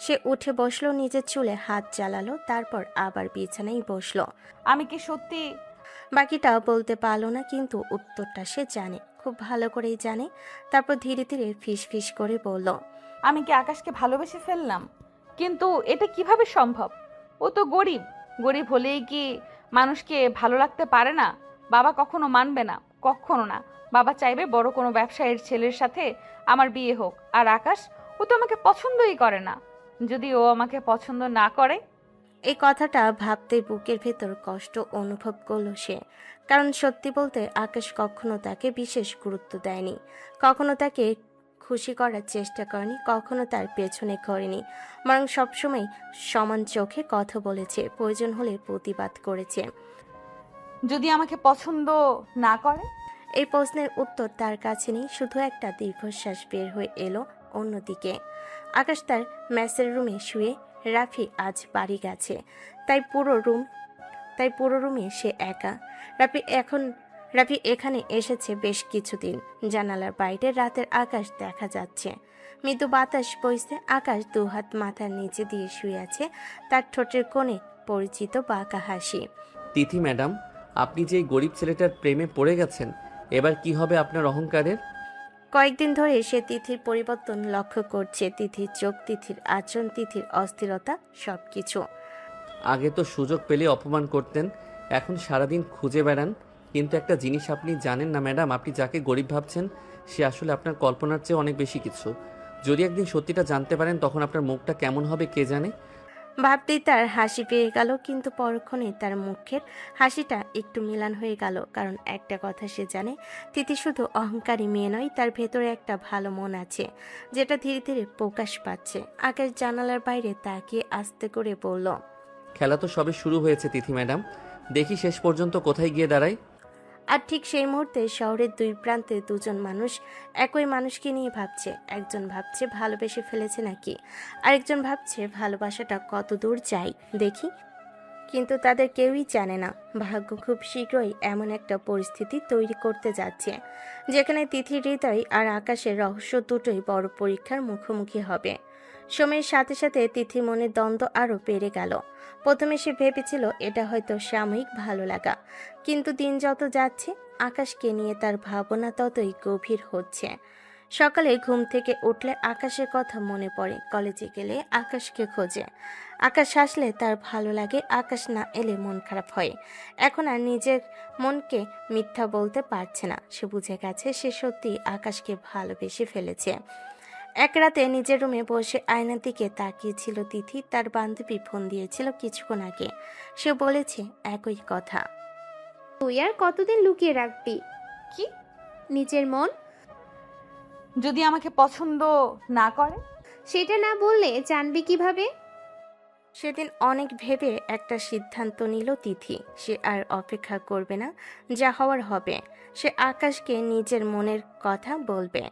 সে উঠে বসলো, নিজের চুলে হাত জ্বালালো, তারপর আবার বিছানায় বসলো। আমি কি সত্যি? বাকিটা বলতে পারলো না, কিন্তু উত্তরটা সে জানে, খুব ভালো করেই জানে। তারপর ধীরে ধীরে ফিস ফিস করে বলল, আমি কি আকাশকে ভালোবেসে ফেললাম? কিন্তু এটা কিভাবে সম্ভব? ও তো গরিব। গরিব হলেই কি মানুষকে ভালো লাগতে পারে না? বাবা কখনো মানবে না, কখনো না। বাবা চাইবে বড় কোনো ব্যবসায়ীর ছেলের সাথে আমার বিয়ে হোক। আর আকাশ, ও তো আমাকে পছন্দই করে না। যদি ও আমাকে পছন্দ না করে? এই কথাটা ভাবতে বুকের ভেতর কষ্ট অনুভব করল সে। কারণ সত্যি বলতে আকাশ কখনো তাকে বিশেষ গুরুত্ব দেয়নি, কখনো তাকে খুশি করার চেষ্টা করেনি, কখনো তার পেছনে করেনি, বরং সবসময় সমান চোখে কথা বলেছে, প্রয়োজন হলে প্রতিবাদ করেছে। যদি আমাকে পছন্দ না করে? এই প্রশ্নের উত্তর তার কাছে নেই, শুধু একটা দীর্ঘশ্বাস বের হয়ে এলো অন্যদিকে। আকাশ তার ম্যাসের রুমে শুয়ে, রাফি আজ বাড়ি গেছে, তাই পুরো রুমে সে একা। রাফি এখানে এসেছে বেশ কিছুদিন। জানালার বাইরে রাতের আকাশ দেখা যাচ্ছে, মৃদু বাতাস বইছে। আকাশ দুহাত মাথার নিচে দিয়ে শুয়ে আছে, তার ঠোঁটের কোণে পরিচিত বাঁকা হাসি। তিথি ম্যাডাম, আপনি যে এই গরিব ছেলেটার প্রেমে পড়ে গেছেন, এবার কি হবে আপনার অহংকারের? কয়েকদিন ধরে সে তিথির পরিবর্তন লক্ষ্য করছে, তিথির চোখ, তিথির আচরণ, তিথির অস্থিরতা, সবকিছু। আগে তো সুযোগ পেলে অপমান করতেন, এখন সারাদিন খুঁজে বেড়ান। কিন্তু একটা জিনিস আপনি জানেন না ম্যাডাম, আপনি যাকে গরিব ভাবছেন সে আসলে আপনার কল্পনার চেয়ে অনেক বেশি কিছু। যদি একদিন সত্যিটা জানতে পারেন তখন আপনার মুখটা কেমন হবে কে জানে। ভাবতেই তার হাসি পেয়ে গেল, কিন্তু পরক্ষণে তার মুখের হাসিটা একটু মিলান হয়ে গেল। কারণ একটা কথা সে জানে, তিথি শুধু অহংকারী মেয়ে নয়, তার ভেতরে একটা ভালো মন আছে, যেটা ধীরে ধীরে প্রকাশ পাচ্ছে। আকাশ জানালার বাইরে তাকিয়ে আস্তে করে বলল, খেলা তো সবে শুরু হয়েছে তিথি ম্যাডাম, দেখি শেষ পর্যন্ত কোথায় গিয়ে দাঁড়ায়। আর ঠিক সেই মুহূর্তে শহরের দুই প্রান্তে দুজন মানুষ একই মানুষকে নিয়ে ভাবছে। একজন ভাবছে ভালোবেসে ফেলেছে নাকি, আরেকজন ভাবছে ভালোবাসাটা কত দূর যায় দেখি। কিন্তু তাদের কেউই জানে না, ভাগ্য খুব শীঘ্রই এমন একটা পরিস্থিতি তৈরি করতে যাচ্ছে, যেখানে তিথির হৃদয় আর আকাশের রহস্য দুটোই বড় পরীক্ষার মুখোমুখি হবে। সময়ের সাথে সাথে তিথি মনের দ্বন্দ্ব আরও বেড়ে গেল। প্রথমে সে ভেবেছিল এটা হয়তো সাময়িক ভালো লাগা, কিন্তু দিন যত যাচ্ছে আকাশকে নিয়ে তার ভাবনা ততই গভীর হচ্ছে। সকালে ঘুম থেকে উঠলে আকাশের কথা মনে পড়ে, কলেজে গেলে আকাশকে খোঁজে। আকাশ আসলে তার ভালো লাগে, আকাশ না এলে মন খারাপ হয়। এখন আর নিজের মনকে মিথ্যা বলতে পারছে না, সে বুঝে গেছে সে সত্যি আকাশকে ভালোবেসে ফেলেছে। এক রাতে নিজের রুমে বসে আয়নার দিকে তাকিয়েছিল তিথি। তার বান্ধবী ফোন দিয়েছিল কিছুক্ষণ আগে, সে বলেছে একই কথা। তুই আর কতদিন লুকিয়ে রাখবি কি? নিজের মন? যদি আমাকে পছন্দ না করে? সেটা না বললে জানবি কিভাবে? সেদিন অনেক ভেবে একটা সিদ্ধান্ত নিল তিথি। সে আর অপেক্ষা করবে না, যা হওয়ার হবে। সে আকাশকে নিজের মনের কথা বলবে।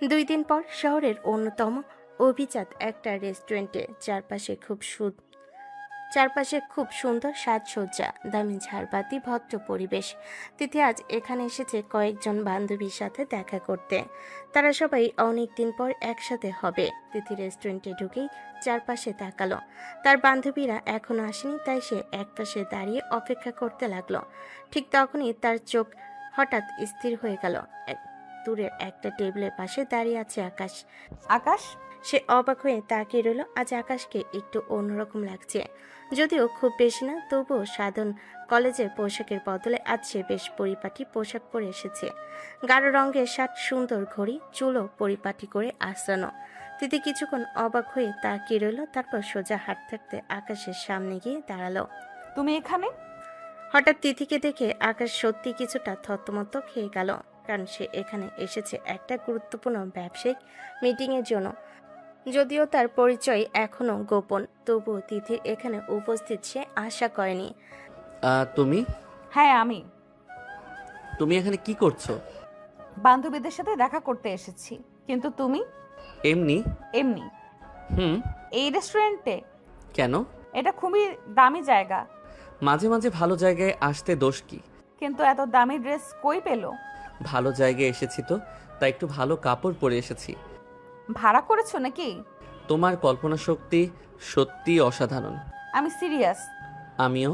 2 দিন পর শহরের অন্যতম অভিজাত একটা রেস্টুরেন্টে, চারপাশে খুব সুন্দর সাজসজ্জা, দামি ঝাড়বাতি, ভদ্র পরিবেশ। তিথি আজ এখানে এসেছে কয়েকজন বান্ধবীর সাথে দেখা করতে। তারা সবাই অনেক দিন পর একসাথে হবে। তিথি রেস্টুরেন্টে ঢুকেই চারপাশে তাকালো, তার বান্ধবীরা এখনো আসেনি, তাই সে একপাশে দাঁড়িয়ে অপেক্ষা করতে লাগলো। ঠিক তখনই তার চোখ হঠাৎ স্থির হয়ে গেল। দূরের একটা টেবিলের পাশে দাঁড়িয়ে আছে আকাশ। আকাশ? সে অবাক হয়ে তাকিয়ে রইল। আজ আকাশকে একটু অন্যরকম লাগছে, যদিও খুব বেশি না, তবুও সাধারণ কলেজের পোশাকের বদলে আজ সে বেশ পরিপাটি পোশাক পরে এসেছে। গাঢ় রঙের শার্ট, সুন্দর ঘড়ি, চুলও পরিপাটি করে আসানো। তিথি কিছুক্ষণ অবাক হয়ে তাকিয়ে রইল, তারপর সোজা হাঁটতে হাঁটতে আকাশের সামনে গিয়ে দাঁড়ালো। তুমি এখানে? হঠাৎ তিথিকে দেখে আকাশ সত্যি কিছুটা থতমত খেয়ে গেল, কারণ সে এখানে এসেছে একটা গুরুত্বপূর্ণ ব্যবসায়িক মিটিংয়ের জন্য। যদিও তার পরিচয় এখনো গোপন, তবুও তিথির এখানে উপস্থিত সে আশা করেনি। তুমি হ্যাঁ আমি তুমি এখানে কি করছো? বান্ধবীদের সাথে দেখা করতে এসেছি। কিন্তু তুমি? এমনি। এমনি? এই রেস্টুরেন্টে? কেন? এটা খুবই দামি জায়গা। মাঝে মাঝে ভালো জায়গায় আসতে দোষ কি? কিন্তু এত দামি ড্রেস কই পেলো? ভালো জায়গায় এসেছি তো, তাই একটু ভালো কাপড় পরে এসেছি। ভাড়া করেছো নাকি? তোমার কল্পনা শক্তি সত্যি অসাধারণ। আমি সিরিয়াস। আমিও।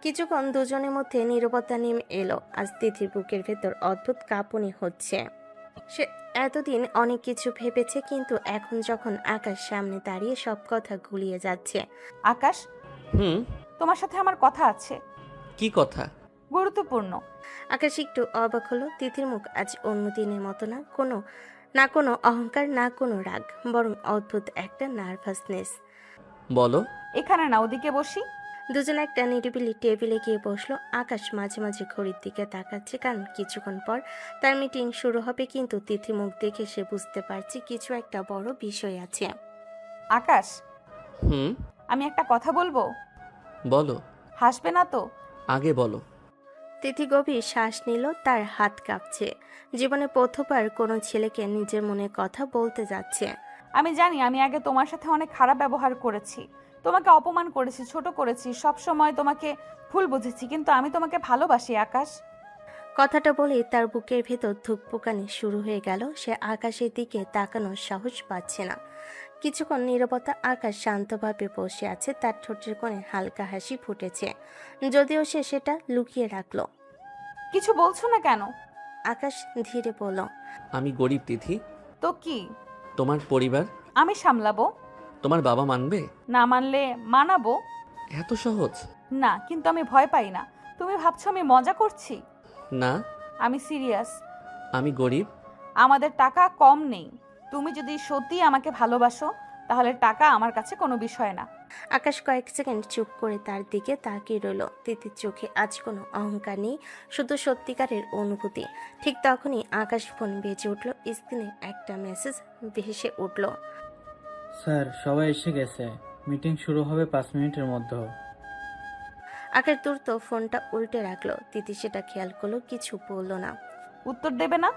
কিছুক্ষণ দুজনের মধ্যে নীরবতা নেমে এলো। আজ তিথির বুকের ভেতর অদ্ভুত কাঁপুনি হচ্ছে। সে এতদিন অনেক কিছু ভেবেছে, কিন্তু এখন যখন আকাশ সামনে দাঁড়িয়ে সব কথা গুলিয়ে যাচ্ছে। আকাশ, তোমার সাথে আমার কথা আছে। কি কথা? গুরুত্বপূর্ণ। আকাশ একটু অবাক হলো। তিথির মুখ আজ অন্য দিনের মতো না, কোনো অহংকার, না কোনো রাগ, বরং অদ্ভুত একটা নার্ভাসনেস। বলো। এখানে না, ওদিকে বসি। দুজন একটা নিরিবিলি টেবিলে গিয়ে বসলো। আকাশ মাঝে মাঝে ঘড়ির দিকে তাকাচ্ছে, কারণ কিছুক্ষণ পর তার মিটিং শুরু হবে। কিন্তু তিথি মুখ দেখে সে বুঝতে পারছে কিছু একটা বড় বিষয় আছে। আকাশ, আমি একটা কথা বলবো। বলো। হাসবে না তো? আগে বলো। তিথি গভীর শ্বাস নিল। তার হাত কাঁপছে। জীবনে প্রথমবার কোনো ছেলেকে নিজের মনের কথা বলতে যাচ্ছে। আমি জানি আমি আগে তোমার সাথে অনেক খারাপ ব্যবহার করেছি, তোমাকে অপমান করেছি, ছোট করেছি, সব সময় তোমাকে ভুল বুঝেছি, কিন্তু আমি তোমাকে ভালোবাসি আকাশ। কথাটা বলেই তার বুকের ভেতর ধুকপুকানি শুরু হয়ে গেল। সে আকাশের দিকে তাকানোর সাহস পাচ্ছে না। কিছুক্ষণ নীরবতা। আকাশ শান্তভাবে বসে আছে। তার ঠোঁটের কোণে হালকা হাসি ফুটেছে, যদিও সে সেটা লুকিয়ে রাখলো। কিছু বলছো না কেন? আকাশ ধীরে বলল, আমি গরিব তিথি। তো কি? তোমার পরিবার আমি সামলাবো। তোমার বাবা মানবে? না মানলে মানাবো। এত সহজ না, কিন্তু আমি ভয় পাই না। তুমি ভাবছো আমি মজা করছি? না, আমি সিরিয়াস। আমি গরিব। আমাদের টাকা কম নেই। তুমি যদি সত্যি আমাকে ভালোবাসো, তাহলে টাকা আমার কাছে কোনো বিষয় না। আকাশ কয়েক সেকেন্ড চুপ করে তার দিকে তাকিয়ে রইল। তিথির চোখে আজ কোনো অহংকার নেই, শুধু সত্যিকারের অনুভূতি। ঠিক তখনই আকাশ ফোন বেজে উঠল। স্ক্রিনে একটা মেসেজ ভেসে উঠল। স্যার, সবাই এসে গেছে। মিটিং শুরু হবে 5 মিনিটের মধ্যে। আকাশ দ্রুত ফোনটা উল্টে রাখলো। তিথি সেটা খেয়াল করলো, কিছু বলল না। উত্তর দেবে না?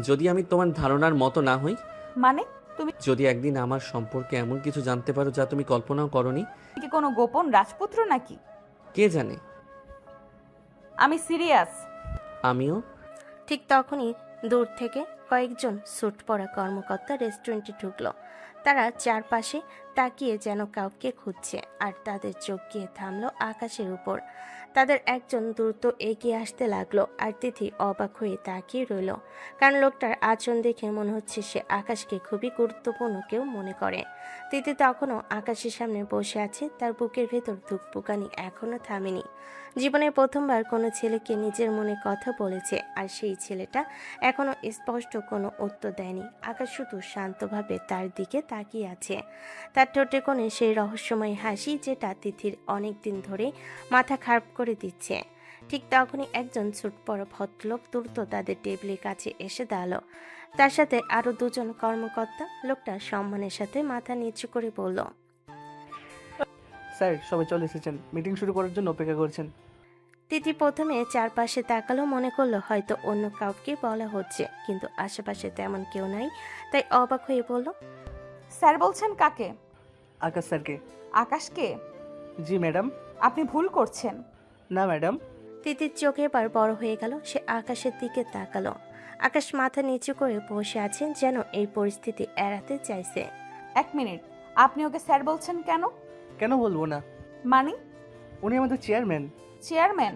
যদি আমি তোমার ধারণার মতো না হই? মানে? তুমি যদি একদিন আমার সম্পর্কে এমন কিছু জানতে পারো যা তুমি কল্পনাও করনি। কি কোনো গোপন রাজপুত্র নাকি? কে জানে। আমি সিরিয়াস। আমিও। ঠিক তখনই দূর থেকে কয়েকজন স্যুট পরা কর্মকর্তা রেস্টুরেন্টে ঢুকলো। তারা চারপাশে তাকিয়ে যেন কাউকে খুঁজছে, আর তাদের চোখ গিয়ে থামলো আকাশের উপর। তাদের একজন দ্রুত এগিয়ে আসতে লাগলো, আর তিথি অবাক হয়ে তাকিয়ে রইল, কারণ লোকটার আচরণ দেখে মনে হচ্ছে সে আকাশকে খুবই গুরুত্বপূর্ণ কেউ মনে করে। তিথি তখনও আকাশের সামনে বসে আছে। তার বুকের ভেতর ধুকপুকানি এখনো থামেনি। জীবনে প্রথমবার কোনো ছেলেকে নিজের মনে কথা বলেছে, আর সেই ছেলেটা এখনো স্পষ্ট কোনো উত্তর দেয়নি। আকাশ শুধু শান্তভাবে তার দিকে তাকিয়ে আছে। তার ঠোঁটে কোণে সেই রহস্যময় হাসি, যেটা তিথির অনেক দিন ধরে মাথা খারাপ করে দিচ্ছে। ঠিক তখনই একজন ছোট বড় ভদ্রলোক দ্রুত তাদের টেবিলের কাছে এসে দাঁড়ালো। তার সাথে আরো দুজন কর্মকর্তা। লোকটা সম্মানের সাথে মাথা নিচু করে বলল, স্যার, সবাই চলে এসেছেন, মিটিং শুরু করার জন্য অপেক্ষা করছেন। তিথি প্রথমে চারপাশে তাকালো, মনে করলো হয়তো অন্য কাউকে বলা হচ্ছে, কিন্তু আশেপাশে তেমন কেউ নাই। তাই অবাক হয়ে বলল, স্যার বলছেন কাকে? আকাশ স্যারকে। আকাশকে? জি ম্যাডাম। আপনি ভুল করছেন। না ম্যাডাম। তিথির চোখে এবার বড় হয়ে গেল। সে আকাশের দিকে তাকালো। আকাশ মাথা নিচু করে বসে আছেন, যেন এই পরিস্থিতি এড়াতে চাইছে। 1 মিনিট, আপনি ওকে স্যার বলছেন কেন? কেন বলবো না? মানে? উনি আমাদের চেয়ারম্যান। চেয়ারম্যান?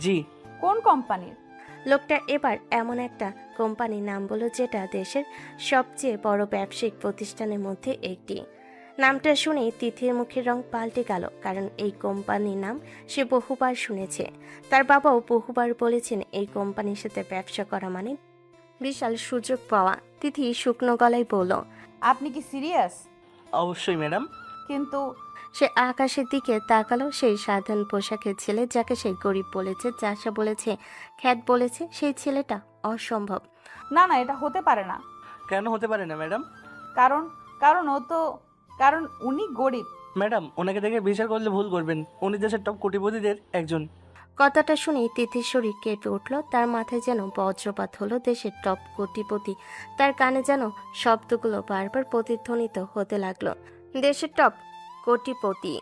জি। কোন কোম্পানির? লোকটা এবার এমন একটা কোম্পানির নাম বলল, যেটা দেশের সবচেয়ে বড় ব্যবসায়িক প্রতিষ্ঠানের মধ্যে একটি। নামটা শুনেই তিথির মুখের রং পাল্টে গেল, কারণ এই কোম্পানির নাম সে বহুবার শুনেছে। তার বাবাও বহুবার বলেছেন এই কোম্পানির সাথে ব্যবসা করা মানে বিশাল সুযোগ পাওয়া। তিথি শুকনো গলায় বলল, আপনি কি সিরিয়াস? অবশ্যই ম্যাডাম। কিন্তু সে আকাশের দিকে তাকালো। সেই সাধারণ পোশাকের ছেলে, যাকে সে গরিব বলেছে, চাষা বলেছে, খ্যাত বলেছে, সেই ছেলেটা অসম্ভব। না না, এটা হতে পারে না। কেন হতে পারে না ম্যাডাম? কারণ উনি গরিব। ম্যাডাম, ওনাকে দেখে বিচার করলে ভুল করবেন। উনি দেশের টপ কোটিপতিদের একজন। কথাটা শুনে তিথির শরীর কেঁপে উঠল। তার মাথায় যেন বজ্রপাত হলো। দেশের টপ কোটিপতি। তার কানে যেন শব্দগুলো বারবার প্রতিধ্বনিত হতে লাগলো। দেশের টপ কোটিপতি,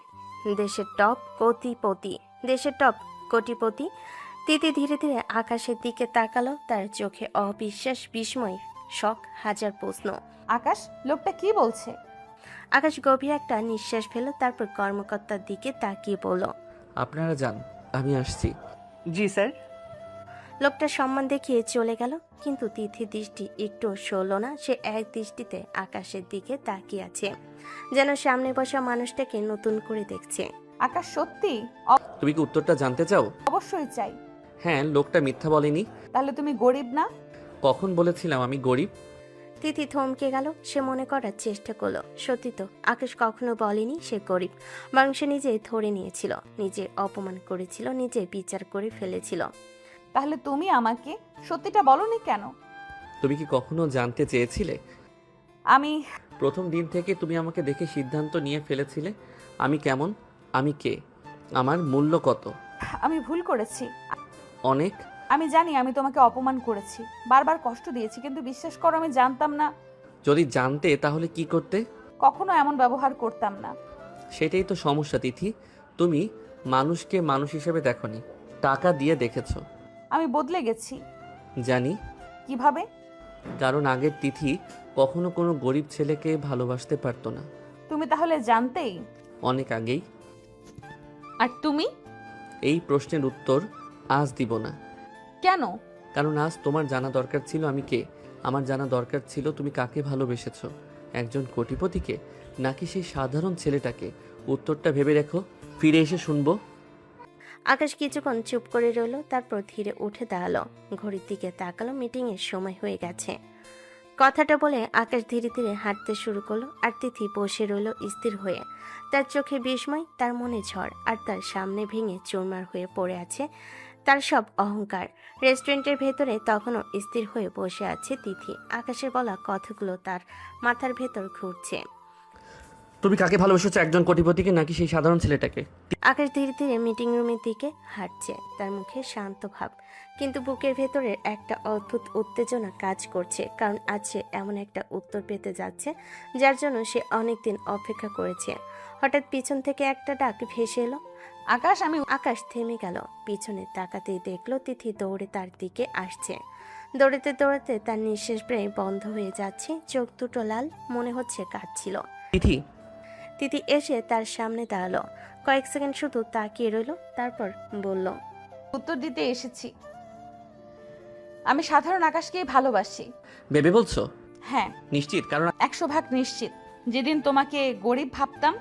দেশের টপ কোটিপতি, দেশের টপ কোটিপতি। তিথি ধীরে ধীরে আকাশের দিকে তাকালো। তার চোখে অবিশ্বাস, বিস্ময়, শখ, হাজার প্রশ্ন। আকাশ, লোকটা কি বলছে? আকাশ গভীর একটা নিঃশ্বাস ফেলল, তারপর কর্মকর্তার দিকে তাকিয়ে বলল, আপনারা যান, আমি আসছি। জি স্যার। লোকটা সম্মান দেখিয়ে চলে গেল, কিন্তু তিথির দৃষ্টি একটু সরল না। সে এক দৃষ্টিতে আকাশের দিকে তাকিয়ে আছে, যেন সামনে বসা মানুষটাকে নতুন করে দেখছে। আকাশ, সত্যি? তুমি কি উত্তরটা জানতে চাও? অবশ্যই চাই। হ্যাঁ, লোকটা মিথ্যা বলেনি। তাহলে তুমি গরিব না? কখন বলেছিলাম আমি গরিব? তিথি থমকে গেল। সে মনে করার চেষ্টা করলো, সত্যি তো আকাশ কখনো বলেনি সে গরিব, বরং সে নিজেই ধরে নিয়েছিল, নিজে অপমান করেছিল, নিজে বিচার করে ফেলেছিল। তাহলে তুমি আমাকে সত্যিটা বলনি কেন? তুমি কি কখনো জানতে চেয়েছিলে? আমি প্রথম দিন থেকে তুমি আমাকে দেখে সিদ্ধান্ত নিয়ে ফেলেছিলে আমি কেমন, আমি কে, আমার মূল্য কত। আমি ভুল করেছি অনেক। আমি জানি আমি তোমাকে অপমান করেছি, বারবার কষ্ট দিয়েছি, কিন্তু বিশ্বাস করো আমি জানতাম না। যদি জানতে তাহলে কি করতে? কখনো এমন ব্যবহার করতাম না। সেটাই তো সমস্যা তিথি, তুমি মানুষকে মানুষ হিসেবে দেখোনি, টাকা দিয়ে দেখেছো। আমি বদলে গেছি। জানি। কিভাবে? কারণ আগের তিথি কখনো কোনো গরিব ছেলেকে ভালোবাসতে পারতো না। তুমি তাহলে জানতেই? অনেক আগেই। আর তুমি? এই প্রশ্নের উত্তর আজ দিব না। কেন? কারণ আজ তোমার জানা দরকার ছিল আমি কে। আমার জানা দরকার ছিল তুমি কাকে ভালোবেসেছো, একজন কোটিপতিকে নাকি সেই সাধারণ ছেলেটাকে। উত্তরটা ভেবে রেখো, ফিরে এসে শুনবো। আকাশ কিছুক্ষণ চুপ করে রইল, তারপর ধীরে উঠে দাঁড়ালো, ঘড়ির দিকে তাকালো। মিটিং এর সময় হয়ে গেছে। কথাটা বলে আকাশ ধীরে ধীরে হাঁটতে শুরু করলো, আর তিথি বসে রইল স্থির হয়ে। তার চোখে বিস্ময়, তার মনে ঝড়, আর তার সামনে ভেঙে চুরমার হয়ে পড়ে আছে তার সব অহংকার। রেস্টুরেন্টের ভেতরে তখনও স্থির হয়ে বসে আছে তিথি। আকাশের বলা কথাগুলো তার মাথার ভেতর ঘুরছে। তুমি কাকে ভালোবেসেছো, একজন কোটিপতিকে নাকি সেই সাধারণ ছেলেটাকে? আকাশ ধীরে ধীরে মিটিং রুমের দিকে হাঁটছে, তার মুখে শান্ত ভাব, কিন্তু বুকের ভেতরের একটা অদ্ভুত উত্তেজনা কাজ করছে। কারণ আজ সে এমন একটা উত্তর পেতে যাচ্ছে যার জন্য সে অনেকদিন অপেক্ষা করেছে। হঠাৎ পিছন থেকে একটা ডাক ভেসে এলো, আকাশ। আকাশ থেমে গেল। পিছনে তাকাতেই দেখলো তিথি দৌড়ে তার দিকে আসছে। দৌড়াতে দৌড়াতে তার নিঃশ্বাস প্রায় বন্ধ হয়ে যাচ্ছে, চোখ দুটো লাল, মনে হচ্ছে কাঁদছিল। তিথি তিথি এসে তার সামনে দাঁড়ালো, কয়েক সেকেন্ড শুধু তাকিয়ে রইল, তারপর বলল, উত্তর দিতে এসেছি। আমি সাধারণ আকাশকেই ভালোবাসি। ভেবে বলছো? হ্যাঁ। নিশ্চিত? কারণ 100% নিশ্চিত। যেদিন তোমাকে গরিব ভাবতাম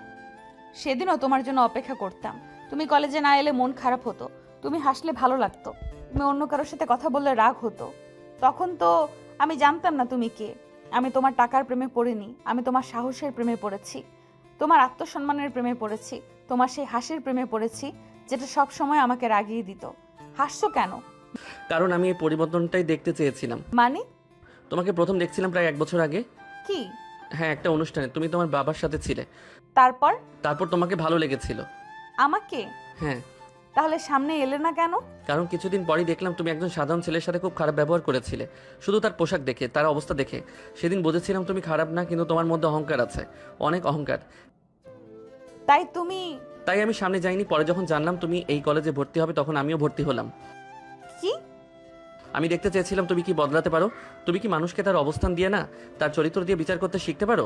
সেদিনও তোমার জন্য অপেক্ষা করতাম। তুমি কলেজে না এলে মন খারাপ হতো, তুমি হাসলে ভালো লাগতো, তুমি অন্য কারোর সাথে কথা বললে রাগ হতো। তখন তো আমি জানতাম না তুমি কে। আমি তোমার টাকার প্রেমে পড়িনি, আমি তোমার সাহসের প্রেমে পড়েছি, তোমার আত্মসম্মানের প্রেমে পড়েছি, তোমার সেই হাসির প্রেমে পড়েছি যেটা সব সময় আমাকে রাগিয়ে দিত। হাসছো কেন? কারণ আমি এই পরিবর্তনটাই দেখতে চেয়েছিলাম। মানে? তোমাকে প্রথম দেখছিলাম প্রায় 1 বছর আগে। কি? হ্যাঁ, একটা অনুষ্ঠানে তুমি তোমার বাবার সাথে ছিলে। তারপর তোমাকে ভালো লেগেছিল। আমাকে? হ্যাঁ। তাহলে সামনে এলে না কেন? কারণ কিছুদিন পরেই দেখলাম তুমি একজন সাধারণ ছেলের সাথে খুব খারাপ ব্যবহার করেছিলে, শুধু তার পোশাক দেখে, তার অবস্থা দেখে। সেদিন বুঝেছিলাম তুমি খারাপ না, কিন্তু তোমার মধ্যে অহংকার আছে, অনেক অহংকার। তাই আমি সামনে যাইনি। পরে যখন জানলাম তুমি এই কলেজে ভর্তি হবে, তখন আমিও ভর্তি হলাম। কি? আমি দেখতে চেয়েছিলাম তুমি কি বদলাতে পারো, তুমি কি মানুষকে তার অবস্থান দিয়ে না, তার চরিত্র দিয়ে বিচার করতে শিখতে পারো।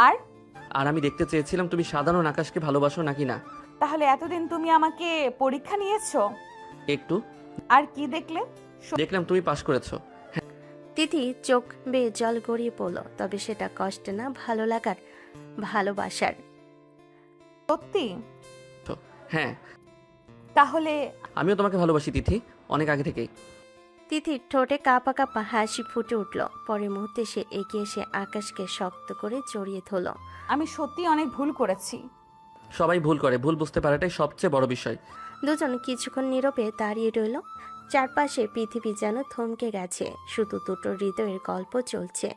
আর আমি দেখতে চেয়েছিলাম তুমি সাধারণ আকাশকে ভালোবাসো নাকি না। তাহলে এতদিন তুমি আমাকে পরীক্ষা নিয়েছো? একটু। আর কি দেখলে? দেখলাম তুমি পাশ করেছো। তিথি চোখ বেয়ে জল গড়িয়ে পড়ল, তবে সেটা কষ্ট না, ভালো লাগার, ভালোবাসার। সত্যি? হ্যাঁ। তাহলে আমিও তোমাকে ভালোবাসি তিথি, অনেক আগে থেকেই। তিথির ঠোঁটে কাঁপা কাঁপা হাসি ফুটে উঠল। পরের মুহূর্তে সে এগিয়ে এসে আকাশকে শক্ত করে জড়িয়ে ধরল। আমি সত্যি অনেক ভুল করেছি। সবাই ভুল করে, ভুল বুঝতে পারাটাই সবচেয়ে বড় বিষয়। দুজন কিছুক্ষণ নীরবে দাঁড়িয়ে রইল। চারপাশে পৃথিবী যেন থমকে গেছে, শুধু দুটো হৃদয়ের গল্প চলছে।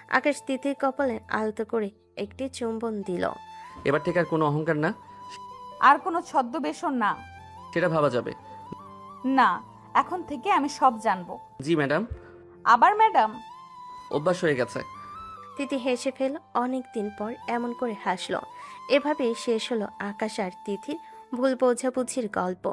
আকাশ তিথির কপালে আলতো করে একটি চুম্বন দিল। এবার থেকে আর কোনো অহংকার না, আর কোনো ছদ্মবেশন না। সেটা ভাবা যাবে। না, এখন থেকে আমি সব জানবো। জি ম্যাডাম। আবার ম্যাডাম? অভ্যাস হয়ে গেছে। তিথি হেসে ফেল। অনেক দিন পর এমন করে হাসলো। এভাবেই শেষ হলো আকাশ আর তিথির ভুল বোঝাবুঝির গল্প।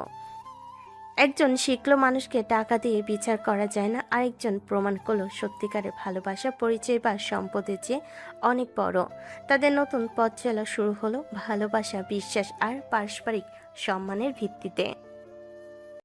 একজন শিখলো মানুষকে টাকা দিয়ে বিচার করা যায় না, আরেকজন প্রমাণ করলো সত্যিকারের ভালোবাসা পরিচয় বা সম্পদের চেয়ে অনেক বড়। তাদের নতুন পথ চলা শুরু হলো ভালোবাসা, বিশ্বাস আর পারস্পরিক সম্মানের ভিত্তিতে।